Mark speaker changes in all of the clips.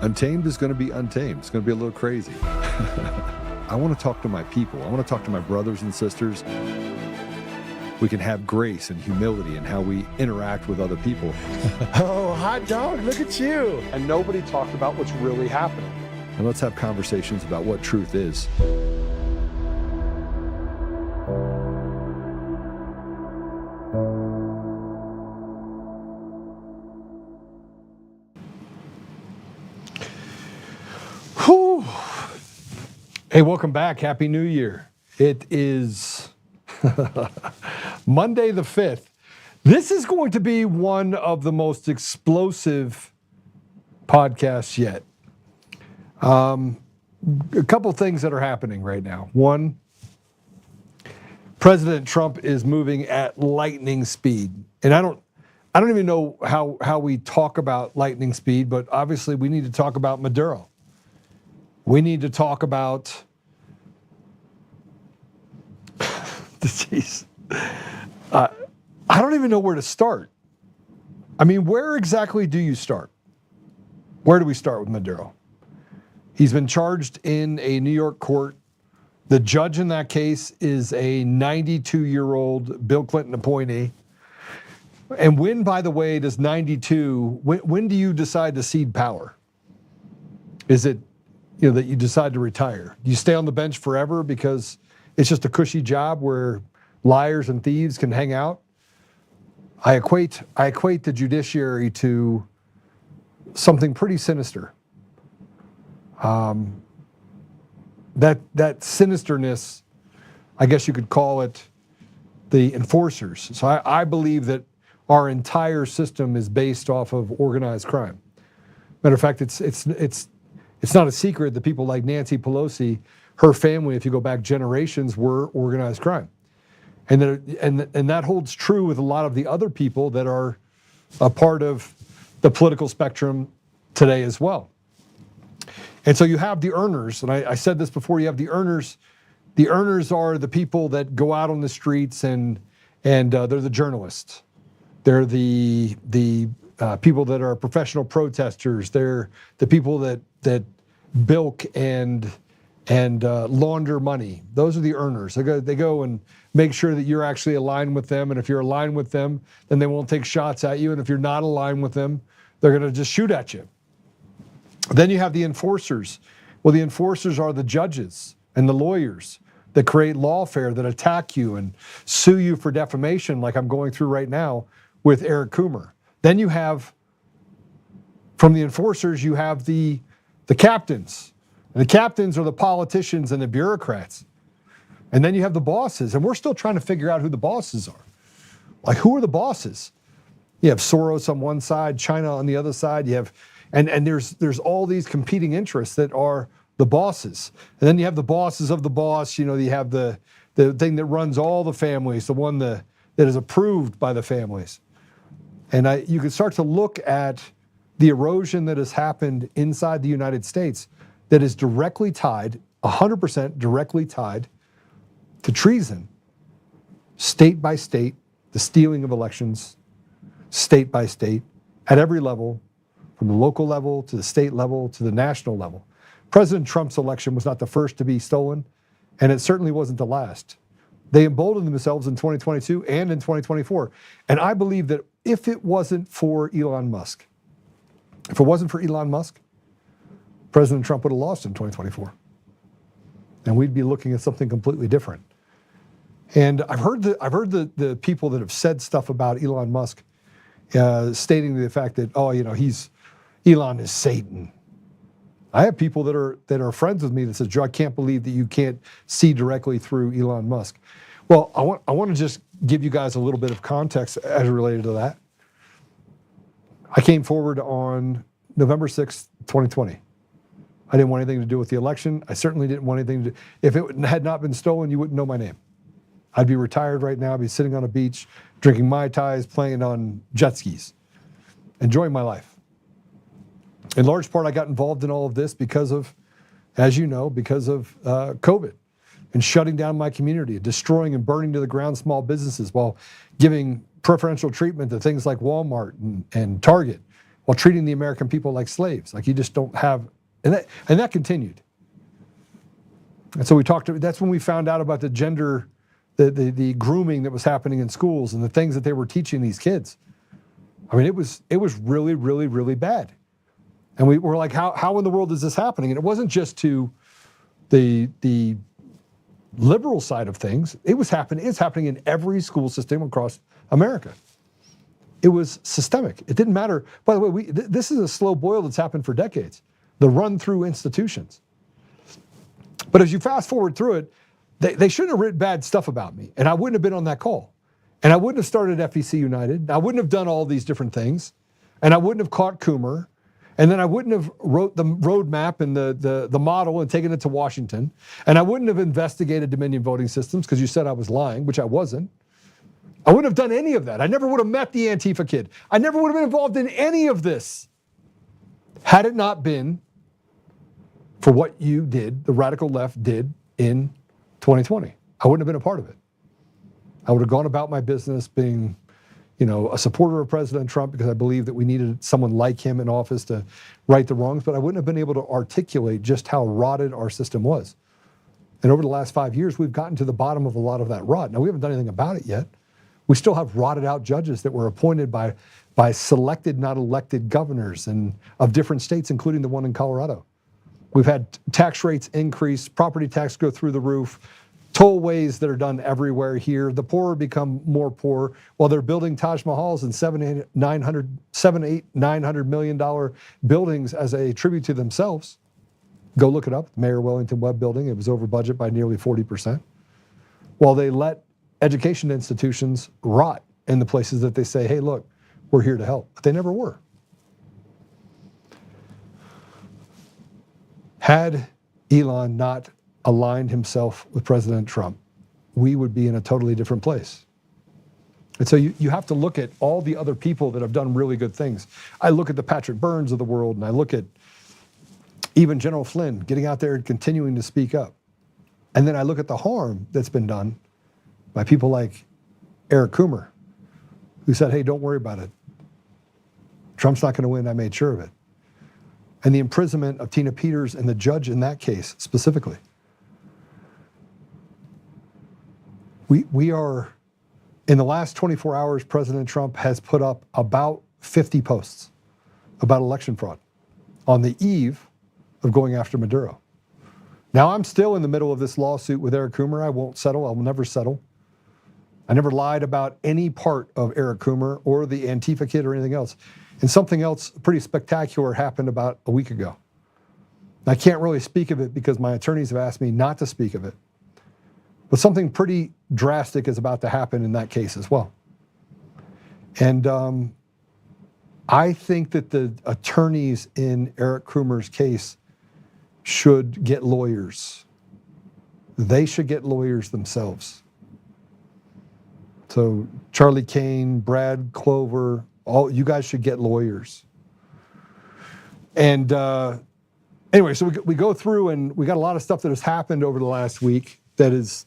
Speaker 1: Untamed is going to be untamed. It's going to be a little crazy. I want to talk to my people. I want to talk to my brothers and sisters. We can have grace and humility in how we interact with other people.
Speaker 2: Oh, hot dog, look at you.
Speaker 3: And nobody talked about what's really happening.
Speaker 1: And let's have conversations about what truth is.
Speaker 2: Whew. Hey, welcome back. Happy New Year. It is Monday the 5th. This is going to be one of the most explosive podcasts yet. A couple things that are happening right now. One, President Trump is moving at lightning speed. And I don't even know how we talk about lightning speed, but obviously we need to talk about Maduro. We need to talk about, jeez, I don't even know where to start. I mean, where exactly do you start? Where do we start with Maduro? He's been charged in a New York court. The judge in that case is a 92-year-old Bill Clinton appointee. And when, by the way, does 92, when do you decide to cede power? Is it, that you decide to retire? Do you stay on the bench forever because it's just a cushy job where liars and thieves can hang out? I equate the judiciary to something pretty sinister. That sinisterness, I guess you could call it the enforcers. So I believe that our entire system is based off of organized crime. Matter of fact, it's not a secret that people like Nancy Pelosi, her family, if you go back generations, were organized crime. And that holds true with a lot of the other people that are a part of the political spectrum today as well. And so you have the earners, and I said this before, you have the earners. The earners are the people that go out on the streets and they're the journalists. They're the people that are professional protesters. They're the people that bilk and launder money. Those are the earners. They go and make sure that you're actually aligned with them. And if you're aligned with them, then they won't take shots at you. And if you're not aligned with them, they're going to just shoot at you. Then you have the enforcers. Well, the enforcers are the judges and the lawyers that create lawfare, that attack you and sue you for defamation, like I'm going through right now with Eric Coomer. Then you have, from the enforcers, you have the captains. And the captains are the politicians and the bureaucrats. And then you have the bosses. And we're still trying to figure out who the bosses are. Like, who are the bosses? You have Soros on one side, China on the other side. You have, and there's all these competing interests that are the bosses. And then you have the bosses of the boss. You have the thing that runs all the families, the one that is approved by the families. And you can start to look at the erosion that has happened inside the United States that is directly tied, 100% directly tied to treason, state by state, the stealing of elections, state by state, at every level, from the local level to the state level to the national level. President Trump's election was not the first to be stolen, and it certainly wasn't the last. They emboldened themselves in 2022 and in 2024. And I believe that if it wasn't for Elon Musk, President Trump would have lost in 2024. And we'd be looking at something completely different. And I've heard the people that have said stuff about Elon Musk stating the fact that, Elon is Satan. I have people that are friends with me that says, Joe, I can't believe that you can't see directly through Elon Musk. Well, I want to just give you guys a little bit of context as related to that. I came forward on November 6th, 2020. I didn't want anything to do with the election. I certainly didn't want anything to do. If it had not been stolen, you wouldn't know my name. I'd be retired right now. I'd be sitting on a beach, drinking Mai Tais, playing on jet skis, enjoying my life. In large part, I got involved in all of this because of, as you know, because of COVID and shutting down my community, destroying and burning to the ground small businesses while giving preferential treatment to things like Walmart and Target, while treating the American people like slaves. Like you just don't have, and that continued. And so that's when we found out about the gender, the grooming that was happening in schools and the things that they were teaching these kids. I mean, it was really, really, really bad. And we were like, how in the world is this happening? And it wasn't just to the liberal side of things. It's happening in every school system across America. It was systemic. It didn't matter. By the way, this is a slow boil that's happened for decades. The run-through institutions. But as you fast forward through it, they shouldn't have written bad stuff about me, and I wouldn't have been on that call. And I wouldn't have started FEC United. I wouldn't have done all these different things. And I wouldn't have caught Coomer. And then I wouldn't have wrote the roadmap and the model and taken it to Washington. And I wouldn't have investigated Dominion voting systems because you said I was lying, which I wasn't. I wouldn't have done any of that. I never would have met the Antifa kid. I never would have been involved in any of this had it not been for what you did, the radical left did in 2020. I wouldn't have been a part of it. I would have gone about my business being, a supporter of President Trump because I believed that we needed someone like him in office to right the wrongs, but I wouldn't have been able to articulate just how rotted our system was. And over the last 5 years, we've gotten to the bottom of a lot of that rot. Now, we haven't done anything about it yet. We still have rotted out judges that were appointed by selected, not elected governors of different states, including the one in Colorado. We've had tax rates increase, property tax go through the roof, tollways that are done everywhere here. The poor become more poor while they're building Taj Mahals and $700, $800, $900 million buildings as a tribute to themselves. Go look it up, Mayor Wellington Webb building. It was over budget by nearly 40%. While they let education institutions rot in the places that they say, hey, look, we're here to help. But they never were. Had Elon not aligned himself with President Trump, we would be in a totally different place. And so you have to look at all the other people that have done really good things. I look at the Patrick Burns of the world, and I look at even General Flynn getting out there and continuing to speak up. And then I look at the harm that's been done by people like Eric Coomer, who said, hey, don't worry about it. Trump's not going to win. I made sure of it. And the imprisonment of Tina Peters and the judge in that case specifically. We are, in the last 24 hours, President Trump has put up about 50 posts about election fraud on the eve of going after Maduro. Now, I'm still in the middle of this lawsuit with Eric Coomer. I won't settle. I will never settle. I never lied about any part of Eric Coomer or the Antifa kid or anything else. And something else pretty spectacular happened about a week ago. I can't really speak of it because my attorneys have asked me not to speak of it. But something pretty drastic is about to happen in that case as well. And I think that the attorneys in Eric Coomer's case should get lawyers. They should get lawyers themselves. So Charlie Kane, Brad Clover, all you guys should get lawyers. And anyway, so we go through and we got a lot of stuff that has happened over the last week that has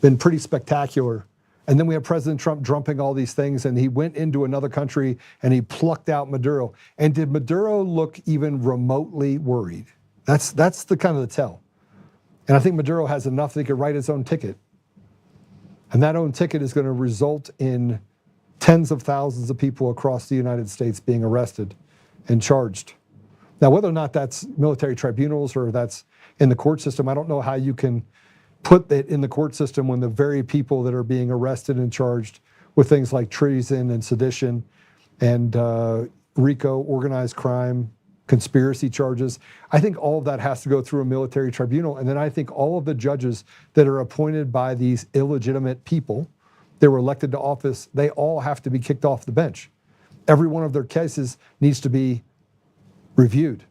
Speaker 2: been pretty spectacular. And then we have President Trump dumping all these things, and he went into another country and he plucked out Maduro. And did Maduro look even remotely worried? That's the kind of the tell. And I think Maduro has enough that he could write his own ticket. And that own ticket is going to result in tens of thousands of people across the United States being arrested and charged. Now, whether or not that's military tribunals or that's in the court system, I don't know how you can put it in the court system when the very people that are being arrested and charged with things like treason and sedition and RICO, organized crime, conspiracy charges. I think all of that has to go through a military tribunal. And then I think all of the judges that are appointed by these illegitimate people that were elected to office, they all have to be kicked off the bench. Every one of their cases needs to be reviewed.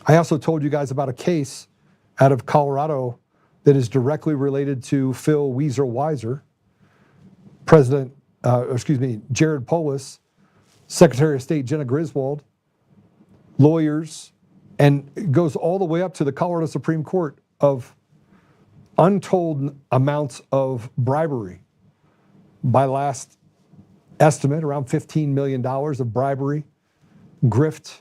Speaker 2: I also told you guys about a case out of Colorado that is directly related to Phil Weezer Weiser, Jared Polis, Secretary of State Jenna Griswold, lawyers, and it goes all the way up to the Colorado Supreme Court of untold amounts of bribery. By last estimate, around $15 million of bribery grift,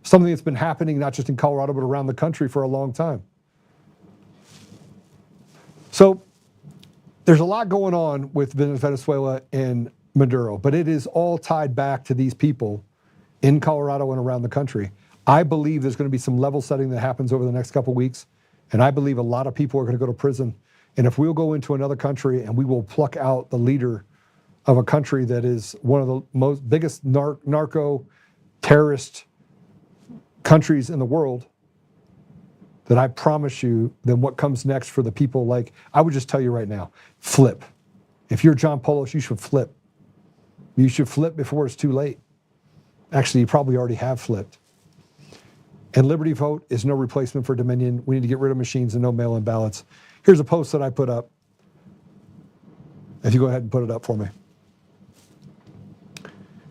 Speaker 2: something that's been happening not just in Colorado but around the country for a long time. So there's a lot going on with Venezuela and Maduro, but it is all tied back to these people in Colorado and around the country. I believe there's going to be some level setting that happens over the next couple of weeks, and I believe a lot of people are going to go to prison. And if we'll go into another country and we will pluck out the leader of a country that is one of the biggest narco-terrorist countries in the world, then I promise you, then what comes next for the people, like, I would just tell you right now, flip. If you're John Polos, you should flip. You should flip before it's too late. Actually, you probably already have flipped. And Liberty Vote is no replacement for Dominion. We need to get rid of machines and no mail-in ballots. Here's a post that I put up. If you go ahead and put it up for me.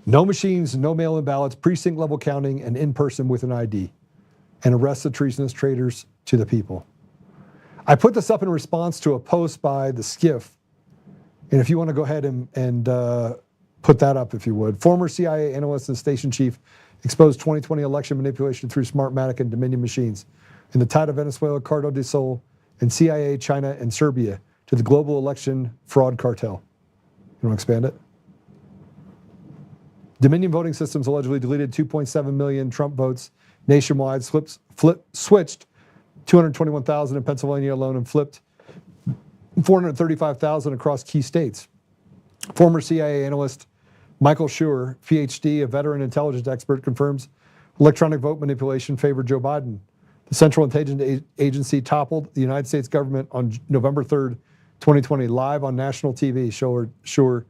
Speaker 2: No machines, no mail-in ballots, precinct-level counting, and in-person with an ID. And arrest the treasonous traitors to the people. I put this up in response to a post by the Skiff. And if you want to go ahead and put that up, if you would. Former CIA analyst and station chief exposed 2020 election manipulation through Smartmatic and Dominion machines in the tie of Venezuela, Cartel del Sol, and CIA, China, and Serbia to the global election fraud cartel. You want to expand it? Dominion voting systems allegedly deleted 2.7 million Trump votes nationwide, switched 221,000 in Pennsylvania alone, and flipped 435,000 across key states. Former CIA analyst Michael Schur, PhD, a veteran intelligence expert, confirms electronic vote manipulation favored Joe Biden. The Central Intelligence Agency toppled the United States government on November 3rd, 2020, live on national TV, Schur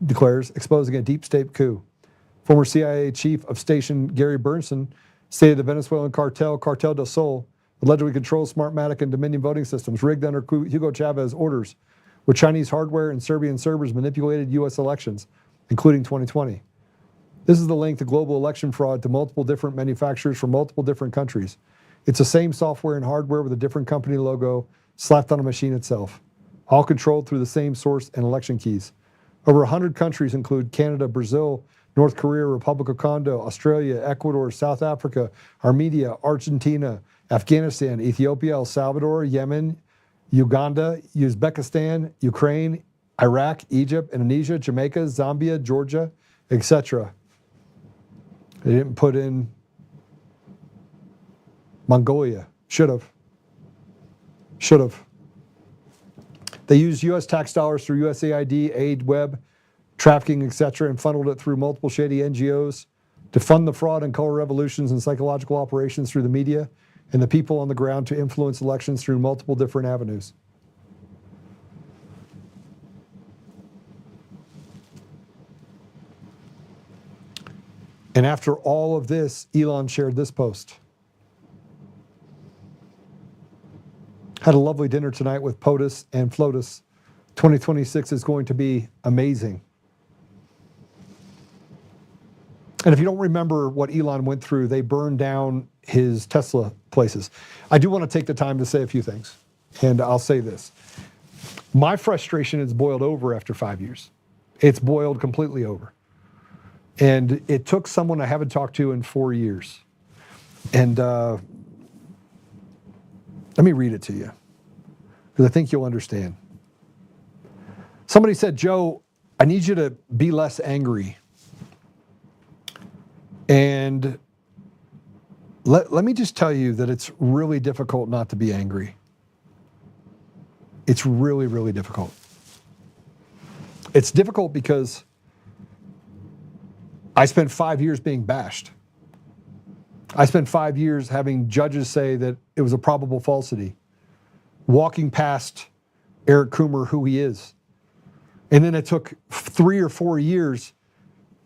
Speaker 2: declares, exposing a deep state coup. Former CIA chief of station Gary Burnson stated the Venezuelan cartel, Cartel del Sol, allegedly controls Smartmatic and Dominion voting systems, rigged under Hugo Chavez orders, with Chinese hardware and Serbian servers manipulated U.S. elections, including 2020. This is the link to global election fraud to multiple different manufacturers from multiple different countries. It's the same software and hardware with a different company logo slapped on a machine itself, all controlled through the same source and election keys. Over 100 countries include Canada, Brazil, North Korea, Republic of Congo, Australia, Ecuador, South Africa, Armenia, Argentina, Afghanistan, Ethiopia, El Salvador, Yemen, Uganda, Uzbekistan, Ukraine, Iraq, Egypt, Indonesia, Jamaica, Zambia, Georgia, etc. They didn't put in Mongolia. Should have. They used U.S. tax dollars through USAID, aid, web, trafficking, etc., and funneled it through multiple shady NGOs to fund the fraud and color revolutions and psychological operations through the media and the people on the ground to influence elections through multiple different avenues. And after all of this, Elon shared this post. Had a lovely dinner tonight with POTUS and FLOTUS. 2026 is going to be amazing. And if you don't remember what Elon went through, they burned down his Tesla places. I do want to take the time to say a few things. And I'll say this. My frustration is boiled over after 5 years. It's boiled completely over. And it took someone I haven't talked to in 4 years. And let me read it to you, because I think you'll understand. Somebody said, Joe, I need you to be less angry. And let me just tell you that it's really difficult not to be angry. It's really, really difficult. It's difficult because I spent 5 years being bashed. I spent 5 years having judges say that it was a probable falsity, walking past Eric Coomer, who he is. And then it took 3 or 4 years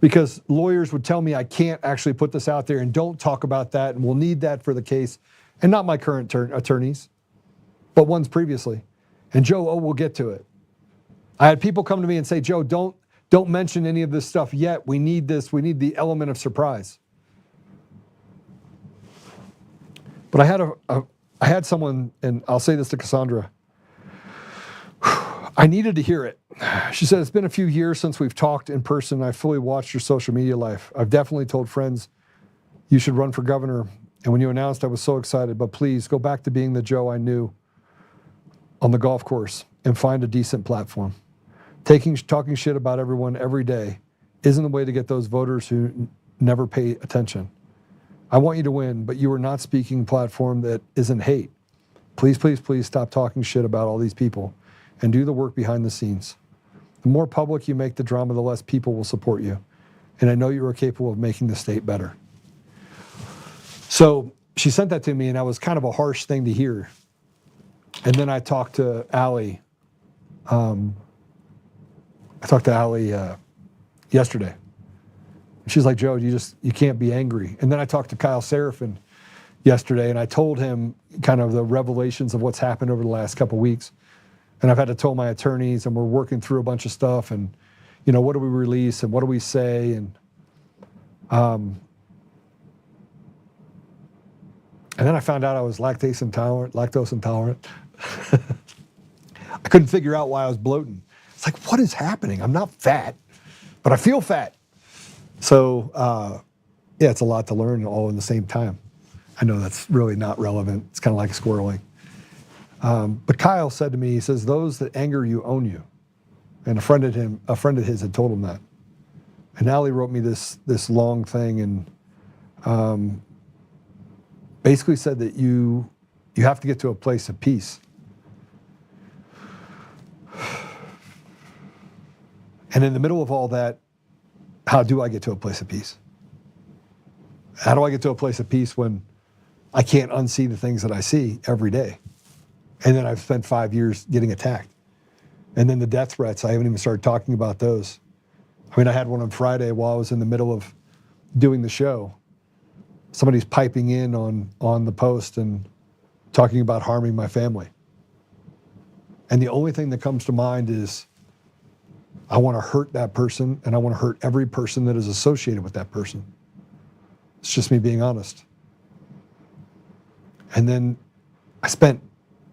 Speaker 2: because lawyers would tell me I can't actually put this out there and don't talk about that and we'll need that for the case. And not my current attorneys, but ones previously. And Joe, we'll get to it. I had people come to me and say, Joe, don't mention any of this stuff yet. We need this. We need the element of surprise. But I had someone, and I'll say this to Cassandra. I needed to hear it. She said, it's been a few years since we've talked in person. I fully watched your social media life. I've definitely told friends You should run for governor. And when you announced, I was so excited. But please go back to being the Joe I knew on the golf course and find a decent platform. Talking shit about everyone every day isn't the way to get those voters who never pay attention. I want you to win, but you are not speaking platform that isn't hate. Please, please, please stop talking shit about all these people and do the work behind the scenes. The more public you make the drama, the less people will support you. And I know you are capable of making the state better. So she sent that to me, and that was kind of a harsh thing to hear. And then I talked to Allie. Yesterday. She's like, Joe, you can't be angry. And then I talked to Kyle Seraphin yesterday, and I told him kind of the revelations of what's happened over the last couple of weeks. And I've had to tell my attorneys, and we're working through a bunch of stuff, and what do we release and what do we say, and then I found out I was lactose intolerant. I couldn't figure out why I was bloating. It's like, what is happening? I'm not fat, but I feel fat. So, yeah, it's a lot to learn all in the same time. I know that's really not relevant. It's kind of like squirreling. But Kyle said to me, he says, those that anger you own you. And a friend of his had told him that. And Allie wrote me this long thing and basically said that you have to get to a place of peace. And in the middle of all that, how do I get to a place of peace? How do I get to a place of peace when I can't unsee the things that I see every day? And then I've spent 5 years getting attacked. And then the death threats, I haven't even started talking about those. I mean, I had one on Friday while I was in the middle of doing the show. Somebody's piping in on the post and talking about harming my family. And the only thing that comes to mind is I want to hurt that person, and I want to hurt every person that is associated with that person. It's just me being honest. And then I spent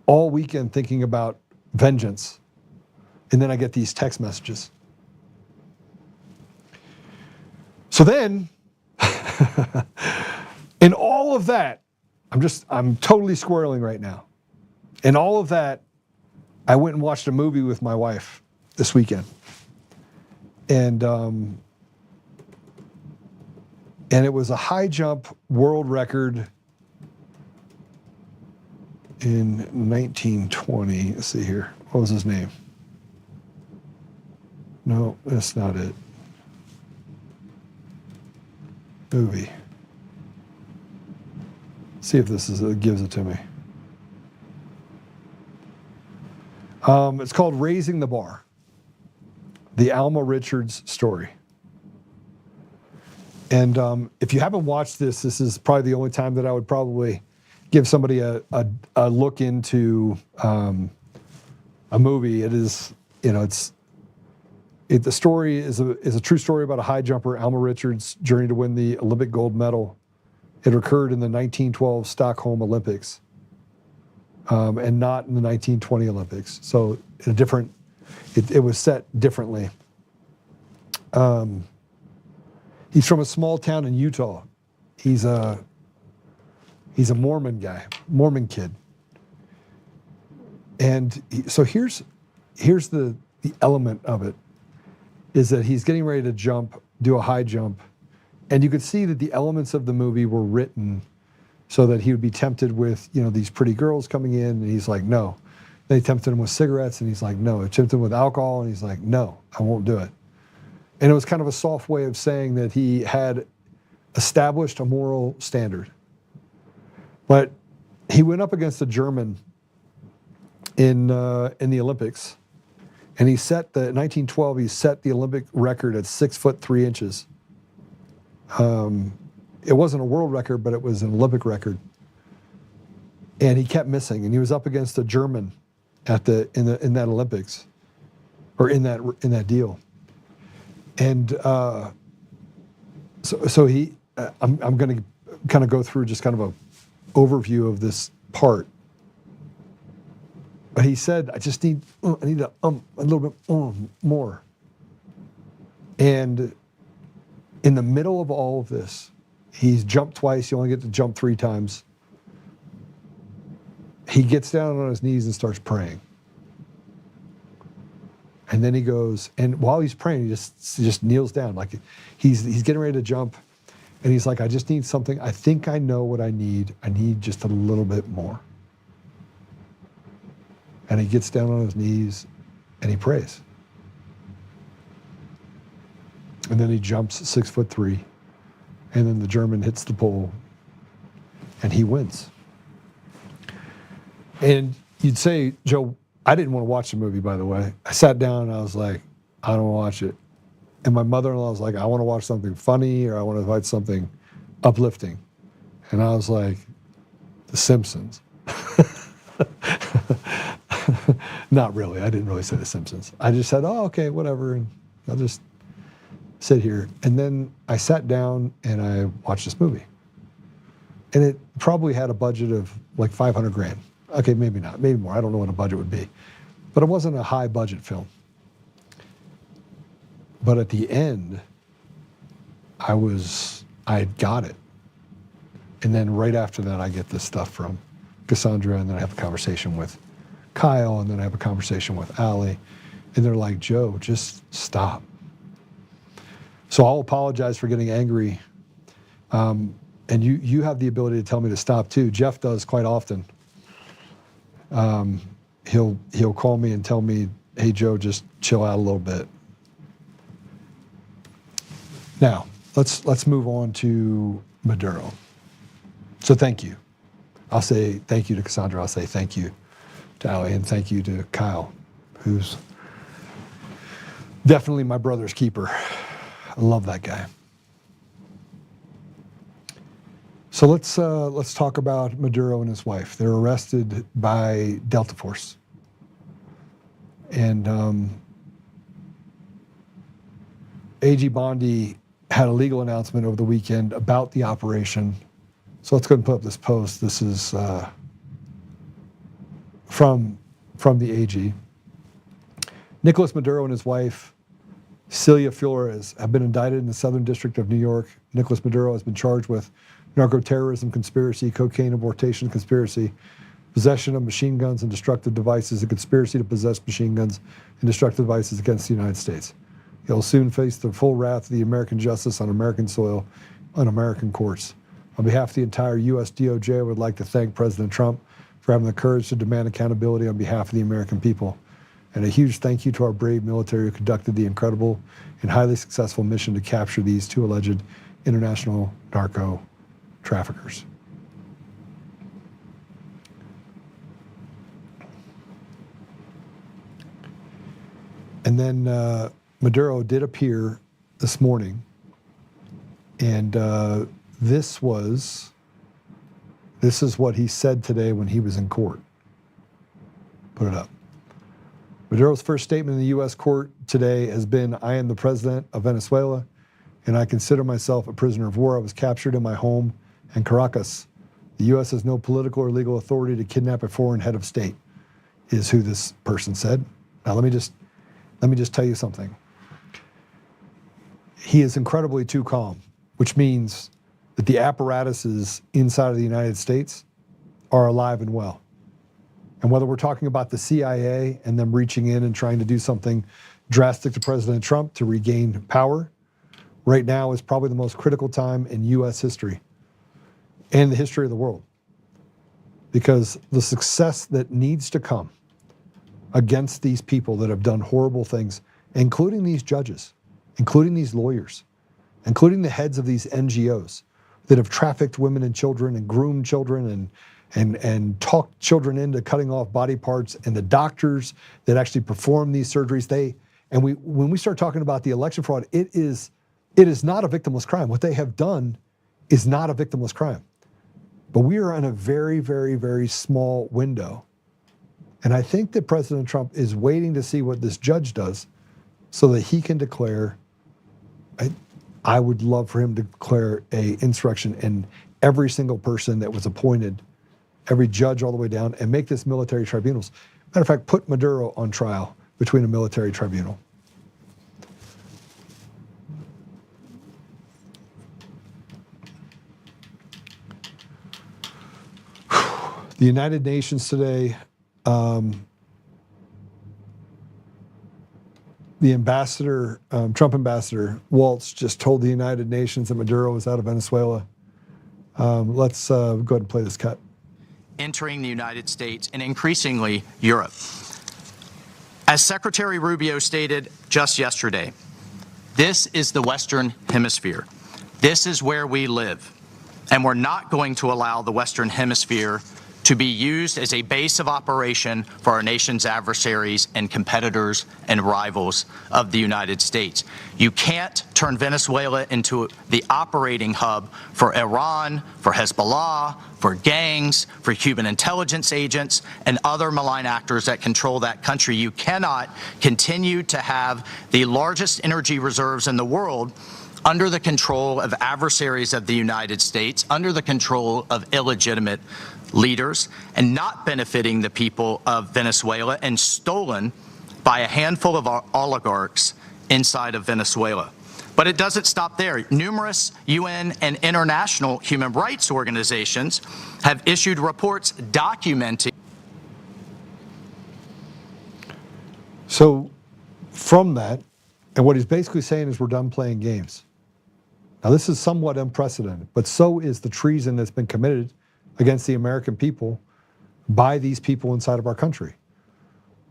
Speaker 2: all weekend thinking about vengeance, and then I get these text messages. So then, in all of that, I'm totally squirreling right now. In all of that, I went and watched a movie with my wife this weekend. And it was a high jump world record in 1920. Let's see here. What was his name? No, that's not it. Movie. See if this gives it to me. It's called Raising the Bar. The Alma Richards story. And if you haven't watched this is probably the only time that I would probably give somebody a look into a movie. It is, the story is a true story about a high jumper, Alma Richards' journey to win the Olympic gold medal. It occurred in the 1912 Stockholm Olympics, and not in the 1920 Olympics. So it was set differently. He's from a small town in Utah. He's a Mormon kid. And so here's the element of it, is that he's getting ready to do a high jump. And you could see that the elements of the movie were written so that he would be tempted with, these pretty girls coming in, and he's like, no. They tempted him with cigarettes, and he's like, no. They tempted him with alcohol, and he's like, no, I won't do it. And it was kind of a soft way of saying that he had established a moral standard. But he went up against a German in the Olympics, and in 1912, he set the Olympic record at 6'3". It wasn't a world record, but it was an Olympic record. And he kept missing, and he was up against a German in that Olympics, or in that deal. And so I'm going to kind of go through just kind of a overview of this part. But he said, I need a little bit more. And in the middle of all of this, He's jumped twice. You only get to jump 3 times. He gets down on his knees and starts praying. And then he goes, and while he's praying, he just kneels down. Like he's getting ready to jump. And he's like, I just need something. I think I know what I need. I need just a little bit more. And he gets down on his knees and he prays. And then he jumps 6'3", and then the German hits the pole and he wins. And you'd say, Joe, I didn't want to watch the movie, by the way. I sat down and I was like, I don't want to watch it. And my mother-in-law was like, I want to watch something funny or I want to watch something uplifting. And I was like, The Simpsons. Not really. I didn't really say The Simpsons. I just said, oh, okay, whatever. And I'll just sit here. And then I sat down and I watched this movie. And it probably had a budget of like 500 grand. Okay, maybe not, maybe more. I don't know what a budget would be. But it wasn't a high budget film. But at the end, I had got it. And then right after that, I get this stuff from Cassandra, and then I have a conversation with Kyle, and then I have a conversation with Allie. And they're like, Joe, just stop. So I'll apologize for getting angry. And you have the ability to tell me to stop too. Jeff does quite often. He'll call me and tell me, hey Joe, just chill out a little bit. Now, let's move on to Maduro. So thank you. I'll say thank you to Cassandra. I'll say thank you to Ali, and thank you to Kyle, who's definitely my brother's keeper. I love that guy. So let's talk about Maduro and his wife. They're arrested by Delta Force. And AG Bondi had a legal announcement over the weekend about the operation. So let's go ahead and put up this post. This is from the AG. Nicolás Maduro and his wife, Cilia Flores, have been indicted in the Southern District of New York. Nicolás Maduro has been charged with narco-terrorism conspiracy, cocaine importation conspiracy, possession of machine guns and destructive devices, a conspiracy to possess machine guns and destructive devices against the United States. He'll soon face the full wrath of the American justice on American soil, on American courts. On behalf of the entire U.S. DOJ, I would like to thank President Trump for having the courage to demand accountability on behalf of the American people. And a huge thank you to our brave military who conducted the incredible and highly successful mission to capture these 2 alleged international narco traffickers. And then Maduro did appear this morning, and this is what he said today when he was in court. Put it up. Maduro's first statement in the U.S. court today has been, I am the president of Venezuela, and I consider myself a prisoner of war. I was captured in my home in Caracas. The U.S. has no political or legal authority to kidnap a foreign head of state, is who this person said. Now let me just tell you something. He is incredibly too calm, which means that the apparatuses inside of the United States are alive and well. And whether we're talking about the CIA and them reaching in and trying to do something drastic to President Trump to regain power, right now is probably the most critical time in U.S. history and the history of the world. Because the success that needs to come against these people that have done horrible things, including these judges, including these lawyers, including the heads of these NGOs that have trafficked women and children and groomed children and talked children into cutting off body parts, and the doctors that actually perform these surgeries, when we start talking about the election fraud, it is not a victimless crime. What they have done is not a victimless crime. But we are in a very, very, very small window. And I think that President Trump is waiting to see what this judge does so that he can declare, I would love for him to declare an insurrection in every single person that was appointed, every judge all the way down, and make this military tribunals. Matter of fact, put Maduro on trial between a military tribunal. The United Nations today, the ambassador, Trump ambassador Waltz, just told the United Nations that Maduro is out of Venezuela. Let's go ahead and play this cut.
Speaker 4: Entering the United States and increasingly Europe. As Secretary Rubio stated just yesterday, this is the Western Hemisphere. This is where we live. And we're not going to allow the Western Hemisphere to be used as a base of operation for our nation's adversaries and competitors and rivals of the United States. You can't turn Venezuela into the operating hub for Iran, for Hezbollah, for gangs, for Cuban intelligence agents, and other malign actors that control that country. You cannot continue to have the largest energy reserves in the world under the control of adversaries of the United States, under the control of illegitimate leaders, and not benefiting the people of Venezuela, and stolen by a handful of oligarchs inside of Venezuela. But it doesn't stop there. Numerous UN and international human rights organizations have issued reports documenting.
Speaker 2: So from that, and what he's basically saying is we're done playing games. Now this is somewhat unprecedented, but so is the treason that's been committed against the American people by these people inside of our country.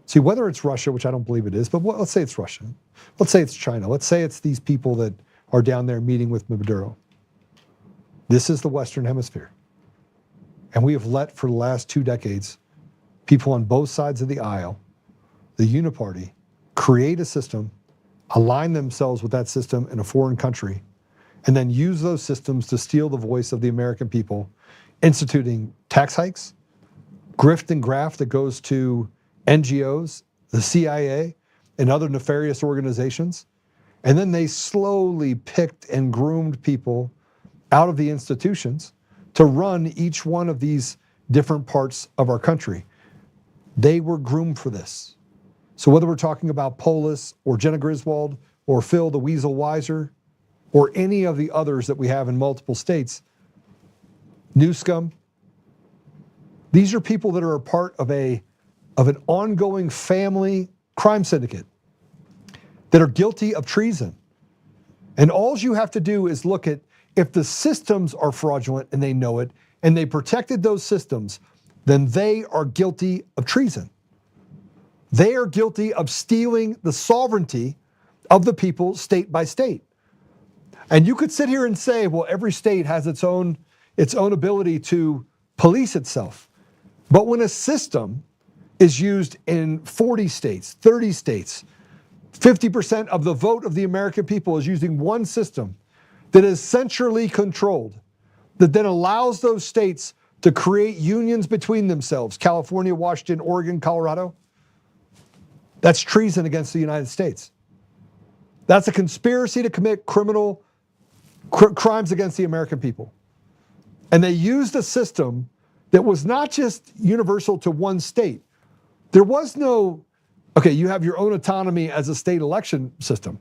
Speaker 2: See, whether it's Russia, which I don't believe it is, but let's say it's Russia. Let's say it's China. Let's say it's these people that are down there meeting with Maduro. This is the Western Hemisphere. And we have let, for the last 2 decades, people on both sides of the aisle, the uniparty, create a system, align themselves with that system in a foreign country, and then use those systems to steal the voice of the American people, instituting tax hikes, grift and graft that goes to NGOs, the CIA, and other nefarious organizations. And then they slowly picked and groomed people out of the institutions to run each one of these different parts of our country. They were groomed for this. So whether we're talking about Polis or Jenna Griswold or Phil the Weasel Weiser or any of the others that we have in multiple states, Newscomb, these are people that are a part of an ongoing family crime syndicate that are guilty of treason. And all you have to do is look at if the systems are fraudulent and they know it, and they protected those systems, then they are guilty of treason. They are guilty of stealing the sovereignty of the people state by state. And you could sit here and say, well, every state has its own ability to police itself. But when a system is used in 40 states, 30 states, 50% of the vote of the American people is using one system that is centrally controlled, that then allows those states to create unions between themselves, California, Washington, Oregon, Colorado, that's treason against the United States. That's a conspiracy to commit criminal crimes against the American people. And they used a system that was not just universal to one state. There was no, okay, you have your own autonomy as a state election system.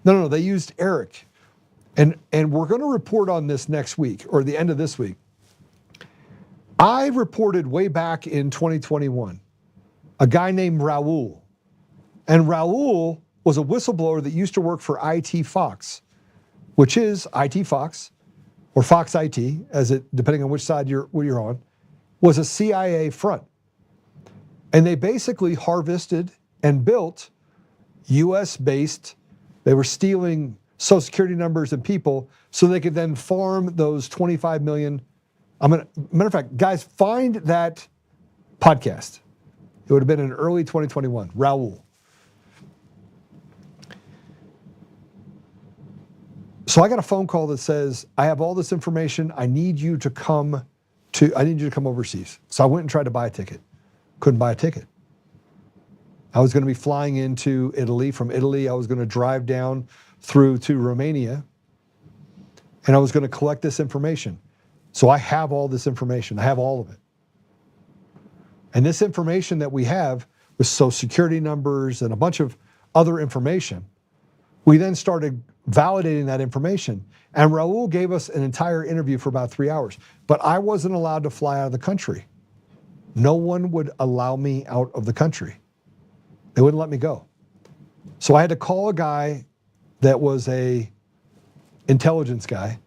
Speaker 2: No, they used ERIC. And we're going to report on this next week, or the end of this week. I reported way back in 2021, a guy named Raul. And Raul was a whistleblower that used to work for IT Fox, which is IT Fox, or Fox IT, depending on which side you're on, was a CIA front. And they basically harvested and built US-based, they were stealing Social Security numbers and people so they could then farm those 25 million. Matter of fact, guys, find that podcast. It would have been in early 2021, Raul. So I got a phone call that says, I have all this information. I need you to come overseas. So I went and tried to buy a ticket. Couldn't buy a ticket. I was going to be flying into Italy. From Italy, I was going to drive down through to Romania, and I was going to collect this information. So I have all this information. I have all of it. And this information that we have with Social Security numbers and a bunch of other information, we then started validating that information. And Raul gave us an entire interview for about 3 hours. But I wasn't allowed to fly out of the country. no one would allow me out of the country. They wouldn't let me go. So I had to call a guy that was a intelligence guy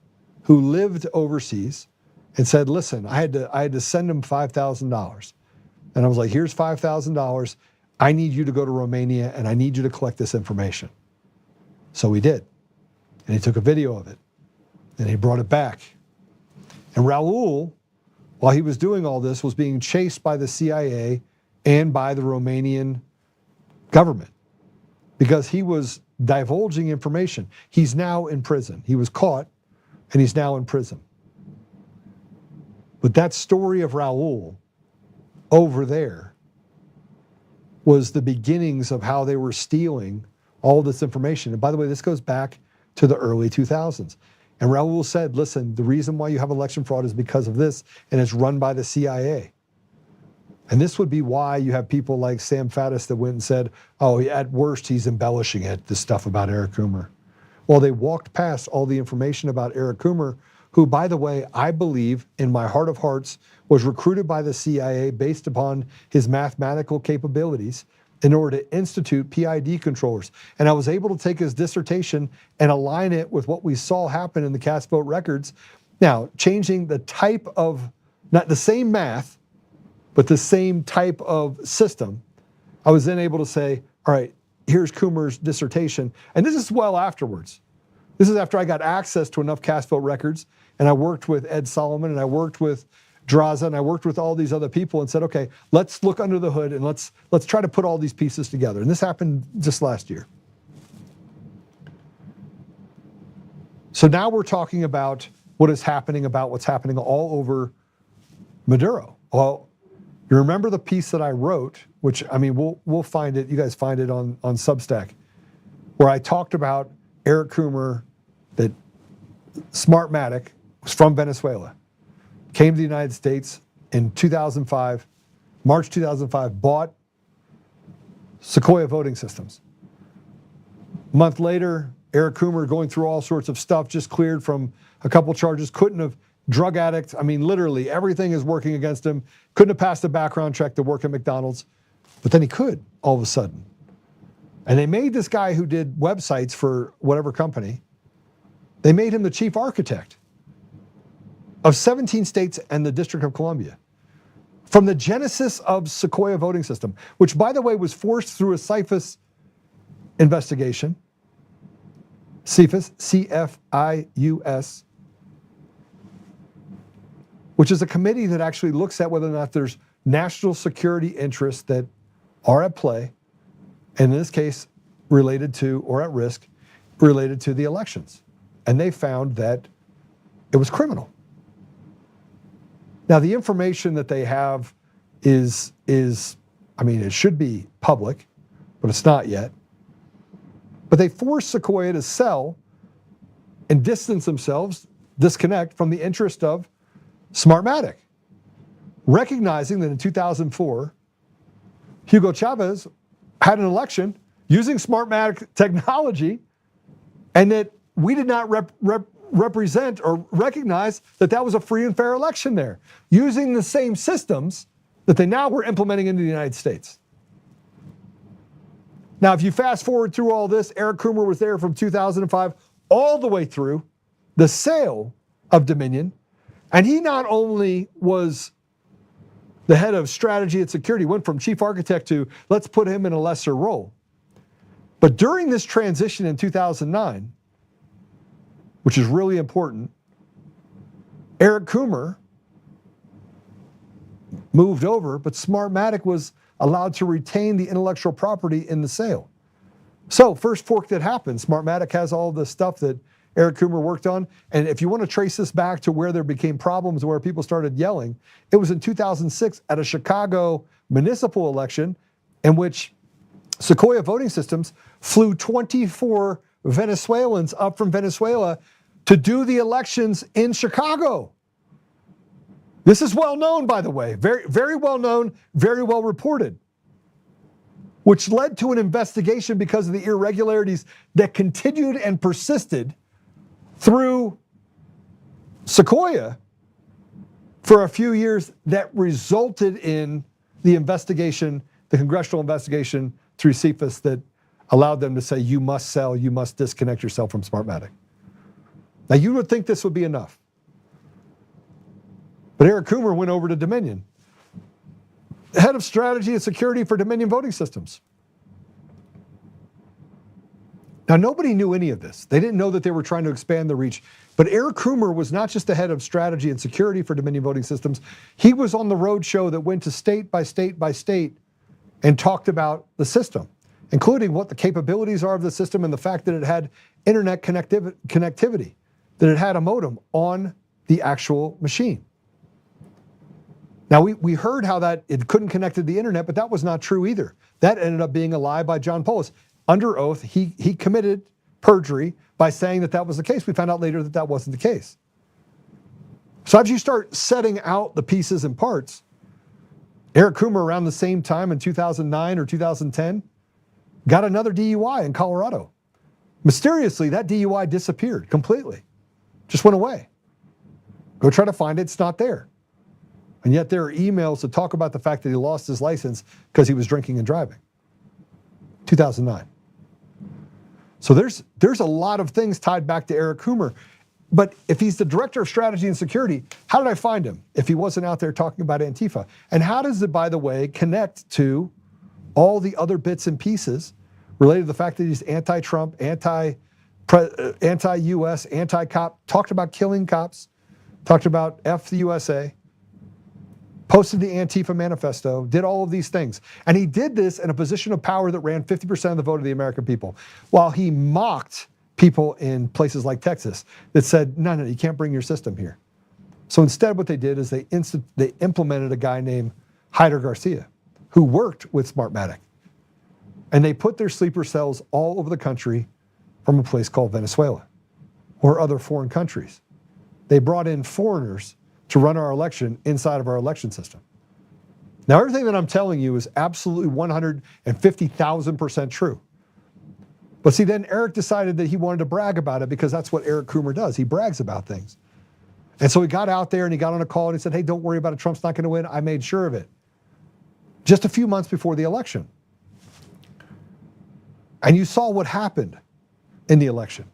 Speaker 2: who lived overseas and said, listen, I had to send him $5,000. And I was like, here's $5,000. I need you to go to Romania and I need you to collect this information. So he did. And he took a video of it and he brought it back. And Raul, while he was doing all this, was being chased by the CIA and by the Romanian government because he was divulging information. He's now in prison. He was caught and he's now in prison. But that story of Raul over there was the beginnings of how they were stealing all this information. And by the way, this goes back to the early 2000s. And Raul said, listen, the reason why you have election fraud is because of this, and it's run by the CIA. And this would be why you have people like Sam Faddis that went and said, oh, at worst, he's embellishing it, this stuff about Eric Coomer. Well, they walked past all the information about Eric Coomer, who, by the way, I believe in my heart of hearts was recruited by the CIA based upon his mathematical capabilities in order to institute PID controllers. And I was able to take his dissertation and align it with what we saw happen in the cast vote records. Now, changing the type of, not the same math, but the same type of system, I was then able to say, all right, here's Coomer's dissertation. And this is well afterwards. This is after I got access to enough cast vote records, and I worked with Ed Solomon, and I worked with Draza, and I worked with all these other people and said, okay, let's look under the hood and let's try to put all these pieces together. And this happened just last year. So now we're talking about what's happening all over Maduro. Well, you remember the piece that I wrote, which, I mean, we'll find it, you guys find it on Substack, where I talked about Eric Coomer, that Smartmatic was from Venezuela, came to the United States in 2005, March 2005, bought Sequoia voting systems. A month later, Eric Coomer, going through all sorts of stuff, just cleared from a couple charges, couldn't have, drug addict, I mean, literally everything is working against him, couldn't have passed a background check to work at McDonald's, but then he could all of a sudden. And they made this guy who did websites for whatever company, they made him the chief architect of 17 states and the District of Columbia. From the genesis of Sequoia voting system, which, by the way, was forced through a CFIUS investigation, CFIUS, C-F-I-U-S, which is a committee that actually looks at whether or not there's national security interests that are at play, and in this case, related to, or at risk, related to the elections. And they found that it was criminal. Now, the information that they have is, I mean, it should be public, but it's not yet. But they forced Sequoia to sell and distance themselves, disconnect from the interest of Smartmatic, recognizing that in 2004, Hugo Chavez had an election using Smartmatic technology, and that we did not represent or recognize that that was a free and fair election there, using the same systems that they now were implementing into the United States. Now, if you fast forward through all this, Eric Coomer was there from 2005 all the way through the sale of Dominion. And he not only was the head of strategy and security, went from chief architect to let's put him in a lesser role. But during this transition in 2009, which is really important, Eric Coomer moved over, but Smartmatic was allowed to retain the intellectual property in the sale. So first fork that happened, Smartmatic has all the stuff that Eric Coomer worked on. And if you want to trace this back to where there became problems, where people started yelling, it was in 2006 at a Chicago municipal election in which Sequoia voting systems flew 24 Venezuelans up from Venezuela to do the elections in Chicago. This is well known, by the way, very, very well known, very well reported, which led to an investigation because of the irregularities that continued and persisted through Sequoia for a few years that resulted in the investigation, the congressional investigation through CFIUS that allowed them to say, you must sell, you must disconnect yourself from Smartmatic. Now, you would think this would be enough. But Eric Coomer went over to Dominion, head of strategy and security for Dominion voting systems. Now, nobody knew any of this. They didn't know that they were trying to expand the reach. But Eric Coomer was not just the head of strategy and security for Dominion voting systems. He was on the road show that went to state by state by state and talked about the system, including what the capabilities are of the system and the fact that it had internet connectivity, that it had a modem on the actual machine. Now, we heard how that it couldn't connect to the internet, but that was not true either. That ended up being a lie by John Polis. Under oath, he committed perjury by saying that that was the case. We found out later that that wasn't the case. So as you start setting out the pieces and parts, Eric Coomer around the same time in 2009 or 2010 got another DUI in Colorado. Mysteriously, that DUI disappeared completely. Just went away. Go try to find it, it's not there. And yet there are emails that talk about the fact that he lost his license because he was drinking and driving. 2009. So there's a lot of things tied back to Eric Coomer. But if he's the director of strategy and security, how did I find him if he wasn't out there talking about Antifa? And how does it, by the way, connect to all the other bits and pieces related to the fact that he's anti-Trump, anti-US, anti-cop, talked about killing cops, talked about F the USA, posted the Antifa manifesto, did all of these things. And he did this in a position of power that ran 50% of the vote of the American people, while he mocked people in places like Texas that said, no, you can't bring your system here. So instead what they did is they implemented a guy named Hyder Garcia, who worked with Smartmatic. And they put their sleeper cells all over the country from a place called Venezuela or other foreign countries. They brought in foreigners to run our election inside of our election system. Now, everything that I'm telling you is absolutely 150,000% true. But see, then Eric decided that he wanted to brag about it because that's what Eric Coomer does. He brags about things. And so he got out there and he got on a call and he said, hey, don't worry about it. Trump's not going to win. I made sure of it. Just a few months before the election. And you saw what happened in the election.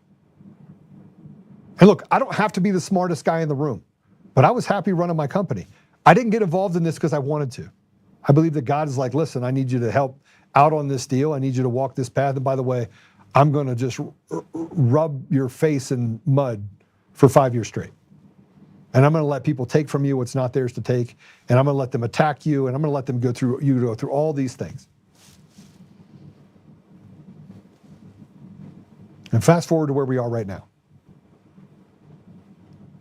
Speaker 2: And look, I don't have to be the smartest guy in the room, but I was happy running my company. I didn't get involved in this because I wanted to. I believe that God is like, listen, I need you to help out on this deal. I need you to walk this path. And by the way, I'm going to just rub your face in mud for 5 years straight. And I'm going to let people take from you what's not theirs to take. And I'm going to let them attack you. And I'm going to let them go through all these things. And fast forward to where we are right now.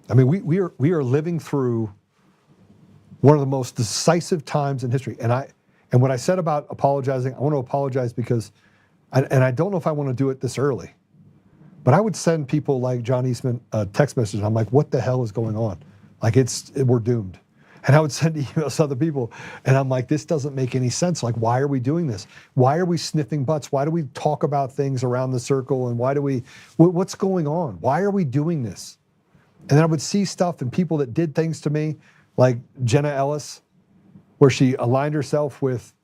Speaker 2: I mean, we are living through one of the most decisive times in history. And what I said about apologizing, I want to apologize because, and I don't know if I want to do it this early, but I would send people like John Eastman a text message. And I'm like, what the hell is going on? Like we're doomed. And I would send emails to other people. And I'm like, this doesn't make any sense. Like, why are we doing this? Why are we sniffing butts? Why do we talk about things around the circle? And what's going on? Why are we doing this? And then I would see stuff and people that did things to me, like Jenna Ellis, where she aligned herself with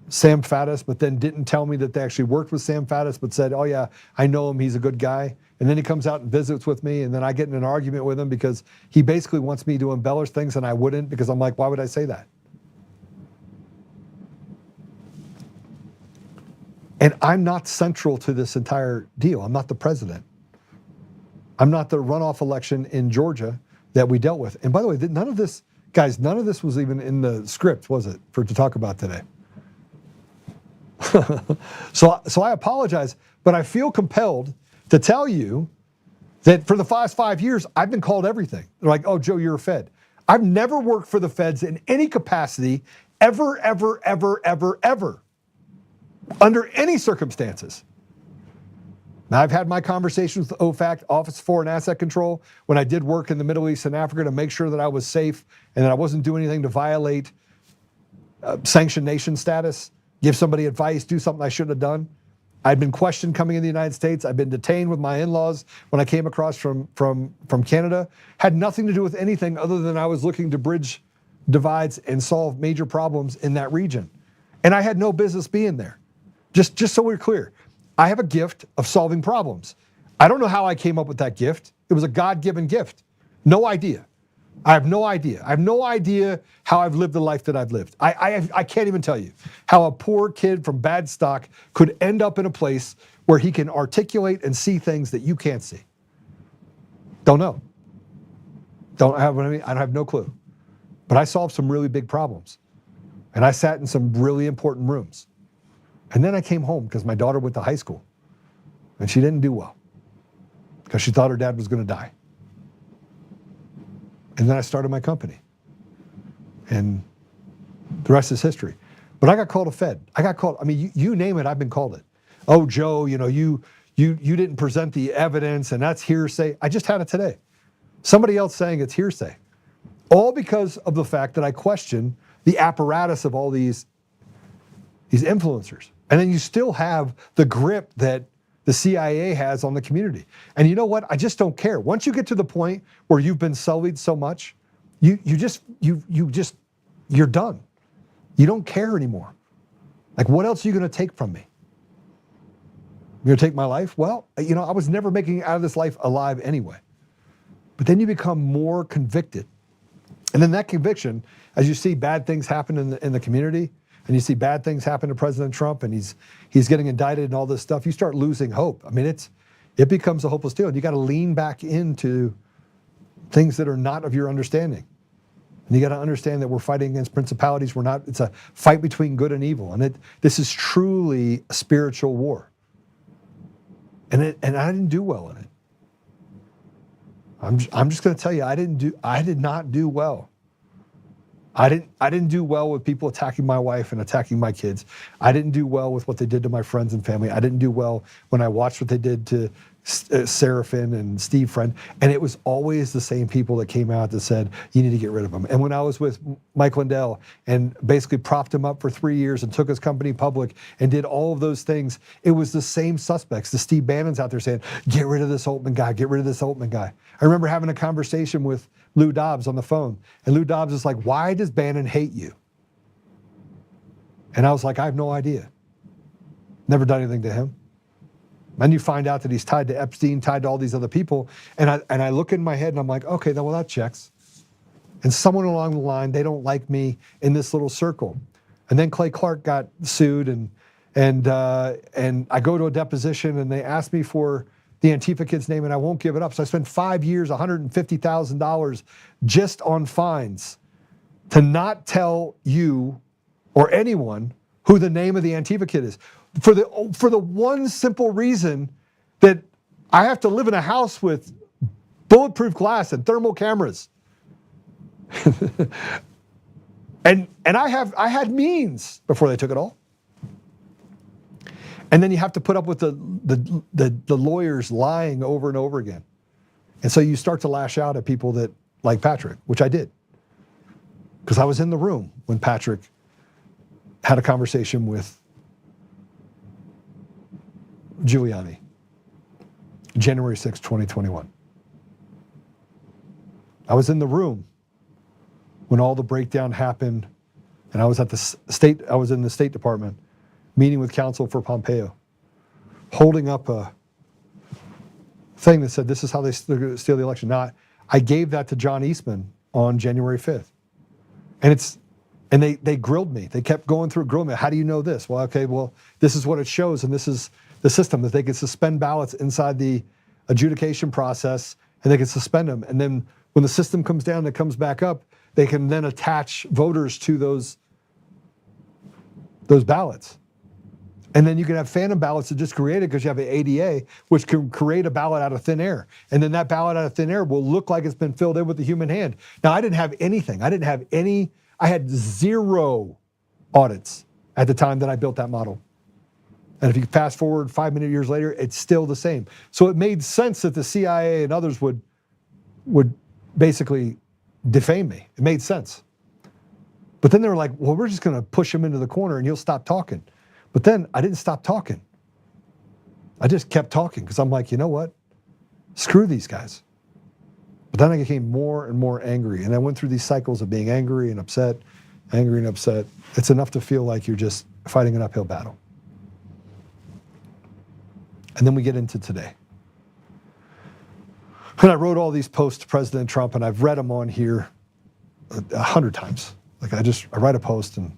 Speaker 2: Sam Faddis, but then didn't tell me that they actually worked with Sam Faddis, but said, oh yeah, I know him, he's a good guy. And then he comes out and visits with me, and then I get in an argument with him because he basically wants me to embellish things and I wouldn't, because I'm like, why would I say that? And I'm not central to this entire deal. I'm not the president. I'm not the runoff election in Georgia that we dealt with. And by the way, none of this was even in the script, was it, to talk about today? So I apologize, but I feel compelled to tell you that for the past 5 years, I've been called everything. They're like, oh, Joe, you're a Fed. I've never worked for the Feds in any capacity, ever, ever, ever, ever, ever, under any circumstances. Now, I've had my conversations with OFAC, Office of Foreign Asset Control, when I did work in the Middle East and Africa to make sure that I was safe and that I wasn't doing anything to violate sanctioned nation status, give somebody advice, do something I shouldn't have done. I'd been questioned coming in the United States. I'd been detained with my in-laws when I came across from Canada. Had nothing to do with anything other than I was looking to bridge divides and solve major problems in that region. And I had no business being there. Just so we're clear, I have a gift of solving problems. I don't know how I came up with that gift. It was a God-given gift. No idea. I have no idea. I have no idea how I've lived the life that I've lived. I can't even tell you how a poor kid from bad stock could end up in a place where he can articulate and see things that you can't see. Don't know. I have no clue. But I solved some really big problems. And I sat in some really important rooms. And then I came home because my daughter went to high school. And she didn't do well because she thought her dad was going to die. And then I started my company. And the rest is history. But I got called a Fed. I got called, I mean, you name it, I've been called it. Oh, Joe, you didn't present the evidence and that's hearsay. I just had it today. Somebody else saying it's hearsay. All because of the fact that I question the apparatus of all these influencers. And then you still have the grip that the CIA has on the community. And you know what? I just don't care. Once you get to the point where you've been sullied so much, you're done. You don't care anymore. Like, what else are you going to take from me? You're going to take my life? Well, I was never making it out of this life alive anyway. But then you become more convicted. And then that conviction, as you see bad things happen in the community, and you see bad things happen to President Trump, and he's getting indicted and all this stuff, you start losing hope. I mean, it becomes a hopeless deal. And you got to lean back into things that are not of your understanding. And you got to understand that we're fighting against principalities. It's a fight between good and evil. And this is truly a spiritual war. And I didn't do well in it. I'm just going to tell you, I did not do well. I didn't do well with people attacking my wife and attacking my kids. I didn't do well with what they did to my friends and family. I didn't do well when I watched what they did to Seraphin and Steve Friend. And it was always the same people that came out that said, you need to get rid of him. And when I was with Mike Lindell and basically propped him up for 3 years and took his company public and did all of those things, it was the same suspects. The Steve Bannon's out there saying, get rid of this Oltmann guy, get rid of this Oltmann guy. I remember having a conversation with Lou Dobbs on the phone. And Lou Dobbs is like, why does Bannon hate you? And I was like, I have no idea. Never done anything to him. Then you find out that he's tied to Epstein, tied to all these other people. And I look in my head and I'm like, okay, well, that checks. And someone along the line, they don't like me in this little circle. And then Clay Clark got sued and I go to a deposition and they ask me for the Antifa kid's name and I won't give it up. So I spent 5 years, $150,000 just on fines to not tell you or anyone who the name of the Antifa kid is. For the one simple reason that I have to live in a house with bulletproof glass and thermal cameras. and I had means before they took it all. And then you have to put up with the lawyers lying over and over again. And so you start to lash out at people that like Patrick, which I did. Because I was in the room when Patrick had a conversation with Giuliani, January 6, 2021. I was in the room when all the breakdown happened, and I was in the State Department meeting with counsel for Pompeo, holding up a thing that said, this is how they're going to steal the election. Now, I gave that to John Eastman on January 5th. And they grilled me. They kept going through grilling me. How do you know this? Well, okay, this is what it shows, and this is the system, that they can suspend ballots inside the adjudication process, and they can suspend them. And then when the system comes down and it comes back up, they can then attach voters to those ballots. And then you can have phantom ballots that just created because you have an ADA, which can create a ballot out of thin air. And then that ballot out of thin air will look like it's been filled in with the human hand. Now, I didn't have anything. I had 0 audits at the time that I built that model. And if you fast forward 5 years later, it's still the same. So it made sense that the CIA and others would basically defame me. It made sense. But then they were like, well, we're just going to push him into the corner and he'll stop talking. But then I didn't stop talking. I just kept talking because I'm like, you know what? Screw these guys. But then I became more and more angry. And I went through these cycles of being angry and upset, angry and upset. It's enough to feel like you're just fighting an uphill battle. And then we get into today. And I wrote all these posts to President Trump, and I've read them on here 100 times. Like I write a post, and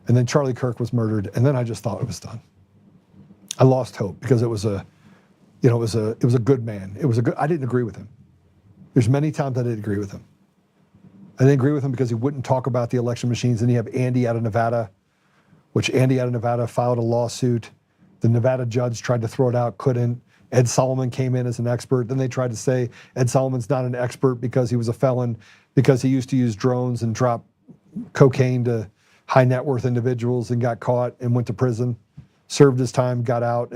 Speaker 2: then Charlie Kirk was murdered, and then I just thought it was done. I lost hope because it was a good man. I didn't agree with him. There's many times I didn't agree with him. I didn't agree with him because he wouldn't talk about the election machines. And you have Andy out of Nevada, which Andy out of Nevada filed a lawsuit. The Nevada judge tried to throw it out, couldn't. Ed Solomon came in as an expert. Then they tried to say Ed Solomon's not an expert because he was a felon, because he used to use drones and drop cocaine to high net worth individuals and got caught and went to prison, served his time, got out,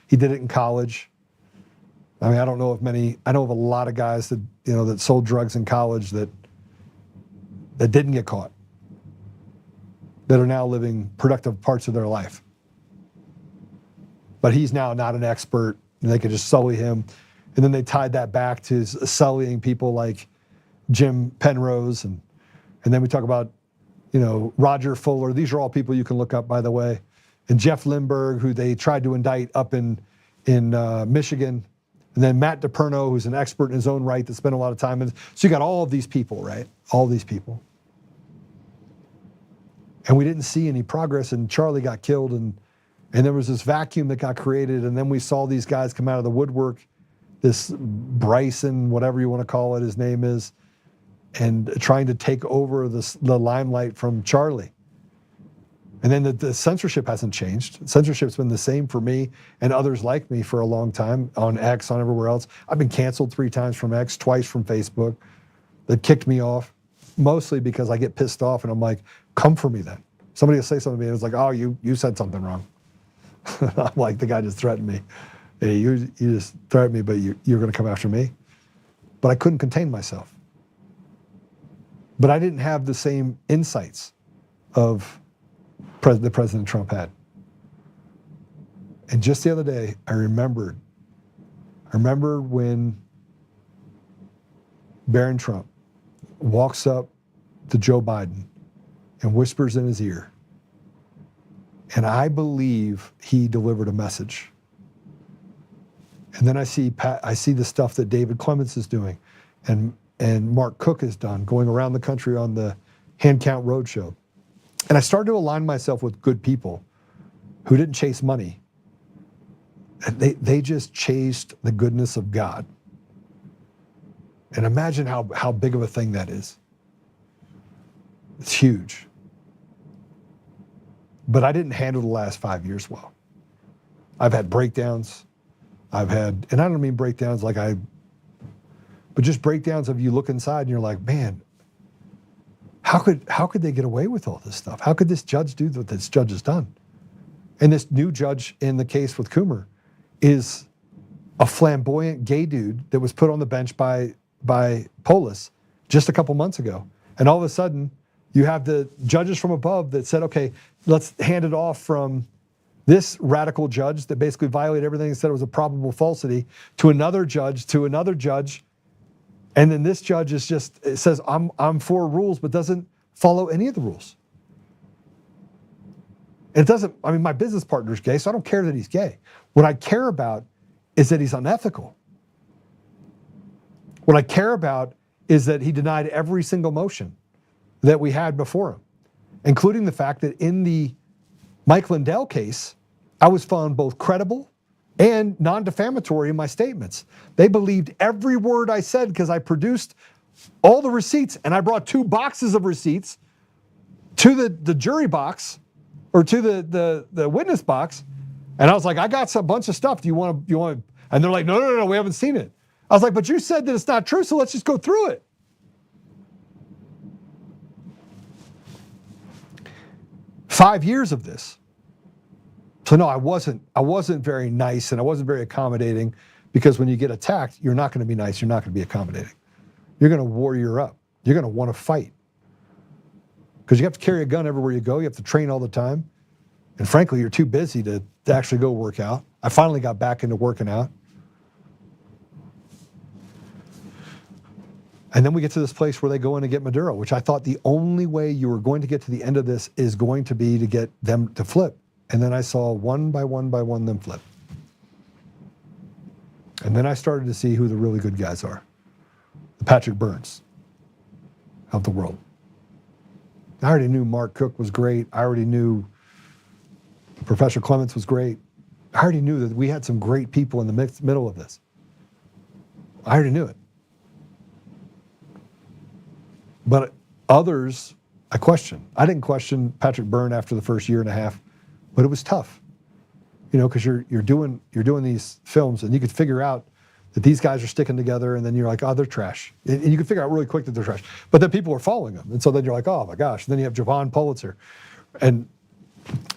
Speaker 2: he did it in college. I mean, I know of a lot of guys that, that sold drugs in college that didn't get caught, that are now living productive parts of their life. But he's now not an expert, and they could just sully him. And then they tied that back to sullying people like Jim Penrose. And then we talk about, Roger Fuller. These are all people you can look up, by the way. And Jeff Lindbergh, who they tried to indict up in Michigan. And then Matt DePerno, who's an expert in his own right that spent a lot of time in. So you got all of these people, right? All these people. And we didn't see any progress, and Charlie got killed, and there was this vacuum that got created, and then we saw these guys come out of the woodwork, this Bryson, whatever you want to call it, his name is, and trying to take over the limelight from Charlie. And then the censorship hasn't changed. Censorship's been the same for me and others like me for a long time, on X, on everywhere else. I've been canceled 3 times from X, twice from Facebook. They kicked me off, mostly because I get pissed off and I'm like, come for me then. Somebody will say something to me and it's like, oh, you said something wrong. I'm like, the guy just threatened me. Hey, you just threatened me, but you're going to come after me? But I couldn't contain myself. But I didn't have the same insights of that President Trump had. And just the other day, I remembered when Barron Trump walks up to Joe Biden and whispers in his ear. And I believe he delivered a message. And then I see the stuff that David Clements is doing and Mark Cook has done, going around the country on the Hand Count Roadshow. And I started to align myself with good people who didn't chase money. And they just chased the goodness of God. And imagine how big of a thing that is. It's huge. But I didn't handle the last 5 years well. I've had breakdowns. And I don't mean breakdowns but just breakdowns of you look inside and you're like, man, how could they get away with all this stuff? How could this judge do what this judge has done? And this new judge in the case with Coomer is a flamboyant gay dude that was put on the bench by Polis just a couple months ago. And all of a sudden, you have the judges from above that said, okay, let's hand it off from this radical judge that basically violated everything and said it was a probable falsity to another judge. And then this judge says, I'm for rules, but doesn't follow any of the rules. My business partner's gay, so I don't care that he's gay. What I care about is that he's unethical. What I care about is that he denied every single motion that we had before him, including the fact that in the Mike Lindell case, I was found both credible and non-defamatory in my statements. They believed every word I said because I produced all the receipts, and I brought 2 boxes of receipts to the jury box or to the witness box, and I was like, I got a bunch of stuff. Do you want? And they're like, no, we haven't seen it. I was like, but you said that it's not true, so let's just go through it. 5 years of this. So no, I wasn't very nice and I wasn't very accommodating, because when you get attacked, you're not going to be nice, you're not going to be accommodating. You're going to warrior up. You're going to want to fight. Because you have to carry a gun everywhere you go, you have to train all the time. And frankly, you're too busy to actually go work out. I finally got back into working out. And then we get to this place where they go in and get Maduro, which I thought the only way you were going to get to the end of this is going to be to get them to flip. And then I saw one by one by one them flip. And then I started to see who the really good guys are. The Patrick Burns of the world. I already knew Mark Cook was great. I already knew Professor Clements was great. I already knew that we had some great people in the middle of this. I already knew it. But others, I questioned. I didn't question Patrick Byrne after the first year and a half, but it was tough. You know, because you're doing these films and you could figure out that these guys are sticking together, and then you're like, oh, they're trash. And you can figure out really quick that they're trash. But then people are following them. And so then you're like, oh my gosh. And then you have Javon Pulitzer and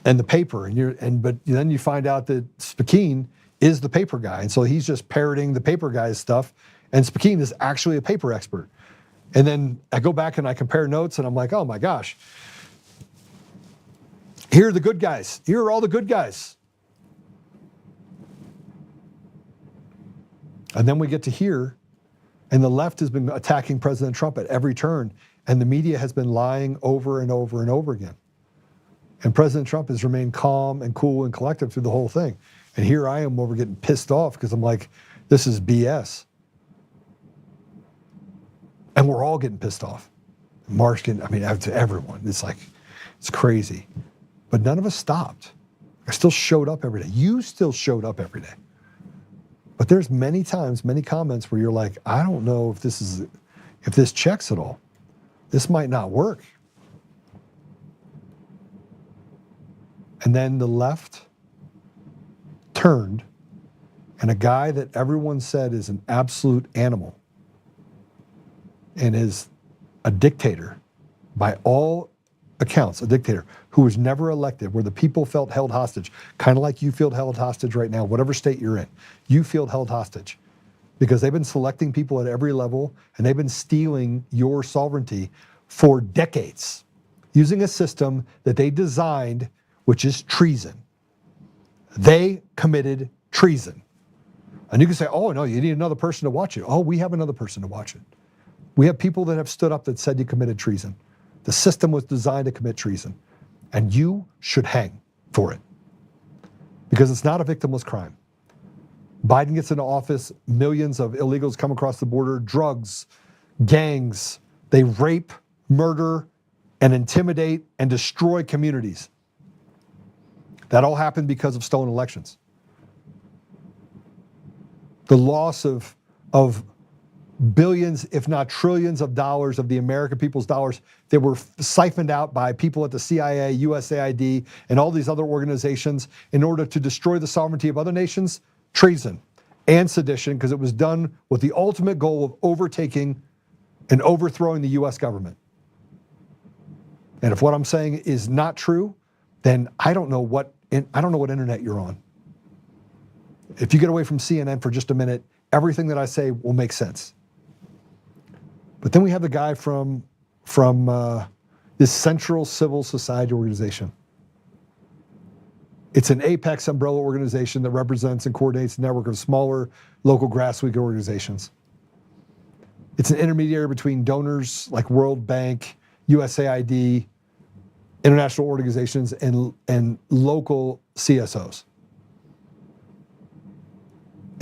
Speaker 2: the paper, but then you find out that Spokane is the paper guy. And so he's just parroting the paper guy's stuff, and Spokane is actually a paper expert. And then I go back and I compare notes, and I'm like, oh my gosh. Here are the good guys. Here are all the good guys. And then we get to here, and the left has been attacking President Trump at every turn, and the media has been lying over and over and over again. And President Trump has remained calm and cool and collected through the whole thing. And here I am over getting pissed off because I'm like, this is BS. And we're all getting pissed off. Mark's getting, to everyone. It's like, it's crazy. But none of us stopped. I still showed up every day. You still showed up every day. But there's many times, many comments where you're like, I don't know if this checks at all. This might not work. And then the left turned, and a guy that everyone said is an absolute animal and is a dictator by all accounts, a dictator who was never elected, where the people felt held hostage, kind of like you feel held hostage right now, whatever state you're in. You feel held hostage because they've been selecting people at every level, and they've been stealing your sovereignty for decades using a system that they designed, which is treason. They committed treason. And you can say, oh no, you need another person to watch it. Oh, we have another person to watch it. We have people that have stood up that said you committed treason. The system was designed to commit treason, and you should hang for it because it's not a victimless crime. Biden gets into office, millions of illegals come across the border, drugs, gangs, they rape, murder, and intimidate and destroy communities. That all happened because of stolen elections. The loss of billions, if not trillions of dollars of the American people's dollars that were siphoned out by people at the CIA, USAID, and all these other organizations in order to destroy the sovereignty of other nations, treason and sedition, because it was done with the ultimate goal of overtaking and overthrowing the US government. And if what I'm saying is not true, then I don't know what internet you're on. If you get away from CNN for just a minute, everything that I say will make sense. But then we have the guy from this Central Civil Society organization. It's an apex umbrella organization that represents and coordinates a network of smaller local grassroots organizations. It's an intermediary between donors like World Bank, USAID, international organizations, and local CSOs.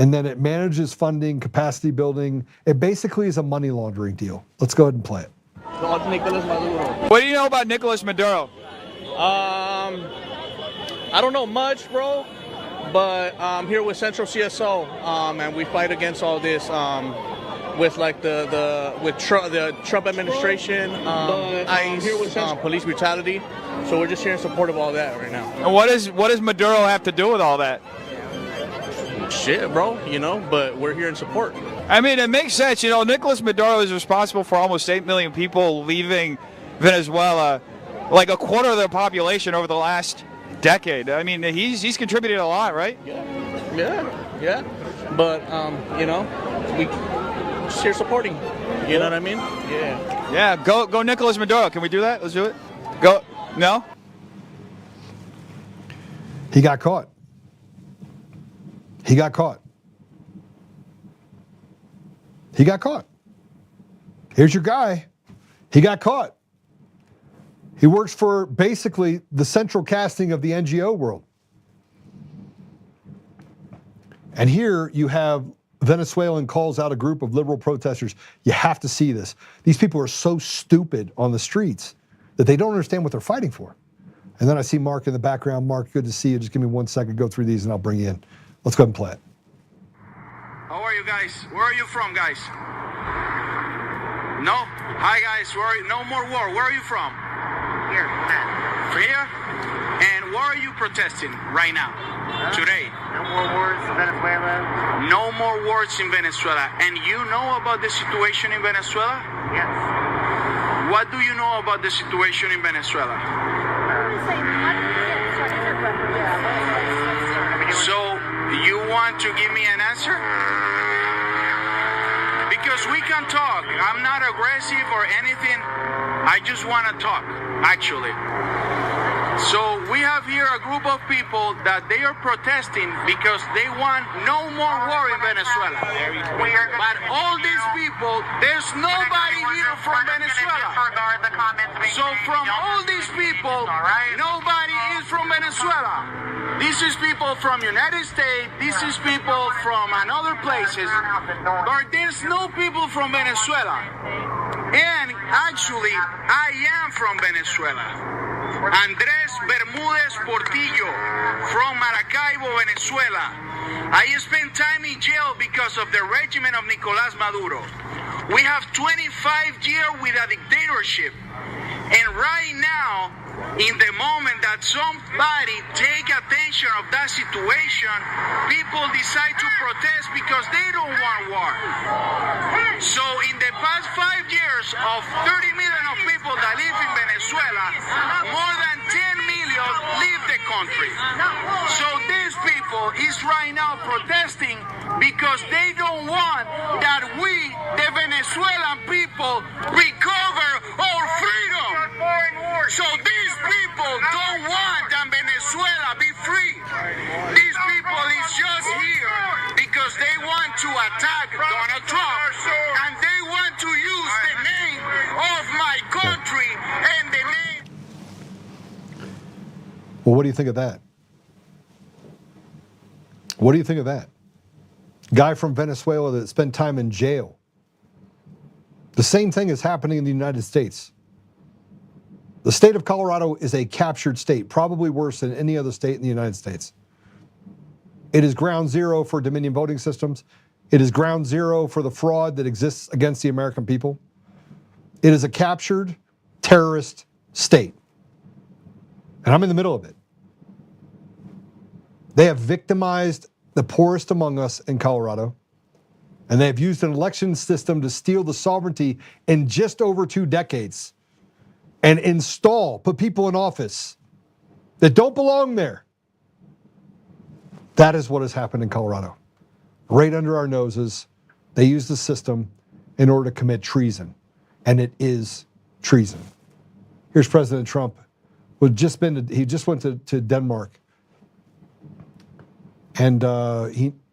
Speaker 2: And then it manages funding, capacity building. It basically is a money laundering deal. Let's go ahead and play it.
Speaker 5: Nicolás Maduro.
Speaker 6: What do you know about Nicolás Maduro?
Speaker 5: I don't know much, bro, but I'm here with Central CSO, and we fight against all this with like the Trump administration, ICE, police brutality. So we're just here in support of all that right now.
Speaker 6: And what does Maduro have to do with all that?
Speaker 5: Shit, bro, but we're here in support.
Speaker 6: I mean, it makes sense. Nicolás Maduro is responsible for almost 8 million people leaving Venezuela, like a quarter of their population over the last decade. I mean, he's contributed a lot, right?
Speaker 5: Yeah. But, we just here supporting. You know what I mean? Yeah.
Speaker 6: Yeah, go Nicolás Maduro. Can we do that? Let's do it. Go. No?
Speaker 2: He got caught. He got caught. He got caught. Here's your guy. He got caught. He works for basically the central casting of the NGO world. And here you have Venezuelan calls out a group of liberal protesters. You have to see this. These people are so stupid on the streets that they don't understand what they're fighting for. And then I see Mark in the background. Mark, good to see you. Just give me 1 second, go through these and I'll bring you in. Let's go ahead and play it.
Speaker 7: How are you guys? Where are you from, guys? No? Hi, guys. No more war. Where are you from?
Speaker 8: Here.
Speaker 7: From here? And where are you protesting right now? Today?
Speaker 8: No more wars in Venezuela.
Speaker 7: No more wars in Venezuela. And you know about the situation in Venezuela?
Speaker 8: Yes.
Speaker 7: What do you know about the situation in Venezuela? So, you want to give me an answer? Because we can talk. I'm not aggressive or anything. I just want to talk, actually. So we have here a group of people that they are protesting because they want no more war in Venezuela. But all these people, there's nobody here from Venezuela. So from all these people, nobody is from Venezuela. This is people from United States, this is people from other places, but there's no people from Venezuela. And actually, I am from Venezuela. Andrés Bermúdez Portillo from Maracaibo, Venezuela. I spent time in jail because of the regime of Nicolás Maduro. We have 25 years with a dictatorship. And right now, in the moment that somebody take attention of that situation, people decide to protest because they don't want war. So in the past 5 years of 30 million of people that live in Venezuela, more than 10 million leave the country. So these people is right now protesting because they don't want that we, the Venezuelan people, recover our freedom. So these people don't want that Venezuela be free. These people is just here because they want to attack Donald Trump and they want to use the name of my country and the name.
Speaker 2: Well, what do you think of that? What do you think of that? Guy from Venezuela that spent time in jail. The same thing is happening in the United States. The state of Colorado is a captured state, probably worse than any other state in the United States. It is ground zero for Dominion voting systems. It is ground zero for the fraud that exists against the American people. It is a captured terrorist state. And I'm in the middle of it. They have victimized the poorest among us in Colorado, and they have used an election system to steal the sovereignty in just over 2 decades and put people in office that don't belong there. That is what has happened in Colorado. Right under our noses, they use the system in order to commit treason, and it is treason. Here's President Trump. He just went to Denmark, and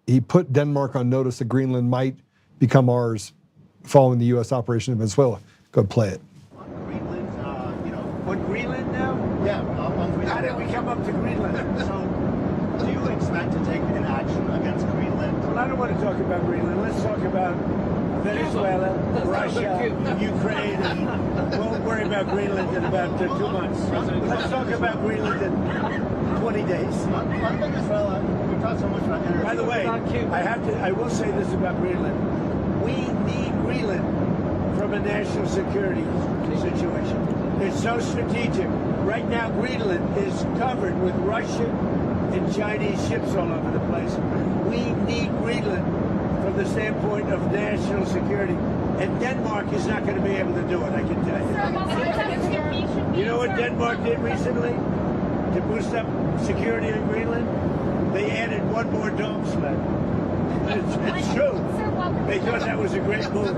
Speaker 2: he put Denmark on notice that Greenland might become ours following the U.S. operation in Venezuela. Go play it.
Speaker 9: Greenland, on Greenland now?
Speaker 10: Yeah, on Greenland.
Speaker 9: How did we come up to Greenland?
Speaker 10: So, do you expect to take an action against Greenland?
Speaker 9: Well, I don't want to talk about Greenland. Let's talk about Venezuela, Russia, Ukraine, and we'll worry about Greenland in about 2 months. Let's talk about Greenland in 20 days.
Speaker 10: On Venezuela, we talk so much about energy.
Speaker 9: By the way, I will say this about Greenland. We need Greenland from a national security situation. It's so strategic. Right now, Greenland is covered with Russian and Chinese ships all over the place. We need Greenland from the standpoint of national security. And Denmark is not going to be able to do it, I can tell you. You know what Denmark did recently to boost up security in Greenland? They added 1 more dome sled. It's true. They thought that was a great move.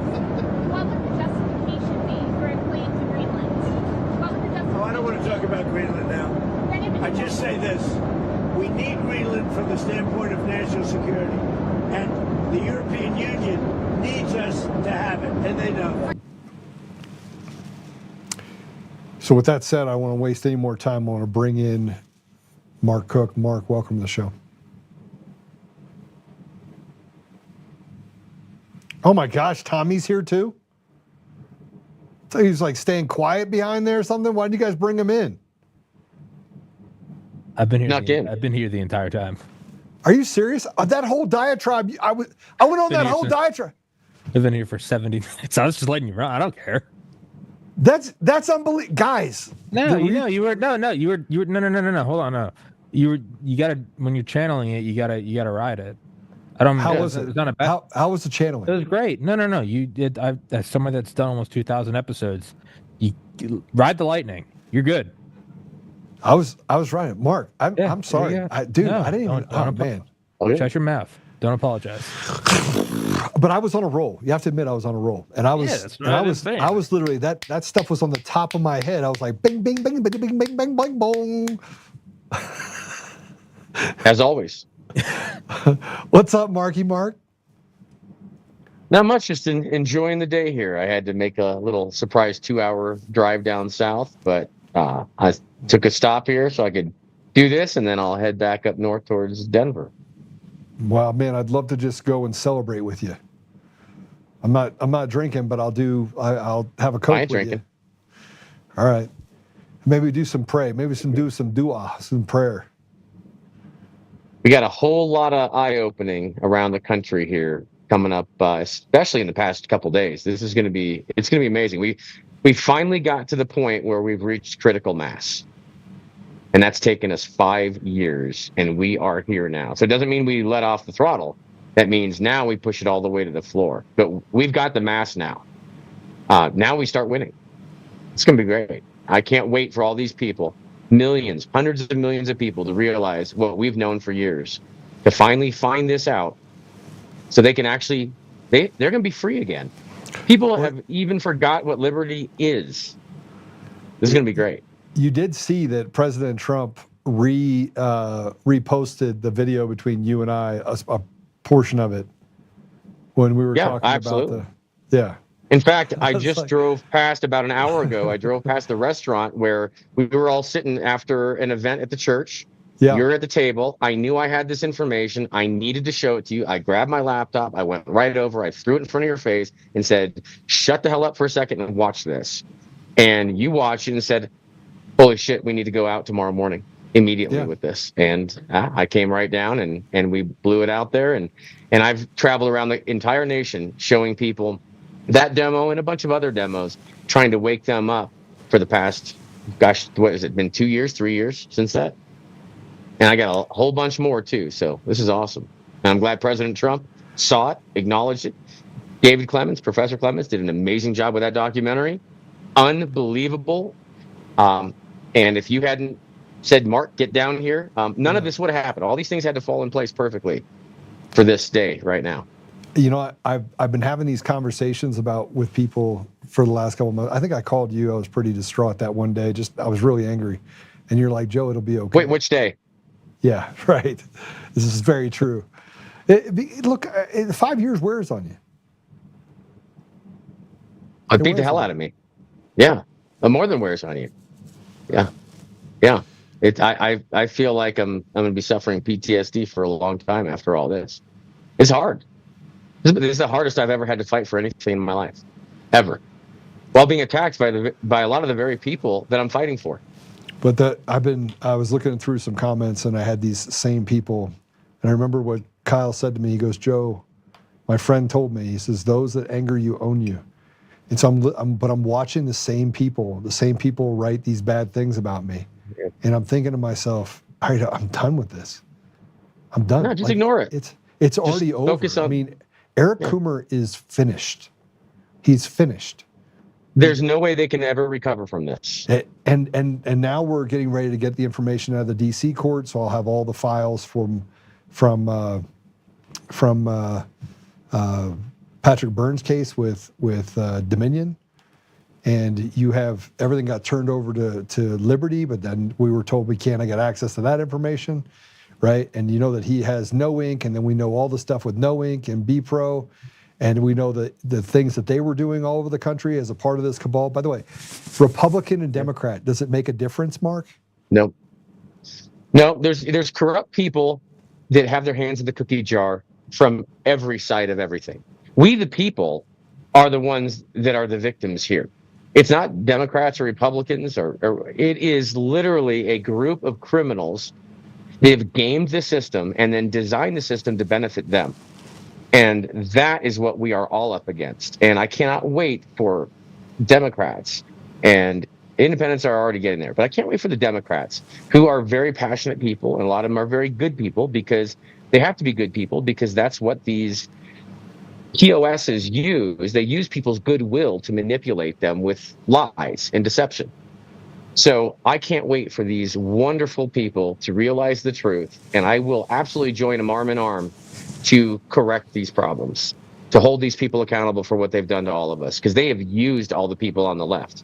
Speaker 11: What would the justification be for a claim to Greenland?
Speaker 9: Oh, I don't want to talk about Greenland now. I just say this. We need Greenland from the standpoint of national security. And the European Union needs us to have it, and they know.
Speaker 2: So with that said, I don't want to waste any more time. I want to bring in Mark Cook. Mark, welcome to the show. Oh my gosh, Tommy's here too? So he's like staying quiet behind there or something? Why did you guys bring him in?
Speaker 12: I've been here. I've been here the entire time.
Speaker 2: Are you serious? That whole diatribe, I went on that whole diatribe.
Speaker 12: I've been here for 70 minutes. I was just letting you run. I don't care.
Speaker 2: That's unbelievable, guys.
Speaker 12: No. Hold on, no. You gotta, when you're channeling it, you gotta ride it. I don't.
Speaker 2: How was it? How was the channeling?
Speaker 12: It was great. No. You did. As someone that's done almost 2,000 episodes, you ride the lightning. You're good.
Speaker 2: I was right. Mark, I'm sorry.
Speaker 12: Yeah.
Speaker 2: I didn't even. Oh man.
Speaker 12: Shut your mouth. Don't apologize.
Speaker 2: But I was on a roll. You have to admit I was on a roll, and I was.
Speaker 12: That's what I
Speaker 2: was literally that stuff was on the top of my head. I was like, bing, bing, bing, bing, bing, bing, bing, bing, bong.
Speaker 13: As always.
Speaker 2: What's up, Marky Mark?
Speaker 13: Not much, just enjoying the day here. I had to make a little surprise 2-hour drive down south, but I took a stop here so I could do this, and then I'll head back up north towards Denver.
Speaker 2: Wow, man, I'd love to just go and celebrate with you. I'm not drinking, but I'll have a Coke
Speaker 13: I ain't
Speaker 2: with
Speaker 13: drinking.
Speaker 2: you. All right. Maybe do some pray. Maybe do some dua, some prayer.
Speaker 13: We got a whole lot of eye-opening around the country here coming up, especially in the past couple days. It's going to be amazing. We finally got to the point where we've reached critical mass. And that's taken us 5 years, and we are here now. So it doesn't mean we let off the throttle. That means now we push it all the way to the floor. But we've got the mass now. Now we start winning. It's going to be great. I can't wait for all these people, millions, hundreds of millions of people, to realize what we've known for years, to finally find this out so they can actually, they're going to be free again. People have even forgot what liberty is. This is going to be great.
Speaker 2: You did see that President Trump reposted the video between you and I, a portion of it, when we were talking
Speaker 13: absolutely.
Speaker 2: about the.
Speaker 13: In fact, I just drove past about an hour ago. I drove past the restaurant where we were all sitting after an event at the church.
Speaker 2: Yeah.
Speaker 13: You're at the table. I knew I had this information. I needed to show it to you. I grabbed my laptop. I went right over. I threw it in front of your face and said, shut the hell up for a second and watch this. And you watched it and said, holy shit, we need to go out tomorrow morning immediately with this. And I came right down and we blew it out there. And I've traveled around the entire nation showing people that demo and a bunch of other demos, trying to wake them up for the past, gosh, what has it been, 2 years, 3 years since that? And I got a whole bunch more too. So this is awesome. And I'm glad President Trump saw it, acknowledged it. David Clemens, Professor Clemens, did an amazing job with that documentary. Unbelievable. And if you hadn't said, Mark, get down here, none of this would have happened. All these things had to fall in place perfectly for this day right now.
Speaker 2: You know, I've been having these conversations with people for the last couple of months. I think I called you. I was pretty distraught that one day. I was really angry. And you're like, Joe, it'll be okay.
Speaker 13: Wait, which day?
Speaker 2: Yeah, right. This is very true. Look, 5 years wears on you.
Speaker 13: It beat the hell out of me. Yeah. More than wears on you. Yeah. Yeah. I feel like I'm going to be suffering PTSD for a long time after all this. It's hard. This is the hardest I've ever had to fight for anything in my life, ever, while being attacked by a lot of the very people that I'm fighting for.
Speaker 2: But I was looking through some comments and I had these same people, and I remember what Kyle said to me. He goes, Joe, my friend told me, he says, those that anger you own you. And so I'm watching the same people write these bad things about me. Yeah. And I'm thinking to myself, all right, I'm done with this. I'm done.
Speaker 13: No, just ignore it.
Speaker 2: It's already over. I mean, Eric Coomer is finished. He's finished.
Speaker 13: There's no way they can ever recover from this.
Speaker 2: And now we're getting ready to get the information out of the D.C. court, so I'll have all the files from Patrick Burns' case with Dominion, and you have everything got turned over to Liberty, but then we were told we can't get access to that information. right? And you know that he has no ink, and then we know all the stuff with no ink and B-Pro, and we know the things that they were doing all over the country as a part of this cabal. By the way, Republican and Democrat, does it make a difference, Mark?
Speaker 13: No. No, there's corrupt people that have their hands in the cookie jar from every side of everything. We, the people, are the ones that are the victims here. It's not Democrats or Republicans, or it is literally a group of criminals. They've gamed the system and then designed the system to benefit them. And that is what we are all up against. And I cannot wait for Democrats, and independents are already getting there, but I can't wait for the Democrats, who are very passionate people, and a lot of them are very good people, because they have to be good people, because that's what these POSs use. They use people's goodwill to manipulate them with lies and deception. So I can't wait for these wonderful people to realize the truth, and I will absolutely join them arm in arm to correct these problems, to hold these people accountable for what they've done to all of us, because they have used all the people on the left.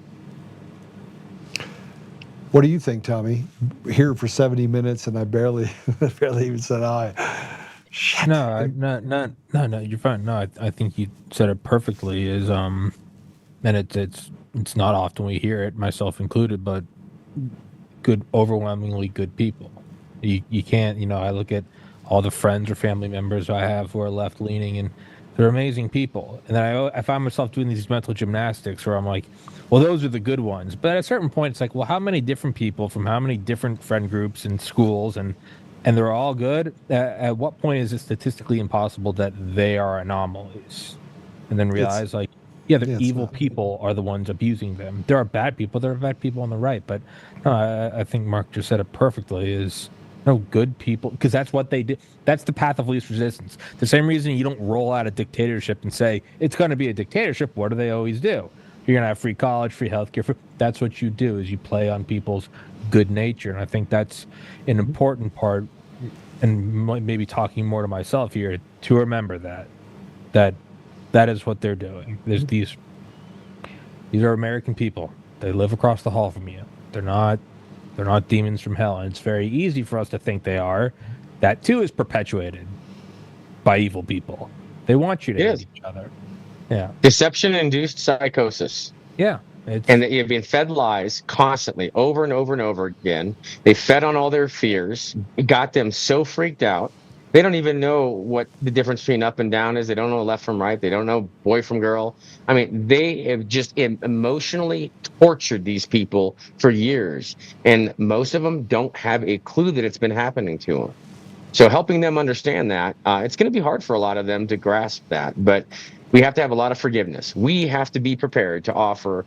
Speaker 2: What do you think, Tommy? Here for 70 minutes, and I barely even said hi. Shit.
Speaker 12: No, you're fine. No, I think you said it perfectly. And it's not often we hear it, myself included, but overwhelmingly good people. You can't, I look at all the friends or family members I have who are left leaning, and they're amazing people. And then I find myself doing these mental gymnastics where I'm like, well, those are the good ones. But at a certain point, it's like, well, how many different people from how many different friend groups and schools, and they're all good? At what point is it statistically impossible that they are anomalies? And then realize, the evil people are the ones abusing them. There are bad people. There are bad people on the right. But no, I think Mark just said it perfectly, is good people, because that's what they do. That's the path of least resistance. The same reason you don't roll out a dictatorship and say, it's going to be a dictatorship. What do they always do? You're going to have free college, free healthcare. That's what you do, is you play on people's good nature. And I think that's an important part, and maybe talking more to myself here, to remember that is what they're doing. There's these are American people. They live across the hall from you. They're not demons from hell. And it's very easy for us to think they are. That too is perpetuated by evil people. They want you to hate each other. Yeah.
Speaker 13: Deception-induced psychosis.
Speaker 12: Yeah.
Speaker 13: And that you've been fed lies constantly, over and over and over again. They fed on all their fears. It got them so freaked out. They don't even know what the difference between up and down is. They don't know left from right. They don't know boy from girl. I mean, they have just emotionally tortured these people for years. And most of them don't have a clue that it's been happening to them. So helping them understand that, it's going to be hard for a lot of them to grasp that. But we have to have a lot of forgiveness. We have to be prepared to offer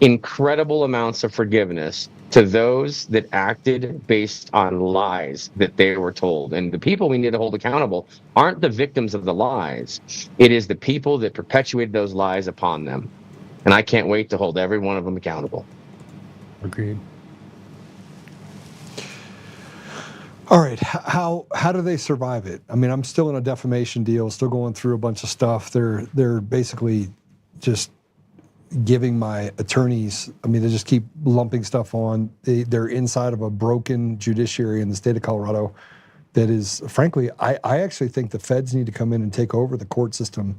Speaker 13: incredible amounts of forgiveness to those that acted based on lies that they were told. And the people we need to hold accountable aren't the victims of the lies. It is the people that perpetuated those lies upon them. And I can't wait to hold every one of them accountable.
Speaker 12: Agreed.
Speaker 2: All right, how do they survive it? I mean, I'm still in a defamation deal, still going through a bunch of stuff. They're basically just giving my attorneys, they just keep lumping stuff on. They're inside of a broken judiciary in the state of Colorado that is, frankly, I actually think the feds need to come in and take over the court system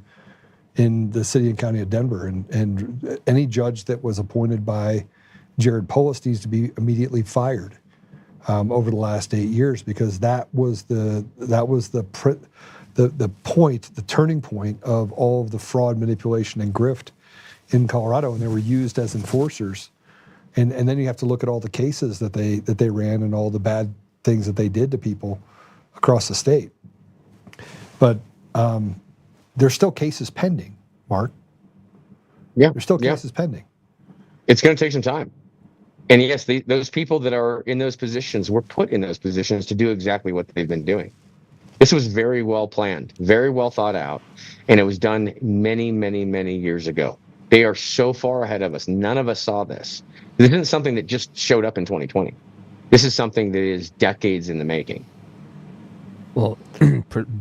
Speaker 2: in the city and county of Denver. And any judge that was appointed by Jared Polis needs to be immediately fired over the last 8 years, because that was the point, the turning point of all of the fraud, manipulation, and grift in Colorado, and they were used as enforcers. And then you have to look at all the cases that they ran and all the bad things that they did to people across the state. But there's still cases pending, Mark.
Speaker 13: Yeah,
Speaker 2: there's still cases pending.
Speaker 13: It's going to take some time. And yes, those people that are in those positions were put in those positions to do exactly what they've been doing. This was very well planned, very well thought out, and it was done many, many, many years ago. They are so far ahead of us. None of us saw this. This isn't something that just showed up in 2020. This is something that is decades in the making.
Speaker 12: Well,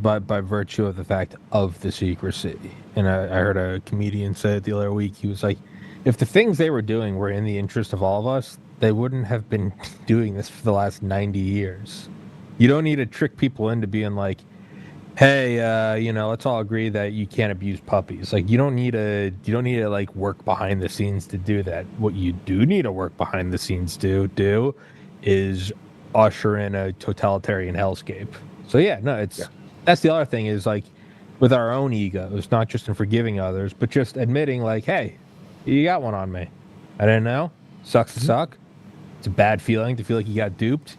Speaker 12: by virtue of the fact of the secrecy. And I heard a comedian say it the other week. He was like, if the things they were doing were in the interest of all of us, they wouldn't have been doing this for the last 90 years. You don't need to trick people into being like, hey, let's all agree that you can't abuse puppies. Like, you don't need to like work behind the scenes to do that. What you do need to work behind the scenes to do is usher in a totalitarian hellscape. So that's the other thing is like with our own egos, not just in forgiving others, but just admitting like, hey, you got one on me. I didn't know. Sucks to suck. It's a bad feeling to feel like you got duped.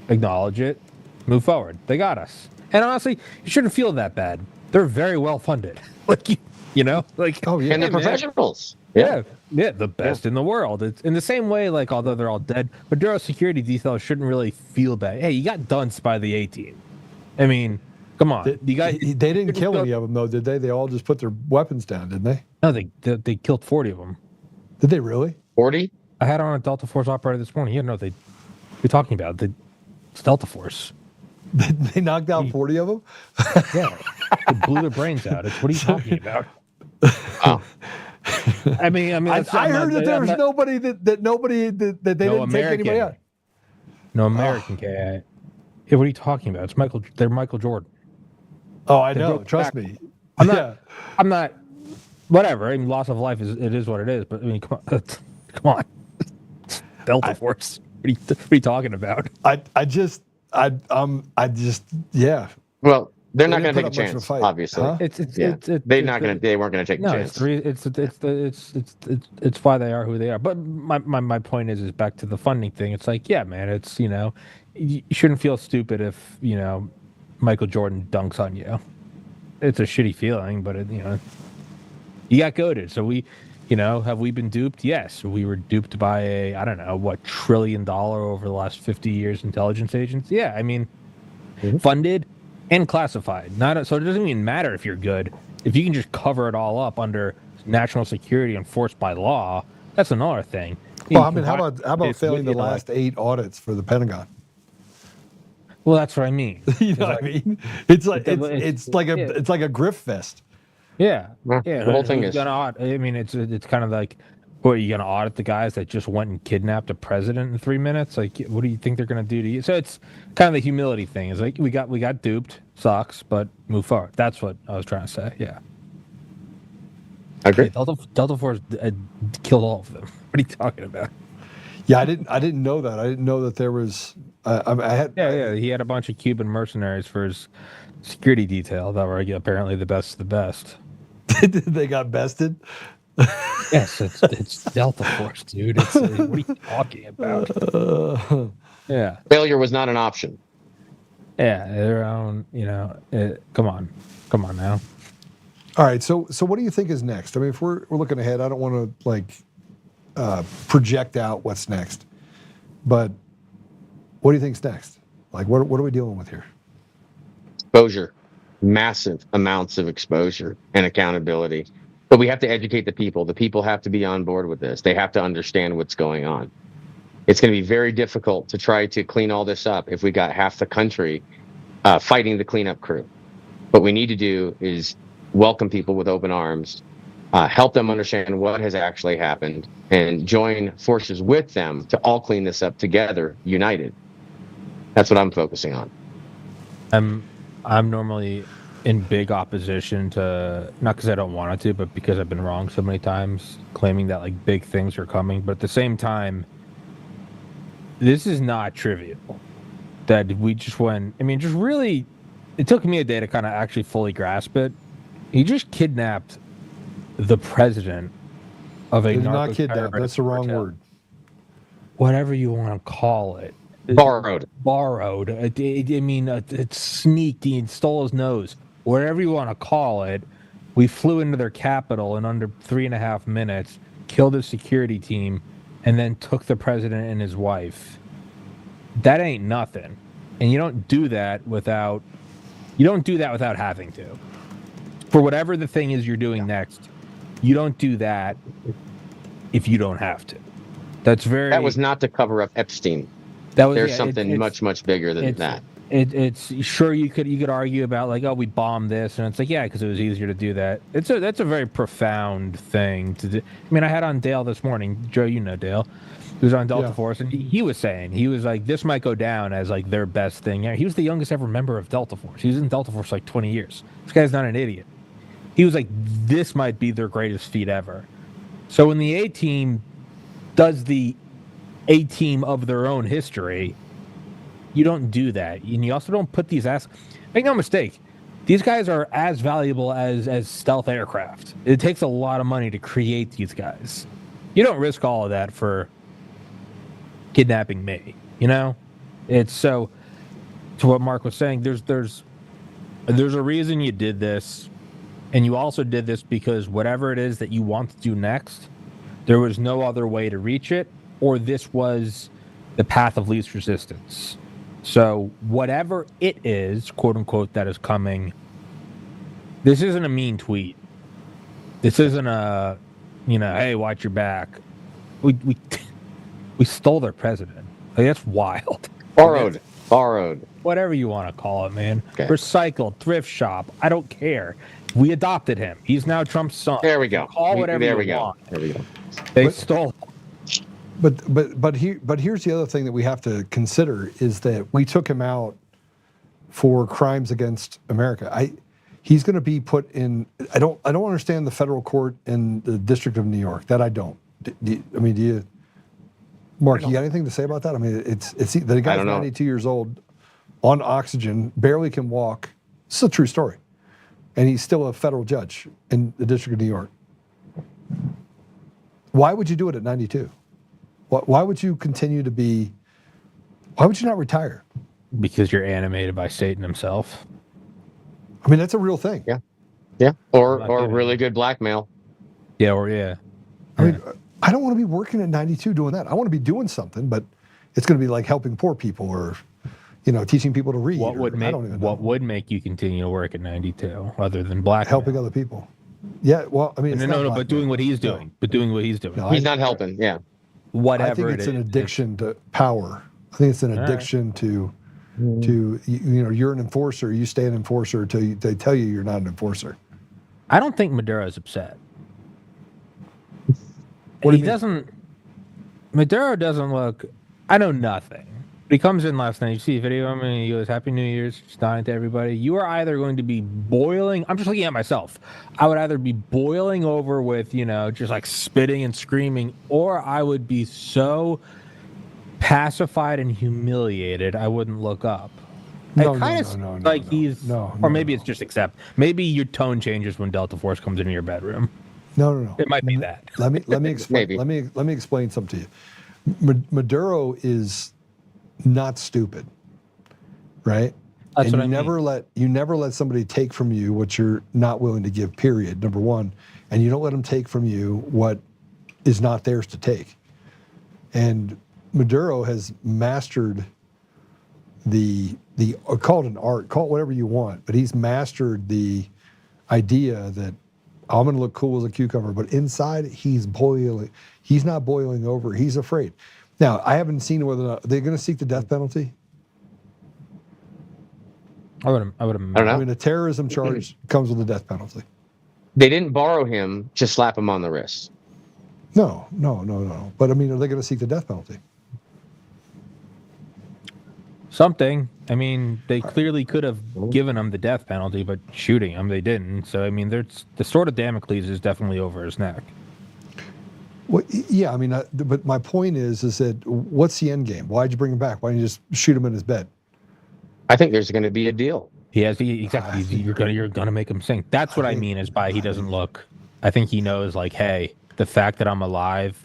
Speaker 12: Acknowledge it. Move forward. They got us. And honestly, you shouldn't feel that bad. They're very well funded. Like,
Speaker 13: oh yeah, and they're professionals.
Speaker 12: Yeah, the best in the world. It's in the same way, like, although they're all dead, Maduro security details shouldn't really feel bad. Hey, you got dunced by the A-team. I mean, come on.
Speaker 2: They didn't kill any of them, though, did they? They all just put their weapons down, didn't they?
Speaker 12: No, they killed 40 of them.
Speaker 2: Did they really?
Speaker 13: 40?
Speaker 12: I had on a Delta Force operator this morning. You're talking about it's Delta Force.
Speaker 2: They knocked out 40 of them?
Speaker 12: Yeah. They blew their brains out. What are you talking about?
Speaker 13: Oh.
Speaker 12: I mean,
Speaker 2: I heard that there was nobody that they didn't take anybody out.
Speaker 12: No American KIA. Hey, what are you talking about? It's Michael. They're Michael Jordan.
Speaker 2: Oh, I know. Trust me.
Speaker 12: I'm not. Whatever. I mean, loss of life is what it is. But I mean, come on. Delta Force. What are you talking about?
Speaker 2: Yeah.
Speaker 13: Well, they're not going to take a chance. Obviously,
Speaker 2: huh?
Speaker 13: They weren't going to take a chance.
Speaker 12: It's why they are who they are. But my point is back to the funding thing. It's like, yeah, man. It's you shouldn't feel stupid if Michael Jordan dunks on you. It's a shitty feeling, but you got goaded. So have we been duped? Yes, we were duped by a $1 trillion over the last 50 years intelligence agents. Yeah, I mean, funded and classified. So it doesn't even matter if you're good. If you can just cover it all up under national security enforced by law, that's another thing.
Speaker 2: Well, I mean, how about failing the last 8 audits for the Pentagon?
Speaker 12: Well, that's what I mean.
Speaker 2: You know what I mean? It's like it's like a grift fest.
Speaker 12: Yeah.
Speaker 13: The whole thing is.
Speaker 12: I mean, it's kind of like, what, are you going to audit the guys that just went and kidnapped a president in 3 minutes? Like, what do you think they're going to do to you? So it's kind of the humility thing. It's like we got duped, sucks, but move forward. That's what I was trying to say. Yeah.
Speaker 13: I agree.
Speaker 12: Delta Force killed all of them. What are you talking about?
Speaker 2: Yeah, I didn't know that. I didn't know that there was.
Speaker 12: He had a bunch of Cuban mercenaries for his security detail that were apparently the best of the best.
Speaker 2: They got bested.
Speaker 12: Yes, it's Delta Force, dude. What are you talking about? Yeah,
Speaker 13: failure was not an option.
Speaker 12: Yeah, their own. Come on now.
Speaker 2: All right, so what do you think is next? I mean, if we're looking ahead, I don't want to project out what's next, but what do you think's next? Like, what are we dealing with here?
Speaker 13: Exposure, massive amounts of exposure and accountability. But we have to educate the people. The people have to be on board with this. They have to understand what's going on. It's going to be very difficult to try to clean all this up if we got half the country fighting the cleanup crew. What we need to do is welcome people with open arms, help them understand what has actually happened, and join forces with them to all clean this up together, united. That's what I'm focusing on.
Speaker 12: I'm normally in big opposition to, not because I don't want it to, but because I've been wrong so many times, claiming that like big things are coming. But at the same time, this is not trivial. That we just went. I mean, just really, it took me a day to kind of actually fully grasp it. He just kidnapped the president of a.
Speaker 2: They did not kidnap. That's the wrong word.
Speaker 12: Whatever you want to call it.
Speaker 13: Borrowed.
Speaker 12: I mean, it sneaked. He stole his nose. Whatever you want to call it. We flew into their capital in under 3.5 minutes, killed his security team, and then took the president and his wife. That ain't nothing. And you don't do that without having to. For whatever the thing is you're doing next, you don't do that if you don't have to. That
Speaker 13: was not to cover up Epstein. There's something much bigger than that.
Speaker 12: It's sure you could argue about like, oh, we bombed this, and it's like, yeah, because it was easier to do that. That's a very profound thing to do. I mean, I had on Dale this morning, Joe, you know Dale, He was on Delta
Speaker 2: Yeah.
Speaker 12: Force, and he was saying, he was like, this might go down as like their best thing. He was the youngest ever member of Delta Force. He was in Delta Force like 20 years. This guy's not an idiot. He was like, this might be their greatest feat ever. So when the A team does the A team of their own history, you don't do that. And you also don't put these make no mistake, these guys are as valuable as stealth aircraft. It takes a lot of money to create these guys. You don't risk all of that for kidnapping me, you know? It's so, to what Mark was saying, there's a reason you did this, and you also did this because whatever it is that you want to do next, there was no other way to reach it, or this was the path of least resistance. So whatever it is, quote unquote, that is coming, this isn't a mean tweet. This isn't a, hey, watch your back. We stole their president. Like, that's wild.
Speaker 13: Borrowed.
Speaker 12: Whatever you want to call it, man.
Speaker 13: Okay.
Speaker 12: Recycled, thrift shop. I don't care. We adopted him. He's now Trump's son.
Speaker 13: There we go.
Speaker 12: Call whatever you want.
Speaker 13: There we go.
Speaker 12: They stole.
Speaker 2: But here's the other thing that we have to consider is that we took him out for crimes against America. He's going to be put in. I don't understand the federal court in the District of New York. That I don't. Do you, Mark? You got anything to say about that? I mean, it's the guy's 92 years old, on oxygen, barely can walk. It's a true story, and he's still a federal judge in the District of New York. Why would you do it at 92? Why would you continue to be? Why would you not retire?
Speaker 12: Because you're animated by Satan himself.
Speaker 2: I mean, that's a real thing.
Speaker 13: Yeah. Or really good blackmail.
Speaker 12: Yeah.
Speaker 2: I mean, I don't want to be working at 92 doing that. I want to be doing something, but it's going to be like helping poor people or, teaching people to read.
Speaker 12: What would make you continue to work at 92 other than blackmail?
Speaker 2: Helping other people. Yeah. Well, I mean,
Speaker 12: no, but doing what he's doing. But doing what he's doing.
Speaker 2: No,
Speaker 13: He's not helping. Yeah.
Speaker 12: Whatever.
Speaker 2: I think it's an addiction to power. I think it's an addiction to you're an enforcer. You stay an enforcer until they tell you you're not an enforcer.
Speaker 12: I don't think Maduro's upset. Maduro doesn't look. I know nothing. But he comes in last night. You see a video of him, and he goes, "Happy New Year's," just dying to everybody. You are either going to be boiling. I'm just looking at myself. I would either be boiling over with, just like spitting and screaming, or I would be so pacified and humiliated I wouldn't look up.
Speaker 2: No,
Speaker 12: Or maybe it's just accept. Maybe your tone changes when Delta Force comes into your bedroom.
Speaker 2: No.
Speaker 12: It might be that.
Speaker 2: Let me explain. Let me explain something to you. Maduro is not stupid, right?
Speaker 12: That's
Speaker 2: and
Speaker 12: what
Speaker 2: you never let somebody take from you what you're not willing to give. Period. Number one, and you don't let them take from you what is not theirs to take. And Maduro has mastered call it an art, call it whatever you want, but he's mastered the idea that I'm going to look cool as a cucumber, but inside he's boiling. He's not boiling over. He's afraid. Now, I haven't seen whether or not they're going to seek the death penalty.
Speaker 12: I would
Speaker 13: I don't know.
Speaker 2: I mean, a terrorism charge comes with a death penalty.
Speaker 13: They didn't borrow him to slap him on the wrist.
Speaker 2: No. But I mean, are they going to seek the death penalty?
Speaker 12: Something. I mean, they clearly could have given him the death penalty, but shooting him, they didn't. So, I mean, the sword of Damocles is definitely over his neck.
Speaker 2: Well, yeah, I mean, but my point is that what's the end game? Why'd you bring him back? Why didn't you just shoot him in his bed?
Speaker 13: I think there's going to be a deal.
Speaker 12: Exactly. You're gonna make him sing. That's what I mean is by he doesn't look. I think he knows, like, hey, the fact that I'm alive,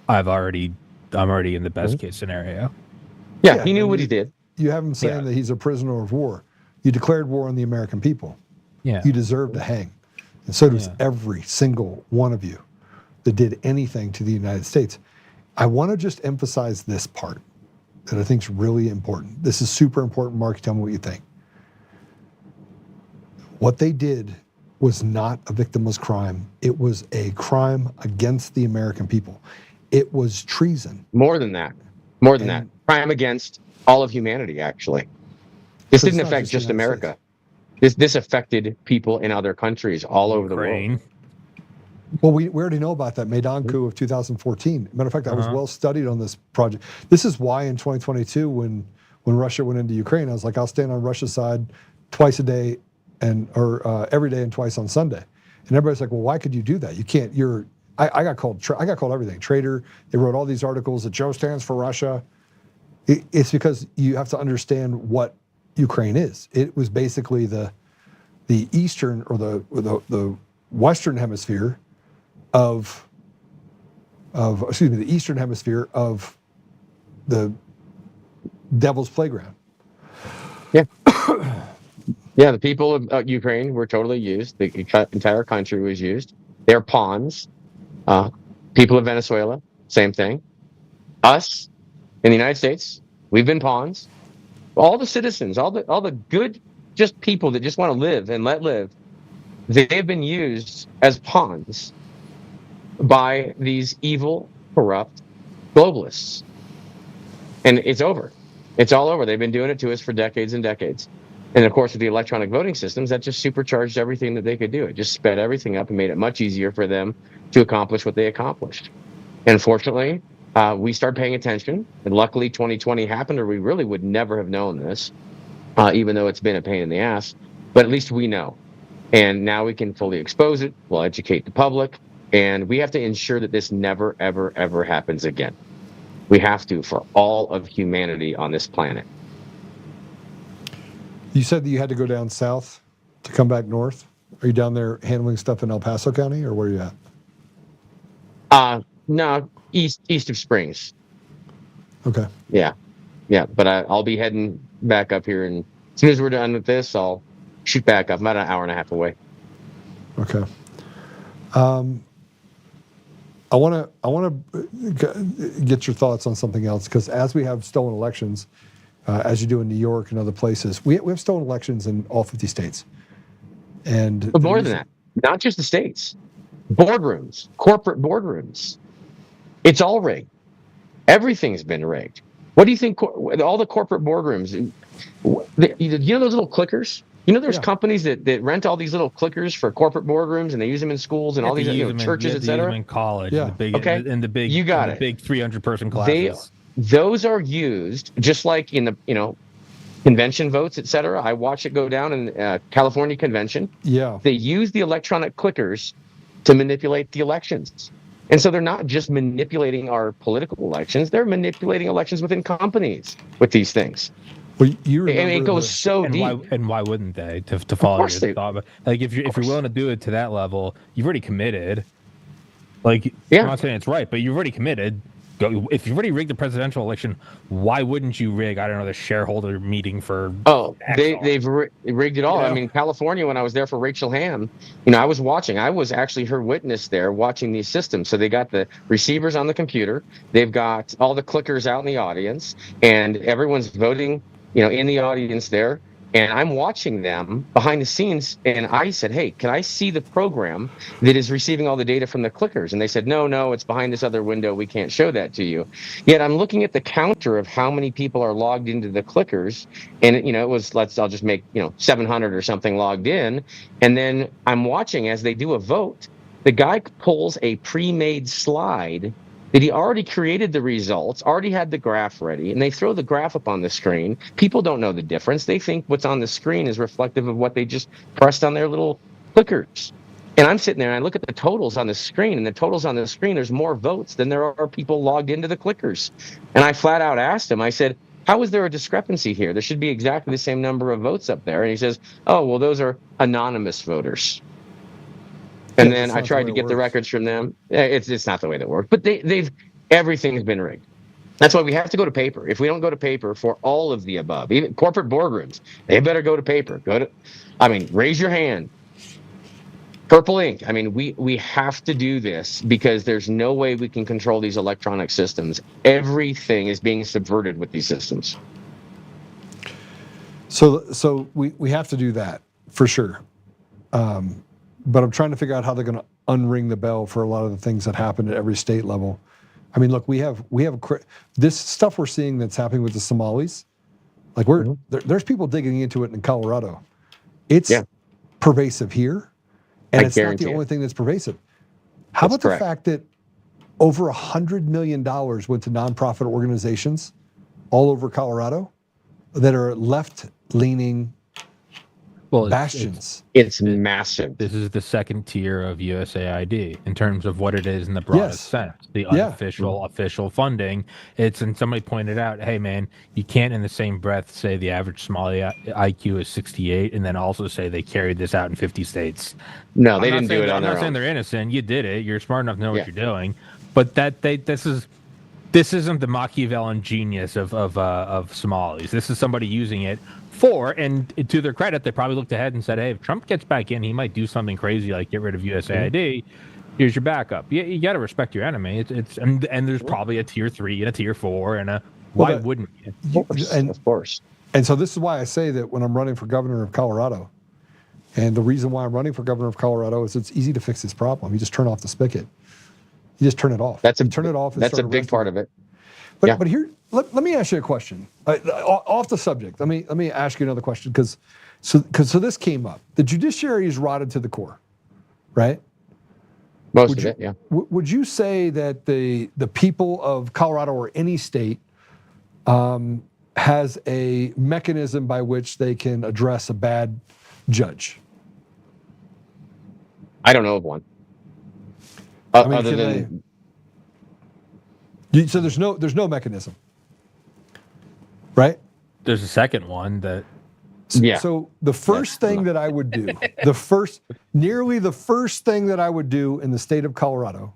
Speaker 12: I'm already in the best case scenario.
Speaker 13: Yeah, he knew what he did.
Speaker 2: You have him saying that he's a prisoner of war. You declared war on the American people.
Speaker 12: Yeah.
Speaker 2: You deserve to hang. And so does every single one of you that did anything to the United States. I want to just emphasize this part that I think is really important. This is super important, Mark. Tell me what you think. What they did was not a victimless crime. It was a crime against the American people. It was treason.
Speaker 13: More than that. Crime against all of humanity, actually. This didn't affect just America. This affected people in other countries all over the world.
Speaker 2: Well, we already know about that Maidan coup of 2014. Matter of fact, I was well studied on this project. This is why in 2022, when Russia went into Ukraine, I was like, I'll stand on Russia's side twice a day or every day and twice on Sunday. And everybody's like, well, why could you do that? You can't. I got called everything. Traitor. They wrote all these articles that Joe stands for Russia. It's because you have to understand what Ukraine is. It was basically the eastern or the Western Hemisphere the Eastern Hemisphere of the Devil's Playground.
Speaker 13: Yeah. Yeah, the people of Ukraine were totally used. The entire country was used. They're pawns. People of Venezuela, same thing. Us in the United States, we've been pawns. All the citizens, all the good, just people that just want to live and let live, they've been used as pawns by these evil, corrupt globalists. And it's over. It's all over. They've been doing it to us for decades and decades. And of course, with the electronic voting systems, that just supercharged everything that they could do. It just sped everything up and made it much easier for them to accomplish what they accomplished. And unfortunately, we started paying attention. And luckily, 2020 happened, or we really would never have known this, even though it's been a pain in the ass. But at least we know. And now we can fully expose it. We'll educate the public. And we have to ensure that this never, ever, ever happens again. We have to, for all of humanity on this planet.
Speaker 2: You said that you had to go down south to come back north. Are you down there handling stuff in El Paso County, or where are you at?
Speaker 13: No, east of Springs.
Speaker 2: Okay.
Speaker 13: Yeah. But I'll be heading back up here, and as soon as we're done with this, I'll shoot back up. I'm about an hour and a half away.
Speaker 2: Okay. I want to get your thoughts on something else, because as we have stolen elections, as you do in New York and other places, we have stolen elections in all 50 states.
Speaker 13: But more than that, not just the states, boardrooms, corporate boardrooms. It's all rigged. Everything's been rigged. What do you think? All the corporate boardrooms, you know those little clickers? You know, there's companies that rent all these little clickers for corporate boardrooms, and they use them in schools and all these churches, etc.
Speaker 12: In college,
Speaker 2: yeah.
Speaker 12: In the big,
Speaker 13: you got it.
Speaker 12: Big 300-person classes.
Speaker 13: Those are used just like in the convention votes, etc. I watch it go down in California convention.
Speaker 2: Yeah,
Speaker 13: they use the electronic clickers to manipulate the elections, and so they're not just manipulating our political elections; they're manipulating elections within companies with these things.
Speaker 2: Well, you remember,
Speaker 13: and it goes so deep.
Speaker 12: Why wouldn't they? To follow your thought, like if you're willing to do it to that level, you've already committed. Like, I'm not saying it's right, but you've already committed. If you've already rigged the presidential election, why wouldn't you rig, I don't know, the shareholder meeting for?
Speaker 13: They've rigged it all. I mean, California, when I was there for Rachel Ham, I was watching. I was actually her witness there watching these systems. So they got the receivers on the computer. They've got all the clickers out in the audience, and everyone's voting, in the audience there. And I'm watching them behind the scenes, and I said, hey, can I see the program that is receiving all the data from the clickers? And they said, no, it's behind this other window. We can't show that to you. Yet I'm looking at the counter of how many people are logged into the clickers, and it was, I'll just make 700 or something logged in. And then I'm watching as they do a vote. The guy pulls a pre-made slide that he already created the results, already had the graph ready, and they throw the graph up on the screen. People don't know the difference. They think what's on the screen is reflective of what they just pressed on their little clickers. And I'm sitting there and I look at the totals on the screen, and the totals on the screen, there's more votes than there are people logged into the clickers. And I flat out asked him, I said, how is there a discrepancy here? There should be exactly the same number of votes up there. And he says, oh, well, those are anonymous voters. And then I tried to get the records from them. It's not the way that works. But everything's been rigged. That's why we have to go to paper. If we don't go to paper for all of the above, even corporate boardrooms, they better go to paper. Raise your hand. Purple ink. We have to do this because there's no way we can control these electronic systems. Everything is being subverted with these systems.
Speaker 2: So we have to do that for sure. But I'm trying to figure out how they're going to unring the bell for a lot of the things that happen at every state level. Look, we have this stuff we're seeing that's happening with the Somalis. Like there's people digging into it in Colorado. It's pervasive here, and it's not the only thing that's pervasive. How
Speaker 13: That's
Speaker 2: about
Speaker 13: correct.
Speaker 2: the fact that over $100 million went to nonprofit organizations all over Colorado that are left-leaning bastions?
Speaker 13: It's massive.
Speaker 12: This is the second tier of USAID in terms of what it is in the broadest sense. The unofficial, official funding. And somebody pointed out, hey man, you can't in the same breath say the average Somali IQ is 68 and then also say they carried this out in 50 states.
Speaker 13: No, they didn't do it on their
Speaker 12: I'm not saying
Speaker 13: own.
Speaker 12: they're innocent. You did it. You're smart enough to know what you're doing. But this isn't the Machiavellian genius of Somalis. This is somebody using it and to their credit, they probably looked ahead and said, hey, if Trump gets back in, he might do something crazy like get rid of USAID. Here's your backup. You got to respect your enemy. And there's probably a tier 3 and a tier 4 and why wouldn't you?
Speaker 13: Of course.
Speaker 2: And so this is why I say that when I'm running for governor of Colorado, and the reason why I'm running for governor of Colorado is it's easy to fix this problem. You just turn off the spigot. You just turn it off. Turn it off. And
Speaker 13: That's a big part of it.
Speaker 2: But here, let me ask you a question. Off the subject, let me ask you another question because this came up. The judiciary is rotted to the core, right?
Speaker 13: Most of it, yeah.
Speaker 2: Would you say that the people of Colorado or any state has a mechanism by which they can address a bad judge?
Speaker 13: I don't know of one.
Speaker 2: So there's no mechanism, right?
Speaker 12: There's a second one that.
Speaker 2: So the first thing that I would do, the first thing that I would do in the state of Colorado,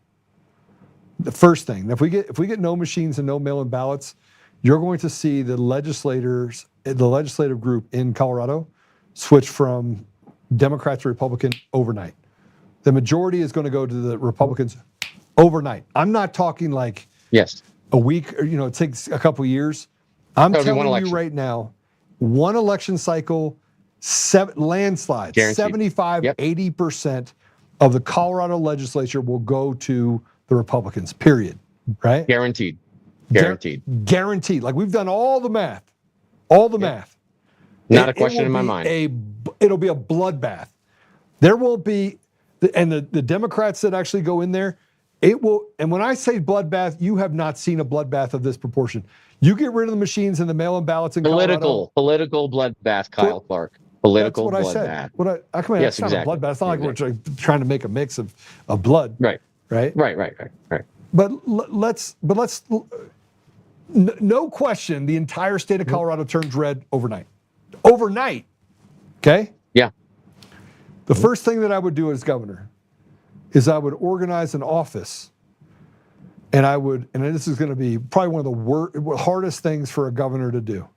Speaker 2: the first thing, if we get no machines and no mail-in ballots, you're going to see the legislative group in Colorado switch from Democrat to Republican overnight. The majority is going to go to the Republicans overnight. I'm not talking like a week or it takes a couple years. I'm telling you right now, one election cycle, landslides,
Speaker 13: Guaranteed.
Speaker 2: 75, 80% of the Colorado legislature will go to the Republicans, period. Right?
Speaker 13: Guaranteed.
Speaker 2: Guaranteed. Like we've done all the math.
Speaker 13: Not a question in my mind.
Speaker 2: It'll be a bloodbath. There won't be, and the Democrats that actually go in there, it will, and when I say bloodbath, you have not seen a bloodbath of this proportion. You get rid of the machines and the mail-in ballots in Colorado.
Speaker 13: Political bloodbath, Kyle Clark. Political
Speaker 2: bloodbath.
Speaker 13: That's
Speaker 2: what I said. It's not a bloodbath. It's not like we're trying to make a mix of blood.
Speaker 13: Right.
Speaker 2: But let's no question, the entire state of Colorado turns red overnight. Overnight. Okay?
Speaker 13: Yeah.
Speaker 2: The first thing that I would do as governor is I would organize an office, and this is going to be probably one of the hardest things for a governor to do,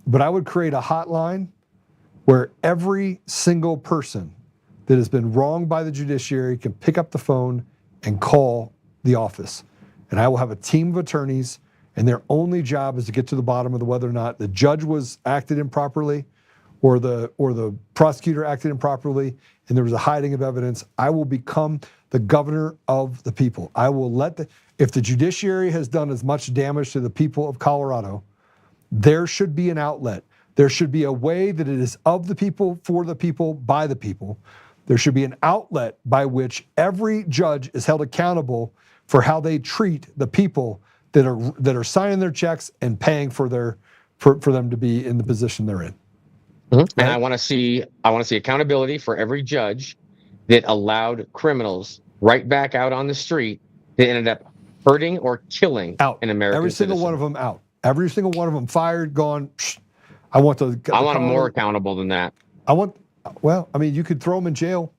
Speaker 2: but I would create a hotline where every single person that has been wronged by the judiciary can pick up the phone and call the office. And I will have a team of attorneys, and their only job is to get to the bottom of whether or not the judge was acted improperly or the prosecutor acted improperly and there was a hiding of evidence. I will become the governor of the people. I will if the judiciary has done as much damage to the people of Colorado, there should be an outlet. There should be a way that it is of the people, for the people, by the people. There should be an outlet by which every judge is held accountable for how they treat the people that are signing their checks and paying for them to be in the position they're in.
Speaker 13: Mm-hmm. And I want to see accountability for every judge that allowed criminals right back out on the street that ended up hurting or killing an American
Speaker 2: Every single
Speaker 13: citizen.
Speaker 2: one of them out. Every single one of them fired, gone. I want them
Speaker 13: more accountable than that.
Speaker 2: You could throw them in jail.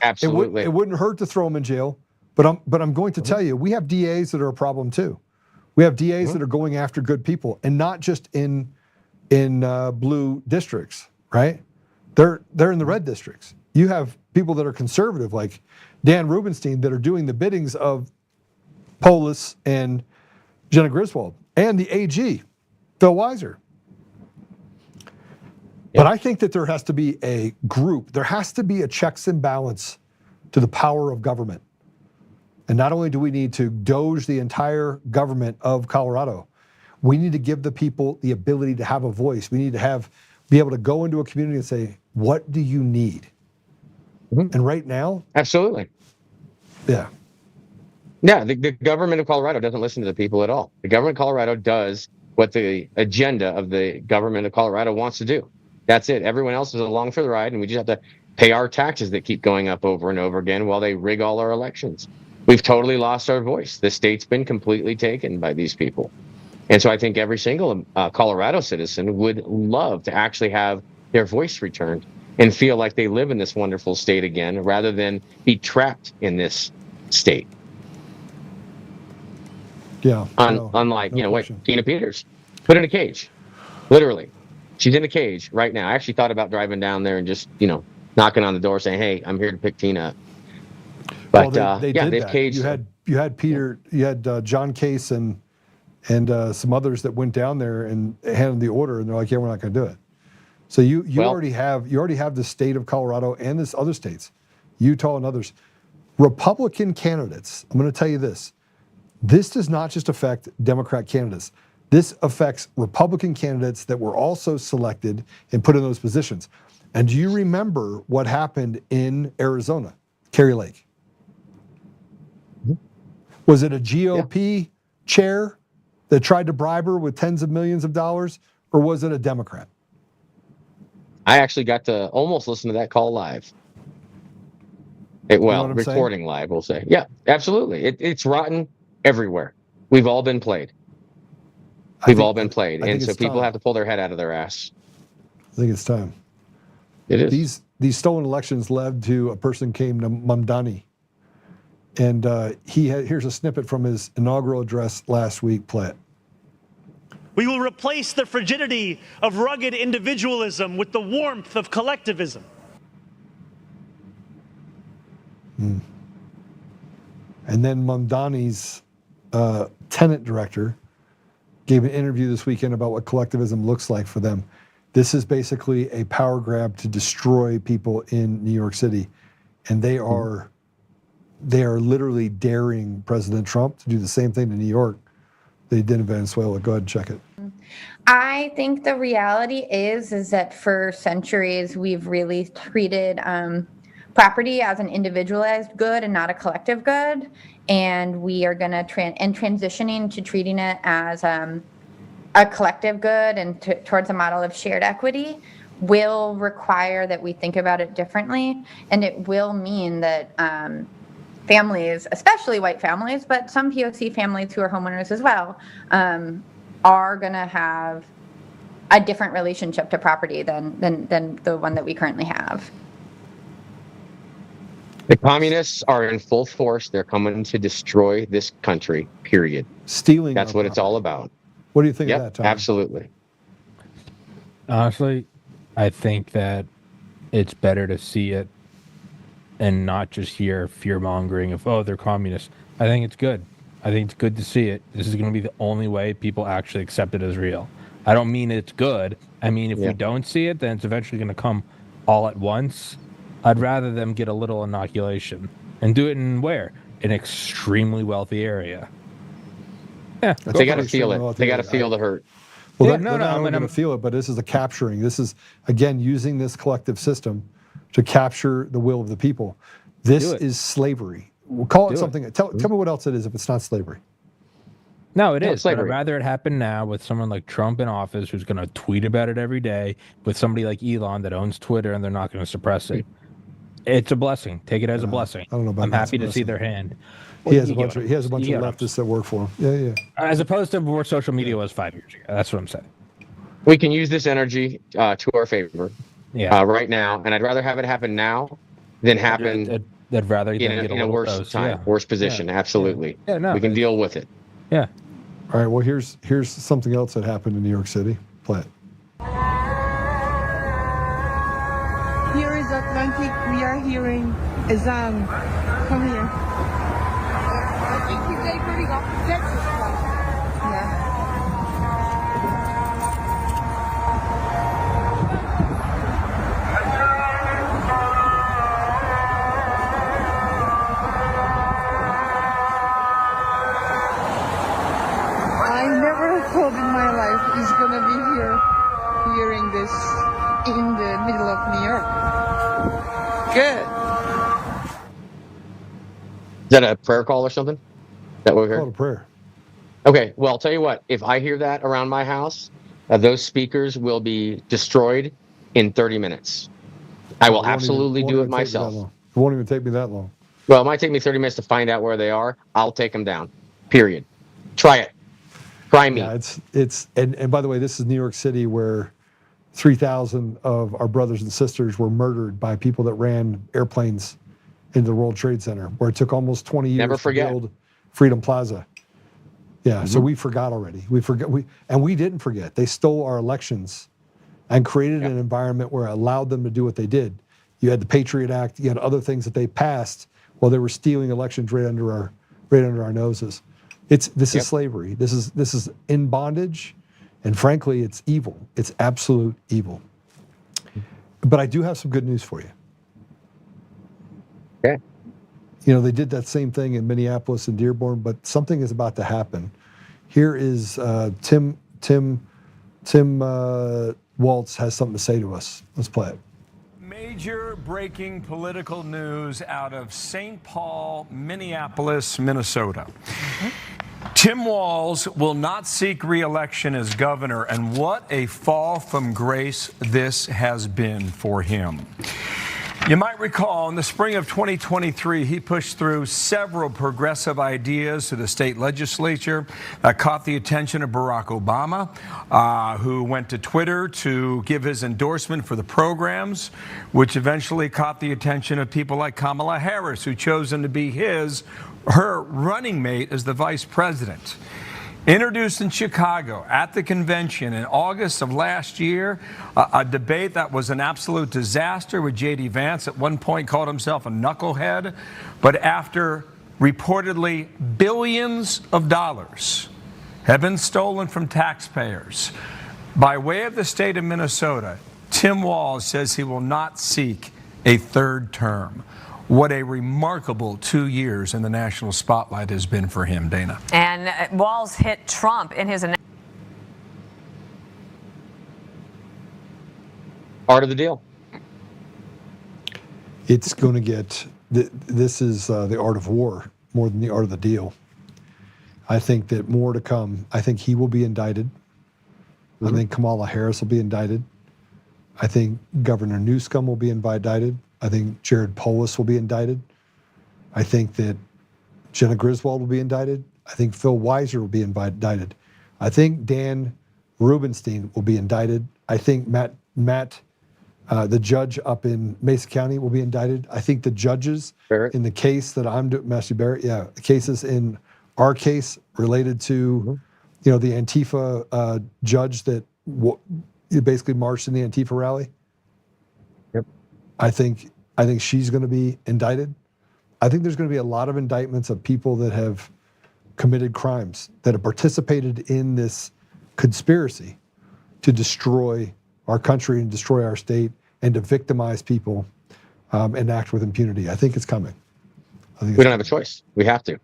Speaker 13: Absolutely.
Speaker 2: It wouldn't hurt to throw them in jail. But I'm going to tell you, we have DAs that are a problem too. We have DAs that are going after good people, and not just in blue districts, right? They're in the red districts. You have people that are conservative, like Dan Rubenstein, that are doing the biddings of Polis and Jenna Griswold and the AG, Phil Weiser. But I think that there has to be a group. There has to be a checks and balance to the power of government. And not only do we need to doge the entire government of Colorado, we need to give the people the ability to have a voice. We need to be able to go into a community and say, what do you need? Mm-hmm. And right now,
Speaker 13: absolutely,
Speaker 2: Yeah.
Speaker 13: Yeah, the government of Colorado doesn't listen to the people at all. The government of Colorado does what the agenda of the government of Colorado wants to do. That's it. Everyone else is along for the ride, and we just have to pay our taxes that keep going up over and over again while they rig all our elections. We've totally lost our voice. The state's been completely taken by these people. And so I think every single Colorado citizen would love to actually have their voice returned and feel like they live in this wonderful state again, rather than be trapped in this state.
Speaker 2: Yeah.
Speaker 13: Unlike, Tina Peters, put in a cage, literally. She's in a cage right now. I actually thought about driving down there and just, knocking on the door saying, "Hey, I'm here to pick Tina up." But
Speaker 2: they've caged. You had Peter, you had John Case and some others that went down there and handed the order, and they're like, "Yeah, we're not going to do it." So you already have the state of Colorado and this other states, Utah and others, Republican candidates. I'm going to tell you this. This does not just affect Democrat candidates. This affects Republican candidates that were also selected and put in those positions. And do you remember what happened in Arizona, Kerry Lake? Was it a GOP chair that tried to bribe her with tens of millions of dollars, or was it a Democrat?
Speaker 13: I actually got to almost listen to that call live. Recording live, we'll say. Yeah, absolutely. It's rotten everywhere. We've all been played. And so people have to pull their head out of their ass.
Speaker 2: I think it's time.
Speaker 13: It is.
Speaker 2: These stolen elections led to a person named Mamdani. And here's a snippet from his inaugural address last week. Play it.
Speaker 14: We will replace the frigidity of rugged individualism with the warmth of collectivism.
Speaker 2: And then Mamdani's tenant director gave an interview this weekend about what collectivism looks like for them. This is basically a power grab to destroy people in New York City. And they are literally daring President Trump to do the same thing to New York they did in Venezuela. Go ahead and check it.
Speaker 15: I think the reality is that for centuries we've really treated property as an individualized good and not a collective good, and we are going to transitioning to treating it as a collective good and towards a model of shared equity will require that we think about it differently, and it will mean that families, especially white families, but some POC families who are homeowners as well, are going to have a different relationship to property than the one that we currently have.
Speaker 13: The communists are in full force. They're coming to destroy this country, period.
Speaker 2: Stealing.
Speaker 13: That's what it's all about.
Speaker 2: What do you think of that, Tom?
Speaker 13: Absolutely.
Speaker 12: Honestly, I think that it's better to see it and not just hear fear-mongering of, oh, they're communists. I think it's good. I think it's good to see it. This is going to be the only way people actually accept it as real. I don't mean it's good. I mean, if we don't see it, then it's eventually going to come all at once. I'd rather them get a little inoculation and do it in where? An extremely wealthy area. Yeah,
Speaker 13: they got to feel it. They got to feel the hurt.
Speaker 2: Well, they're not only going to feel it, but this is the capturing. This is, again, using this collective system to capture the will of the people. This is slavery. We'll call it something. Tell me what else it is if it's not slavery.
Speaker 12: No, it is. But I'd rather it happen now with someone like Trump in office who's going to tweet about it every day, with somebody like Elon that owns Twitter and they're not going to suppress it. It's a blessing. Take it as a blessing.
Speaker 2: I don't know about
Speaker 12: I'm happy to see their hand.
Speaker 2: He has a bunch of leftists that work for him. Yeah.
Speaker 12: As opposed to where social media was 5 years ago. That's what I'm saying.
Speaker 13: We can use this energy to our favor right now, and I'd rather have it happen now than happen
Speaker 12: I'd rather
Speaker 13: in a worse time, worse position. Absolutely.
Speaker 12: Yeah, no.
Speaker 13: We can deal with it.
Speaker 12: Yeah.
Speaker 2: All right, well, here's something else that happened in New York City. Play it.
Speaker 16: Here is Atlantic. We are hearing Azam. Come here. I think he's going off the Texas flight. Yeah. I never thought in my life he's going to be here hearing this in the middle of New York. Good.
Speaker 13: that a prayer call or something? That we're
Speaker 2: Call it
Speaker 13: here?
Speaker 2: a prayer.
Speaker 13: Okay, well, I'll tell you what. If I hear that around my house, those speakers will be destroyed in 30 minutes. I will absolutely do it myself.
Speaker 2: It won't even take me that long.
Speaker 13: Well, it might take me 30 minutes to find out where they are. I'll take them down. Period. Try it. Try me.
Speaker 2: Yeah, and by the way, this is New York City, where 3,000 of our brothers and sisters were murdered by people that ran airplanes into the World Trade Center, where it took almost 20 years to build Freedom Plaza. Yeah, so we forgot already. We didn't forget. They stole our elections and created an environment where it allowed them to do what they did. You had the Patriot Act. You had other things that they passed while they were stealing elections right under our noses. This is slavery. This is in bondage, and frankly, it's evil. It's absolute evil. But I do have some good news for you.
Speaker 13: Okay.
Speaker 2: You know, they did that same thing in Minneapolis and Dearborn, but something is about to happen. Here is Tim Waltz has something to say to us. Let's play it.
Speaker 17: Major breaking political news out of St. Paul, Minneapolis, Minnesota. Tim Walz will not seek re-election as governor, and what a fall from grace this has been for him. You might recall in the spring of 2023, he pushed through several progressive ideas to the state legislature that caught the attention of Barack Obama, who went to Twitter to give his endorsement for the programs, which eventually caught the attention of people like Kamala Harris, who chose him to be her running mate as the vice president. Introduced in Chicago at the convention in August of last year, a debate that was an absolute disaster, with J.D. Vance at one point called himself a knucklehead. But after reportedly billions of dollars have been stolen from taxpayers by way of the state of Minnesota, Tim Walz says he will not seek a third term. What a remarkable 2 years in the national spotlight has been for him, Dana.
Speaker 18: And Walz hit Trump in his
Speaker 13: Part of the deal.
Speaker 2: It's going to get, this is the art of war more than the art of the deal. I think that more to come. I think he will be indicted. I think Kamala Harris will be indicted. I think Governor Newsom will be indicted. I think Jared Polis will be indicted. I think that Jenna Griswold will be indicted. I think Phil Weiser will be indicted. I think Dan Rubenstein will be indicted. I think Matt, the judge up in Mesa County, will be indicted. I think the judges in the case that I'm doing, Matthew Barrett, the cases in our case related to, the Antifa judge that basically marched in the Antifa rally.
Speaker 13: Yep.
Speaker 2: I think she's going to be indicted. I think there's going to be a lot of indictments of people that have committed crimes, that have participated in this conspiracy to destroy our country and destroy our state and to victimize people and act with impunity. I think it's coming.
Speaker 13: We don't have a choice. We have to.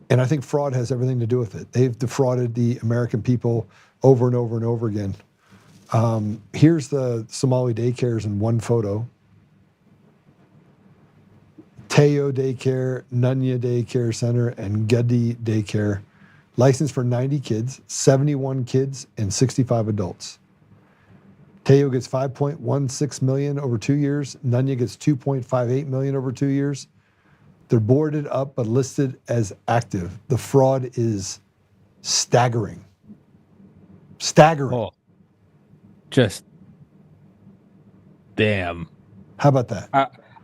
Speaker 2: And I think fraud has everything to do with it. They've defrauded the American people over and over and over again. Here's the Somali daycares in one photo. Teo Daycare, Nunya Daycare Center, and Gedi Daycare. Licensed for 90 kids, 71 kids, and 65 adults. Teo gets $5.16 million over 2 years. Nunya gets $2.58 million over 2 years. They're boarded up but listed as active. The fraud is staggering. Staggering.
Speaker 12: Oh, just damn.
Speaker 2: How about that?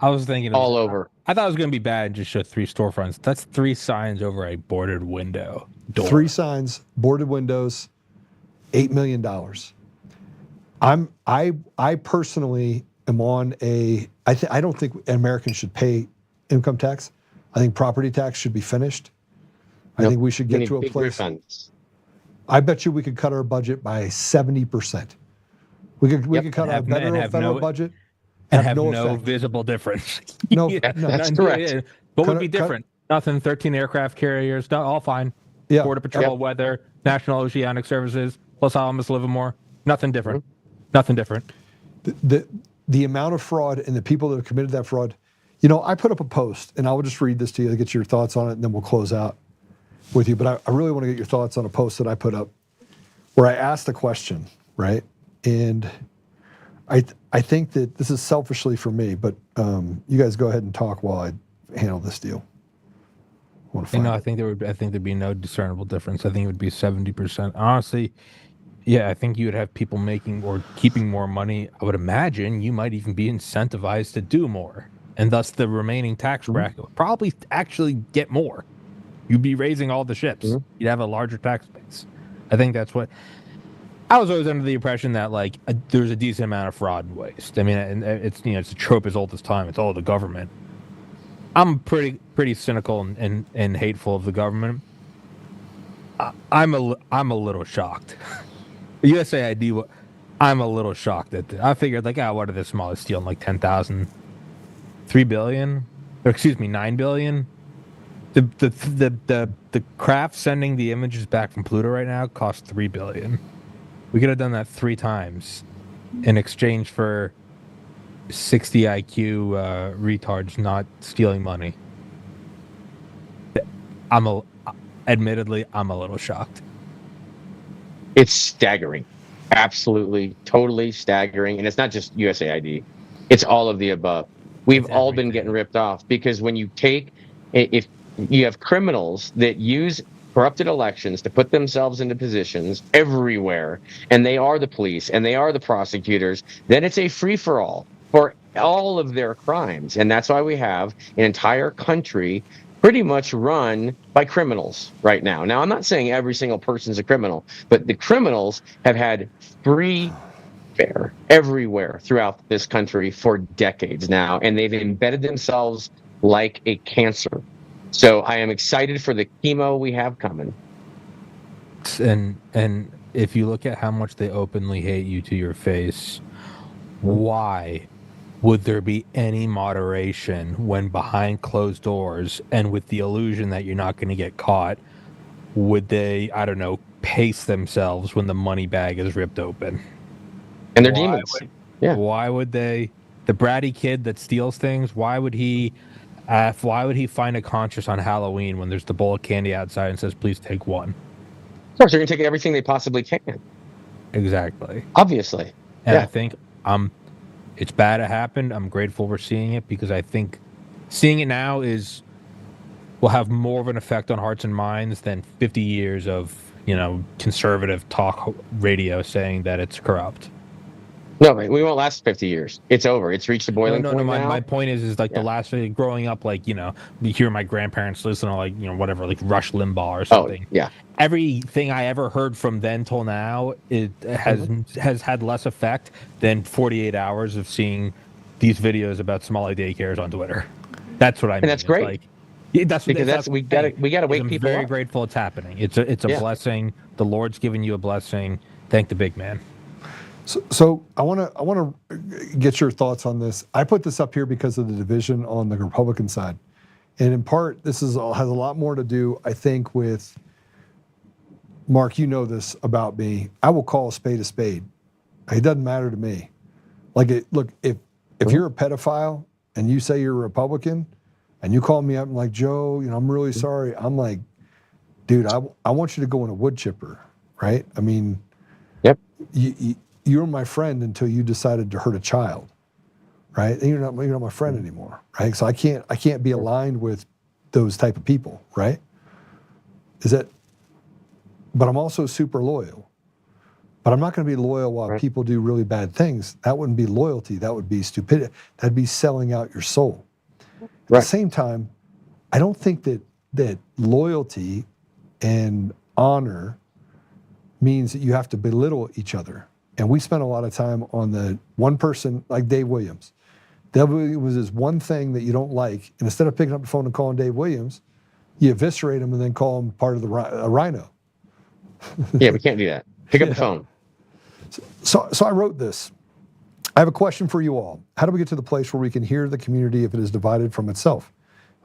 Speaker 12: I was thinking
Speaker 13: all over.
Speaker 12: I thought it was going to be bad and just show 3 storefronts. That's 3 signs over a boarded window door.
Speaker 2: 3 signs, boarded windows, $8 million. I personally am on I don't think Americans should pay income tax. I think property tax should be finished. I think we should get to a place.
Speaker 13: Refunds.
Speaker 2: I bet you we could cut our budget by 70%. We could cut our federal budget
Speaker 12: and have no visible difference.
Speaker 2: No,
Speaker 13: that's correct.
Speaker 12: What would be different? Nothing. 13 aircraft carriers. All fine.
Speaker 2: Yeah.
Speaker 12: Border Patrol, weather, National Oceanic Services, Los Alamos, Livermore. Nothing different. Nothing different.
Speaker 2: The amount of fraud and the people that have committed that fraud. You know, I put up a post, and I will just read this to you to get your thoughts on it, and then we'll close out with you. But I really want to get your thoughts on a post that I put up where I asked a question, right? And I think that this is selfishly for me, but you guys go ahead and talk while I handle this deal.
Speaker 12: I think there'd be no discernible difference. I think it would be 70%. Honestly, yeah, I think you would have people making or keeping more money. I would imagine you might even be incentivized to do more, and thus the remaining tax bracket would probably actually get more. You'd be raising all the ships. You'd have a larger tax base. I think that's what. I was always under the impression that there's a decent amount of fraud and waste. I mean, and it's it's a trope as old as time. It's all the government. I'm pretty cynical and hateful of the government. I'm a little shocked. USAID, I'm a little shocked at I figured what are the smallest stealing 10,000, 3 billion, or excuse me, 9 billion. The craft sending the images back from Pluto right now costs 3 billion. We could have done that 3 times in exchange for 60 IQ retards not stealing money. Admittedly, I'm a little shocked.
Speaker 13: It's staggering. Absolutely, totally staggering. And it's not just USAID. It's all of the above. We've all been getting ripped off because when you if you have criminals that use corrupted elections to put themselves into positions everywhere, and they are the police and they are the prosecutors, then it's a free-for-all for all of their crimes. And that's why we have an entire country pretty much run by criminals right now. Now, I'm not saying every single person's a criminal, but the criminals have had free fare everywhere throughout this country for decades now, and they've embedded themselves like a cancer. So I am excited for the chemo we have coming.
Speaker 12: And if you look at how much they openly hate you to your face, why would there be any moderation when behind closed doors and with the illusion that you're not going to get caught, would they, I don't know, pace themselves when the money bag is ripped open?
Speaker 13: And they're demons.
Speaker 12: Why would they? The bratty kid that steals things, why would he find a conscience on Halloween when there's the bowl of candy outside and says, please take one?
Speaker 13: Of course, they're going to take everything they possibly can.
Speaker 12: Exactly.
Speaker 13: Obviously.
Speaker 12: And I think it's bad it happened. I'm grateful we're seeing it because I think seeing it now will have more of an effect on hearts and minds than 50 years of, conservative talk radio saying that it's corrupt.
Speaker 13: No, we won't last 50 years. It's over. It's reached a boiling point now.
Speaker 12: My point is the last growing up, you hear my grandparents listen to whatever, Rush Limbaugh or something.
Speaker 13: Oh, yeah.
Speaker 12: Everything I ever heard from then till now has had less effect than 48 hours of seeing these videos about Somali daycares on Twitter. That's what I mean.
Speaker 13: And that's great.
Speaker 12: We
Speaker 13: gotta wake people up.
Speaker 12: I'm very grateful it's happening. It's a blessing. The Lord's given you a blessing. Thank the big man.
Speaker 2: So I want to get your thoughts on this. I put this up here because of the division on the Republican side, and in part, this has a lot more to do, I think, with Mark. You know this about me. I will call a spade a spade. It doesn't matter to me. Look, if you're a pedophile and you say you're a Republican, and you call me up and like, Joe, I'm really sorry. I'm like, dude, I want you to go in a wood chipper, right? I mean,
Speaker 13: yep.
Speaker 2: You're my friend until you decided to hurt a child, right? And you're not my friend anymore, right? So I can't be aligned with those type of people, right? But I'm also super loyal. But I'm not going to be loyal while people do really bad things. That wouldn't be loyalty. That would be stupidity. That'd be selling out your soul. At the same time, I don't think that loyalty and honor means that you have to belittle each other. And we spent a lot of time on the one person like Dave Williams. Dave Williams is one thing that you don't like, and instead of picking up the phone and calling Dave Williams, you eviscerate him and then call him part of a rhino.
Speaker 13: Yeah, we can't do that. Pick up the phone.
Speaker 2: So I wrote this. I have a question for you all. How do we get to the place where we can hear the community if it is divided from itself?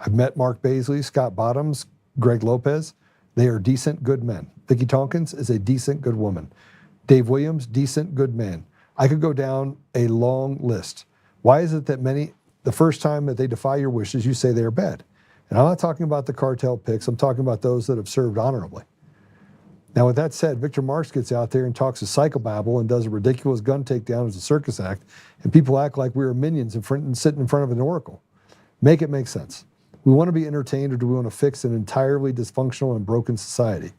Speaker 2: I've met Mark Baisley, Scott Bottoms, Greg Lopez. They are decent, good men. Vicky Tompkins is a decent, good woman. Dave Williams, decent, good man. I could go down a long list. Why is it that many the first time that they defy your wishes, you say they are bad. And I'm not talking about the cartel picks. I'm talking about those that have served honorably. Now, with that said, Victor Marx gets out there and talks a psychobabble and does a ridiculous gun takedown as a circus act, and people act like we are minions and sitting in front of an oracle. Make it make sense. We want to be entertained, or do we want to fix an entirely dysfunctional and broken society?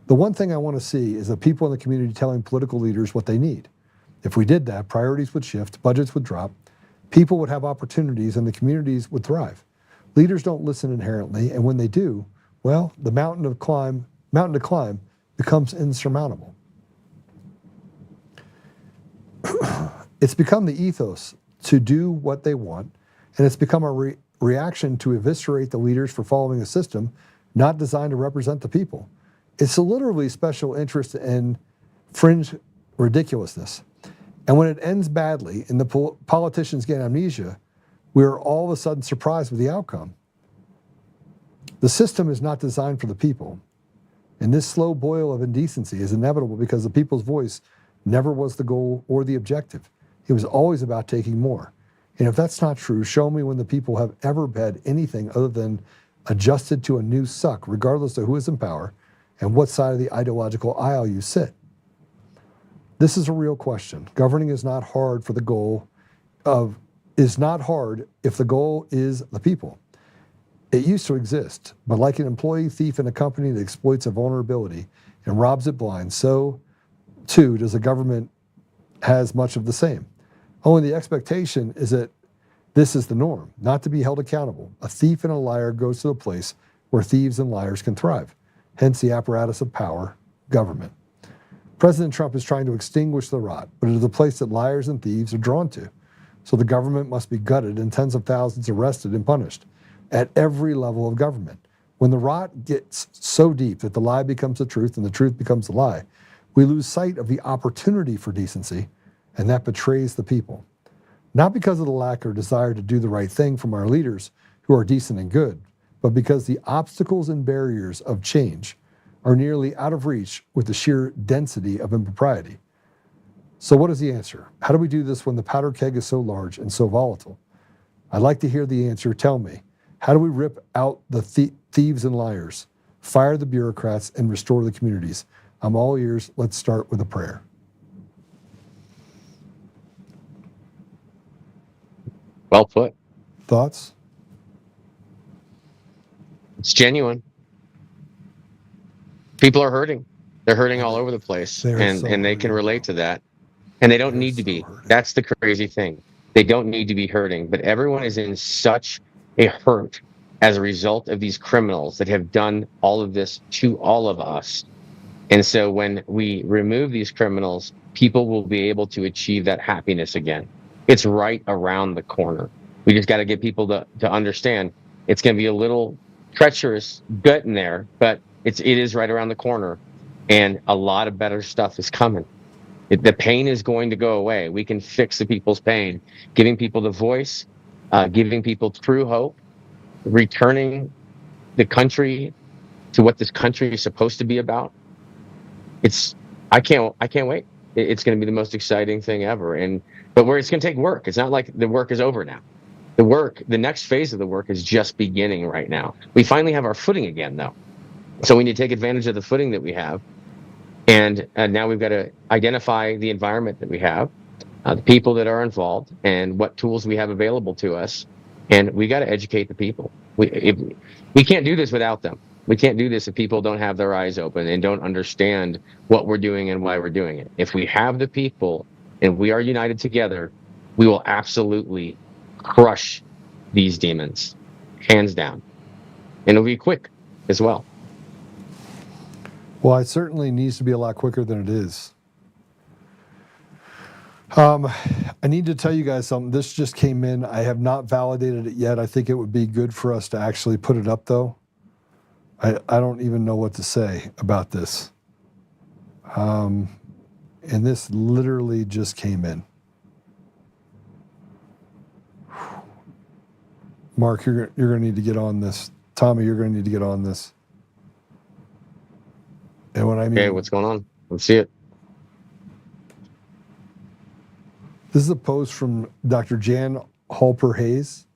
Speaker 2: The one thing I want to see is the people in the community telling political leaders what they need. If we did that, priorities would shift, budgets would drop, people would have opportunities, and the communities would thrive. Leaders don't listen inherently, and when they do, well, the mountain to climb becomes insurmountable. It's become the ethos to do what they want, and it's become a reaction to eviscerate the leaders for following a system not designed to represent the people. It's a literally special interest in fringe ridiculousness. And when it ends badly and the politicians get amnesia, we're all of a sudden surprised with the outcome. The system is not designed for the people. And this slow boil of indecency is inevitable because the people's voice never was the goal or the objective. It was always about taking more. And if that's not true, show me when the people have ever had anything other than adjusted to a new suck, regardless of who is in power and what side of the ideological aisle you sit. This is a real question. Governing is not hard if the goal is the people. It used to exist, but like an employee thief in a company that exploits a vulnerability and robs it blind, so too does a government has much of the same. Only the expectation is that this is the norm, not to be held accountable. A thief and a liar goes to the place where thieves and liars can thrive, hence the apparatus of power, government. President Trump is trying to extinguish the rot, but it is a place that liars and thieves are drawn to. So the government must be gutted and tens of thousands arrested and punished at every level of government. When the rot gets so deep that the lie becomes the truth and the truth becomes the lie, we lose sight of the opportunity for decency, and that betrays the people. Not because of the lack or desire to do the right thing from our leaders who are decent and good, but because the obstacles and barriers of change are nearly out of reach with the sheer density of impropriety. So what is the answer? How do we do this when the powder keg is so large and so volatile? I'd like to hear the answer. Tell me, how do we rip out the thieves and liars, fire the bureaucrats, and restore the communities? I'm all ears. Let's start with a prayer.
Speaker 13: Well put.
Speaker 2: Thoughts?
Speaker 13: It's genuine. People are hurting. They're hurting all over the place, and they can relate to that. And they don't need to be. That's the crazy thing. They don't need to be hurting, but everyone is in such a hurt as a result of these criminals that have done all of this to all of us. And so when we remove these criminals, people will be able to achieve that happiness again. It's right around the corner. We just got to get people to understand it's going to be a little treacherous getting there, but it is right around the corner, and a lot of better stuff is coming. The pain is going to go away. We can fix the people's pain, giving people the voice, giving people true hope, returning the country to what this country is supposed to be about. I can't wait. It's going to be the most exciting thing ever. But it's going to take work. It's not like the work is over now. The next phase of the work is just beginning right now. We finally have our footing again, though. So we need to take advantage of the footing that we have. And now we've got to identify the environment that we have, the people that are involved, and what tools we have available to us. And we got to educate the people. We can't do this without them. We can't do this if people don't have their eyes open and don't understand what we're doing and why we're doing it. If we have the people and we are united together, we will absolutely crush these demons, hands down. And it'll be quick as well.
Speaker 2: Well, it certainly needs to be a lot quicker than it is. I need to tell you guys something. This just came in. I have not validated it yet. I think it would be good for us to actually put it up, though. I don't even know what to say about this. And this literally just came in. Mark, you're going to need to get on this. Tommy, you're going to need to get on this. And what I mean,
Speaker 13: okay, what's going on? Let's see it.
Speaker 2: This is a post from Dr. Jan Halper Hayes.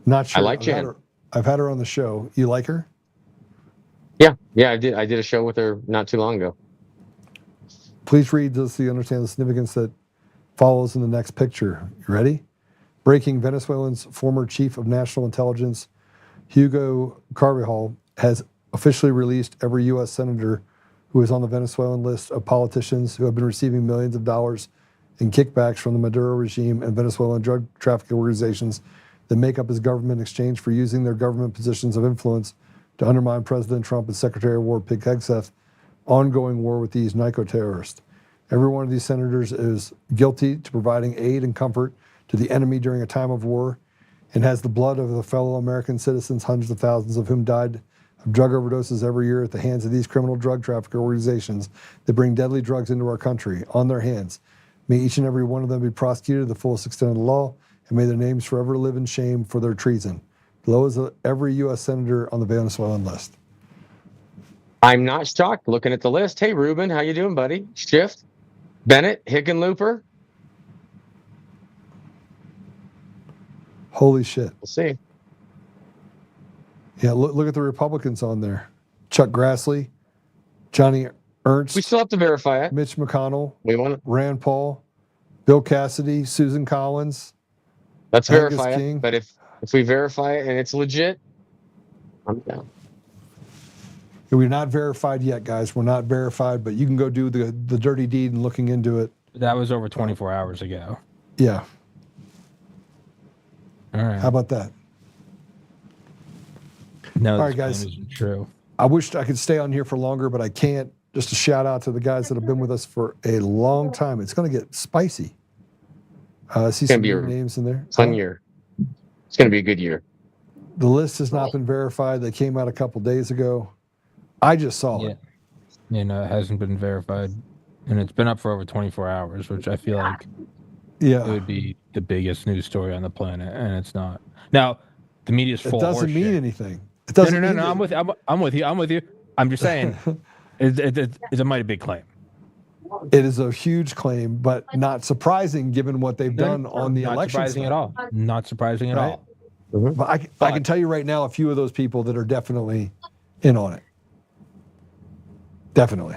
Speaker 2: Not sure.
Speaker 13: I like Jan.
Speaker 2: I've had her on the show. You like her?
Speaker 13: Yeah, I did a show with her not too long ago.
Speaker 2: Please read this so you understand the significance that follows in the next picture. You ready? Breaking: Venezuela's former chief of national intelligence, Hugo Carvajal, has officially released every U.S. senator who is on the Venezuelan list of politicians who have been receiving millions of dollars in kickbacks from the Maduro regime and Venezuelan drug trafficking organizations that make up his government in exchange for using their government positions of influence to undermine President Trump and Secretary of War Pete Hegseth's ongoing war with these narco-terrorists. Every one of these senators is guilty to providing aid and comfort to the enemy during a time of war and has the blood of the fellow American citizens, hundreds of thousands of whom died of drug overdoses every year at the hands of these criminal drug trafficker organizations that bring deadly drugs into our country, on their hands. May each and every one of them be prosecuted to the fullest extent of the law, and may their names forever live in shame for their treason. Below is every U.S. senator on the Venezuelan list.
Speaker 13: I'm not shocked looking at the list. Hey, Ruben, how you doing, buddy? Shift, Bennett, Hickenlooper.
Speaker 2: Holy shit.
Speaker 13: We'll see.
Speaker 2: Yeah, look at the Republicans on there. Chuck Grassley, Johnny Ernst.
Speaker 13: We still have to verify it.
Speaker 2: Mitch McConnell,
Speaker 13: want
Speaker 2: Rand Paul, Bill Cassidy, Susan Collins.
Speaker 13: Let's
Speaker 2: Angus
Speaker 13: verify
Speaker 2: King.
Speaker 13: it. But if we verify it and it's legit, I'm down.
Speaker 2: We're not verified yet, guys. We're not verified, but you can go do the dirty deed and looking into it.
Speaker 12: That was over 24 hours ago.
Speaker 2: Yeah.
Speaker 12: All right.
Speaker 2: How about that?
Speaker 12: No,
Speaker 2: all
Speaker 12: this
Speaker 2: right, guys.
Speaker 12: claim isn't true.
Speaker 2: I wish I could stay on here for longer, but I can't. Just a shout out to the guys that have been with us for a long time. It's going to get spicy. I see some new names in there.
Speaker 13: Fun year. It's going to be a good year.
Speaker 2: The list has not been verified. They came out a couple days ago. I just saw it.
Speaker 12: Yeah, no, it hasn't been verified. And it's been up for over 24 hours, which I feel like
Speaker 2: it
Speaker 12: would be the biggest news story on the planet, and it's not. Now, the media's full
Speaker 2: It doesn't
Speaker 12: of
Speaker 2: mean
Speaker 12: horseshit.
Speaker 2: anything. It doesn't
Speaker 12: no,
Speaker 2: mean
Speaker 12: I'm with you. I'm with you. I'm just saying, it's a mighty big claim.
Speaker 2: It is a huge claim, but not surprising given what they've done on the
Speaker 12: Not
Speaker 2: election.
Speaker 12: surprising at all. Not surprising at
Speaker 2: Right.
Speaker 12: all.
Speaker 2: But I can tell you right now a few of those people that are definitely in on it. Definitely.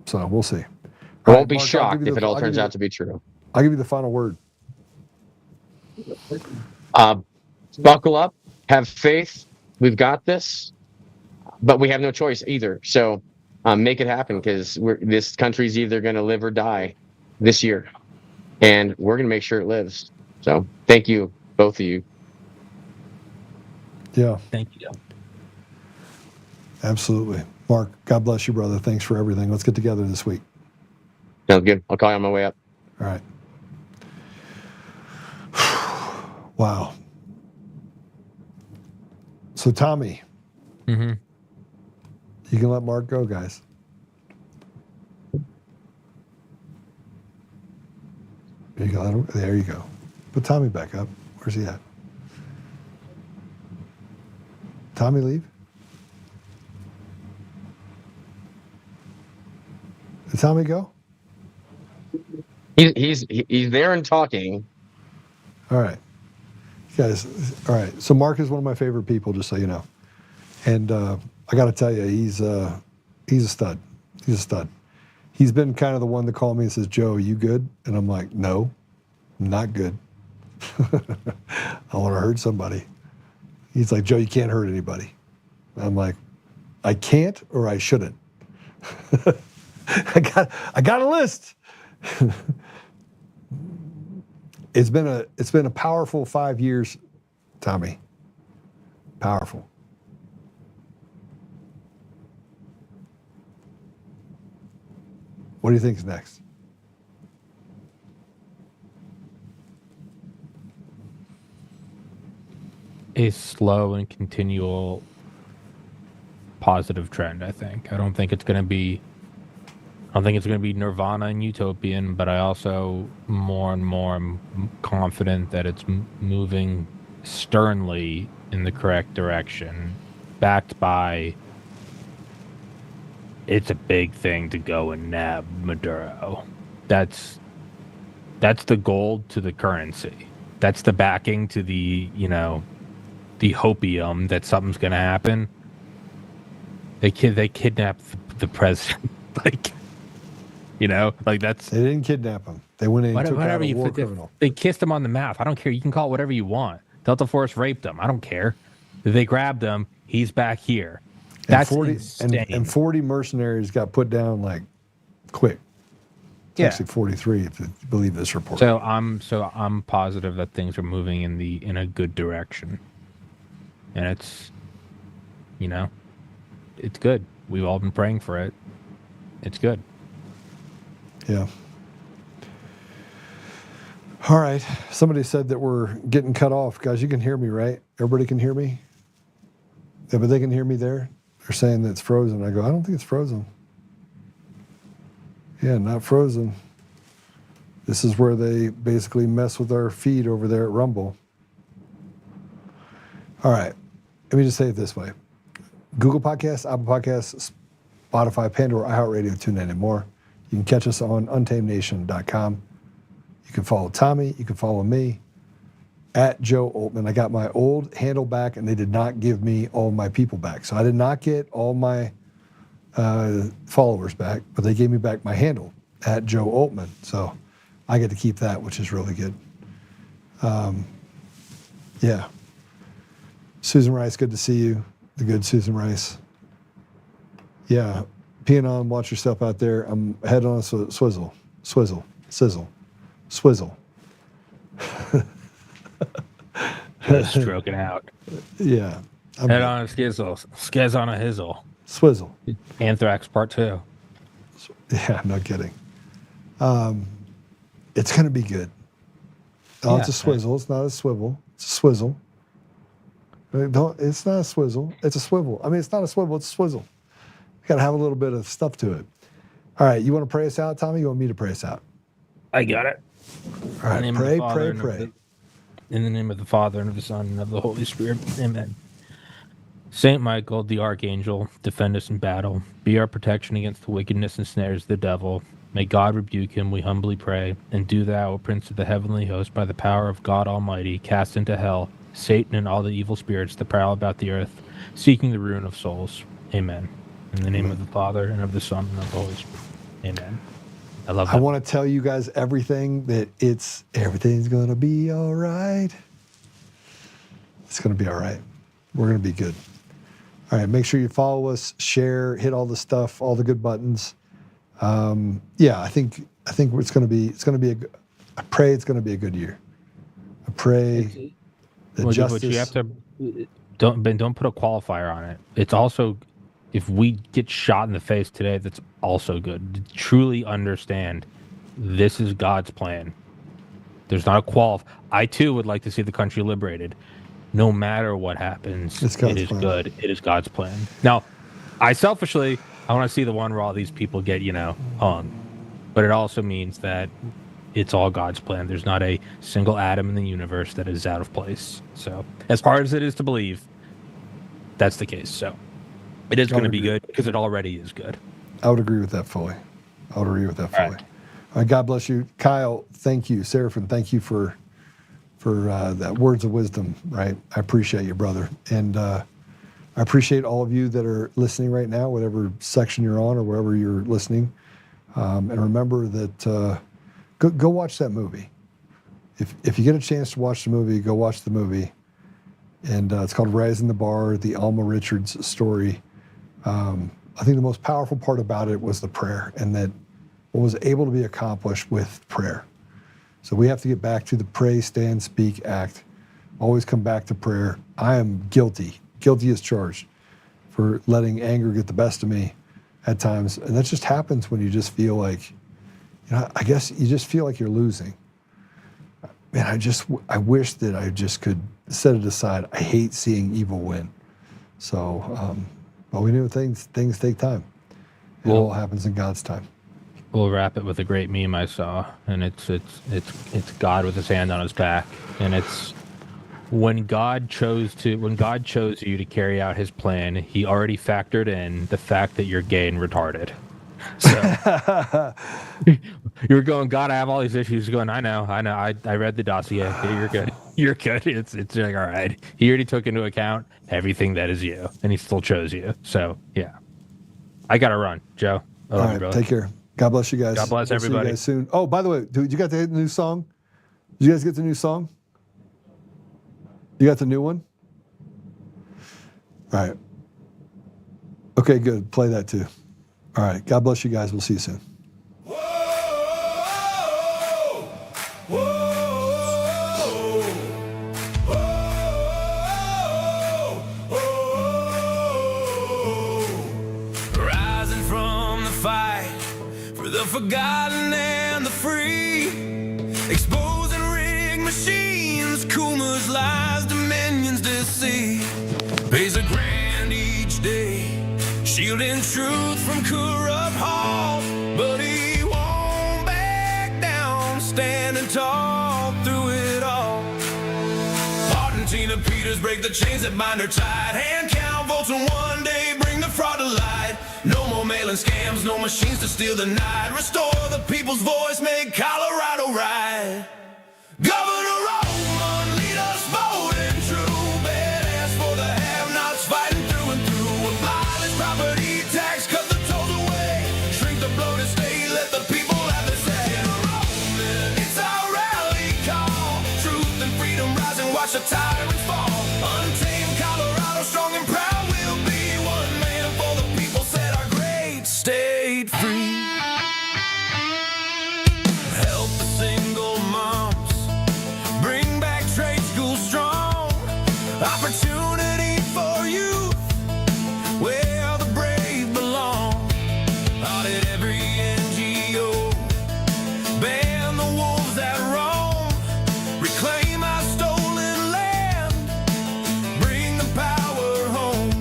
Speaker 2: So we'll see.
Speaker 13: I
Speaker 2: All
Speaker 13: won't be
Speaker 2: Mark, I'll
Speaker 13: shocked
Speaker 2: give you
Speaker 13: if it all
Speaker 2: I'll
Speaker 13: turns
Speaker 2: give you
Speaker 13: out to be true.
Speaker 2: I'll give you the final word.
Speaker 13: Buckle up, have faith. We've got this, but we have no choice either. So make it happen, because this country's either going to live or die this year, and we're going to make sure it lives. So thank you, both of you.
Speaker 2: Yeah.
Speaker 12: Thank you.
Speaker 2: Absolutely. Mark, God bless you, brother. Thanks for everything. Let's get together this week.
Speaker 13: Sounds good. I'll call you on my way up.
Speaker 2: All right. Wow. So, Tommy,
Speaker 12: Mm-hmm.
Speaker 2: you can let Mark go, guys. There you go. There you go. Put Tommy back up. Where's he at? Tommy leave? Did Tommy go?
Speaker 13: He's there and talking.
Speaker 2: All right. Guys, all right. So Mark is one of my favorite people, just so you know. And I got to tell you, he's a stud. He's a stud. He's been kind of the one to call me and says, Joe, you good? And I'm like, no, I'm not good. I want to hurt somebody. He's like, Joe, you can't hurt anybody. I'm like, I can't or I shouldn't. I got a list. It's been a powerful 5 years, Tommy. Powerful. What do you think is next?
Speaker 12: A slow and continual positive trend, I think. I don't think it's going to be nirvana and utopian, but I also more and more am confident that it's moving sternly in the correct direction, backed by it's a big thing to go and nab Maduro. That's That's the gold to the currency. That's the backing to the, the hopium that something's going to happen. They kidnapped the president. That's...
Speaker 2: They didn't kidnap him. They went in and took out a war criminal.
Speaker 12: They kissed him on the mouth. I don't care. You can call it whatever you want. Delta Force raped him. I don't care. They grabbed him. He's back here. That's insane.
Speaker 2: And 40 mercenaries got put down quick. Actually 43 if you believe this report.
Speaker 12: So I'm positive that things are moving in a good direction. And it's it's good. We've all been praying for it. It's good.
Speaker 2: Yeah. All right. Somebody said that we're getting cut off. Guys, you can hear me, right? Everybody can hear me? Yeah, but they can hear me there? They're saying that it's frozen. I go, I don't think it's frozen. Yeah, not frozen. This is where they basically mess with our feed over there at Rumble. All right. Let me just say it this way. Google Podcasts, Apple Podcasts, Spotify, Pandora, iHeartRadio, TuneIn, and more. You can catch us on untamednation.com. You can follow Tommy. You can follow me at Joe Oltmann. I got my old handle back, and they did not give me all my people back. So I did not get all my followers back, but they gave me back my handle at Joe Oltmann. So I get to keep that, which is really good. Yeah. Susan Rice, good to see you. The good Susan Rice. Yeah. Peeing on, watch yourself out there. I'm head on a swizzle. Swizzle. Sizzle. Swizzle.
Speaker 12: Just stroking out.
Speaker 2: Yeah.
Speaker 12: Head on a skizzle. Skez on a hizzle.
Speaker 2: Swizzle.
Speaker 12: Anthrax Part 2.
Speaker 2: Yeah, no kidding. It's going to be good. Oh, it's a swizzle. It's not a swivel. It's a swizzle. It's not a swizzle. It's a swivel. I mean, it's not a swivel. It's a swizzle. You got to have a little bit of stuff to it. All right. You want to pray us out, Tommy? You want me to pray us out?
Speaker 12: I got it.
Speaker 2: All right. Pray.
Speaker 12: In the name of the Father, and of the Son, and of the Holy Spirit. Amen. Saint Michael, the Archangel, defend us in battle. Be our protection against the wickedness and snares of the devil. May God rebuke him, we humbly pray. And do thou, O Prince of the heavenly host, by the power of God Almighty, cast into hell Satan and all the evil spirits that prowl about the earth, seeking the ruin of souls. Amen. In the name of the Father, and of the Son, and of the Holy Spirit. Amen. I love that.
Speaker 2: I want to tell you guys everything that everything's going to be all right. It's going to be all right. We're going to be good. All right, make sure you follow us, share, hit all the stuff, all the good buttons. Yeah, I think it's going to be I pray it's going to be a good year. I pray that justice.
Speaker 12: But you have to don't put a qualifier on it. It's also, if we get shot in the face today, that's also good. To truly understand, this is God's plan. There's not a I too would like to see the country liberated. No matter what happens, it is good. It is God's plan. Now, I selfishly, I want to see the one where all these people get, hung. But it also means that it's all God's plan. There's not a single atom in the universe that is out of place. So, as hard as it is to believe, that's the case. So, it is going to be good because it already is good.
Speaker 2: I would agree with that fully. All right, God bless you. Kyle, thank you. Seraphin, thank you for that words of wisdom, right? I appreciate you, brother. And I appreciate all of you that are listening right now, whatever section you're on or wherever you're listening. And remember that go watch that movie. If you get a chance to watch the movie, go watch the movie. And it's called Rising the Bar, the Alma Richards story. I think the most powerful part about it was the prayer, and that what was able to be accomplished with prayer. So we have to get back to the pray, stand, speak, act. Always come back to prayer. I am guilty as charged for letting anger get the best of me at times. And that just happens when you just feel like, I guess you just feel like you're losing. Man, I wish that I just could set it aside. I hate seeing evil win. So, but we know things take time. It all happens in God's time.
Speaker 12: We'll wrap it with a great meme I saw, and it's God with his hand on his back, and it's when God chose you to carry out his plan, he already factored in the fact that you're gay and retarded. So you were going, God, I have all these issues. Going, I know. I read the dossier. Yeah, you're good. You're good. It's like, all right. He already took into account everything that is you, and he still chose you. So yeah, I gotta run, Joe.
Speaker 2: All right,
Speaker 12: brother.
Speaker 2: take care. God bless you guys.
Speaker 12: God bless
Speaker 2: We'll see
Speaker 12: everybody.
Speaker 2: you guys soon. Oh, by the way, dude, you got the new song? Did you guys get the new song? You got the new one? All right. Okay, good. Play that too. All right. God bless you guys. We'll see you soon.
Speaker 19: Rising from the fight for the forgotten and the free, exposing rigged machines, Kuma's lies, Dominion's deceit, pays a grand each day, shielding truth from corrupt halls, but he won't back down, standing tall through it all. Martin, Tina Peters break the chains that bind her tight, hand count votes and one day bring the fraud to light. No more mailing scams, no machines to steal the night, restore the people's voice, make Colorado right. Governor Oltmann, lead us bold and true, badass for the have-nots, fighting through and through. Abolish property tax, cut the tolls away, shrink the bloated state, let the people have their say. Enrollment, it's our rally call, truth and freedom rise and watch the tyrants fall. Untamed Colorado, strong and proud, we'll be one man for the people, set our great state free. Help the single moms, bring back trade school strong, opportunity for youth, where the brave belong. Audit every NGO, ban the wolves that roam, reclaim our stolen land, bring the power home.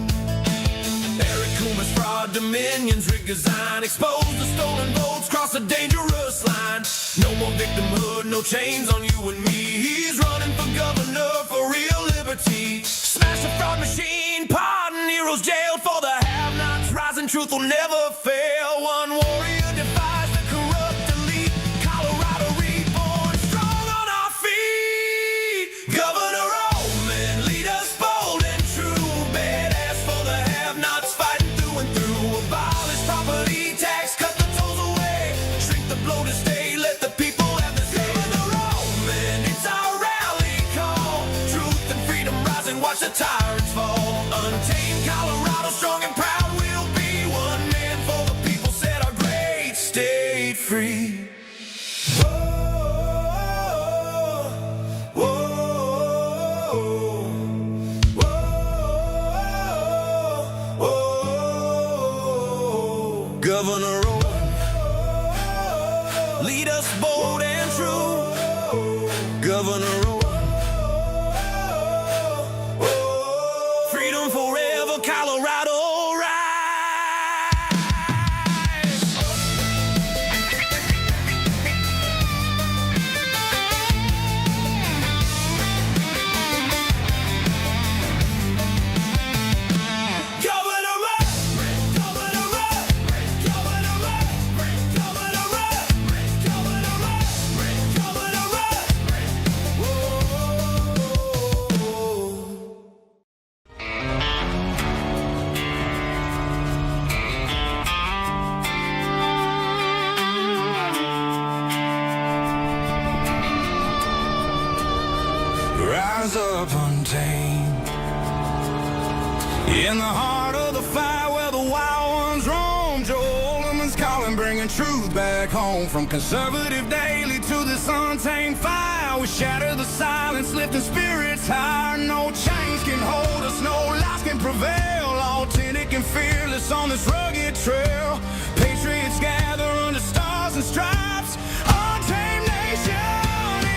Speaker 19: Eric Kuma's fraud, Dominion's rigged design, expose the stolen votes, cross a dangerous line. No more victimhood, no chains on you and me. He's running for governor for real liberty. Smash the fraud machine, pardon heroes jailed for the have-nots. Rising truth will never fail. One warrior defies the corrupt elite. Colorado reborn, strong on our feet. Governor Oltmann, lead us bold and true. Badass for the have-nots, fighting through and through. Abolish property tax, cut the tolls away, shrink the bloated state, let the people have the say. Governor Oltmann, it's our rally call, truth and freedom rise and watch the tyrants fall. Untamed Colorado, strong and proud, we'll be one man for the people, set our great state free. Governor Oltmann, lead us bold and true. Governor Oltmann, freedom forever, Colorado rise. Governor rise up untamed, in the heart of the fire where the wild ones roam. Joel Oltmann's calling, bringing truth back home. From conservative daily to this untamed fire, we shatter the silence, lifting spirits higher. No chains can hold us, no lies can prevail. Authentic and fearless on this rugged trail. Patriots gather under stars and stripes. Untamed nation,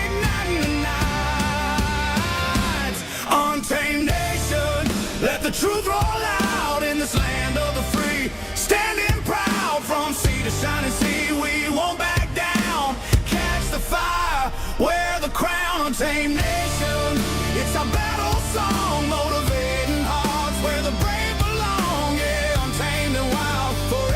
Speaker 19: igniting the nights. Untamed nation, let the truth roll out in this land of the free. Standing proud from sea to shining sea, we won't back down. Catch the fire, wear the crown. Untamed nation, it's our battle song, motivating hearts where the brave belong. Yeah, untamed and wild forever.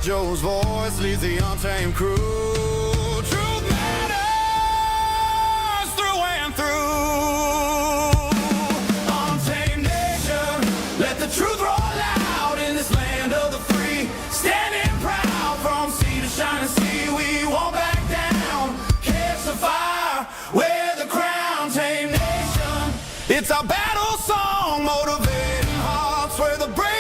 Speaker 19: Joe's voice leads the untamed crew. Truth matters through and through. Untamed nation, let the truth roll out in this land of the free. Standing proud from sea to shining sea, we won't back down. Catch the fire, wear the crown. Tame nation, it's our battle song, motivating hearts where the brave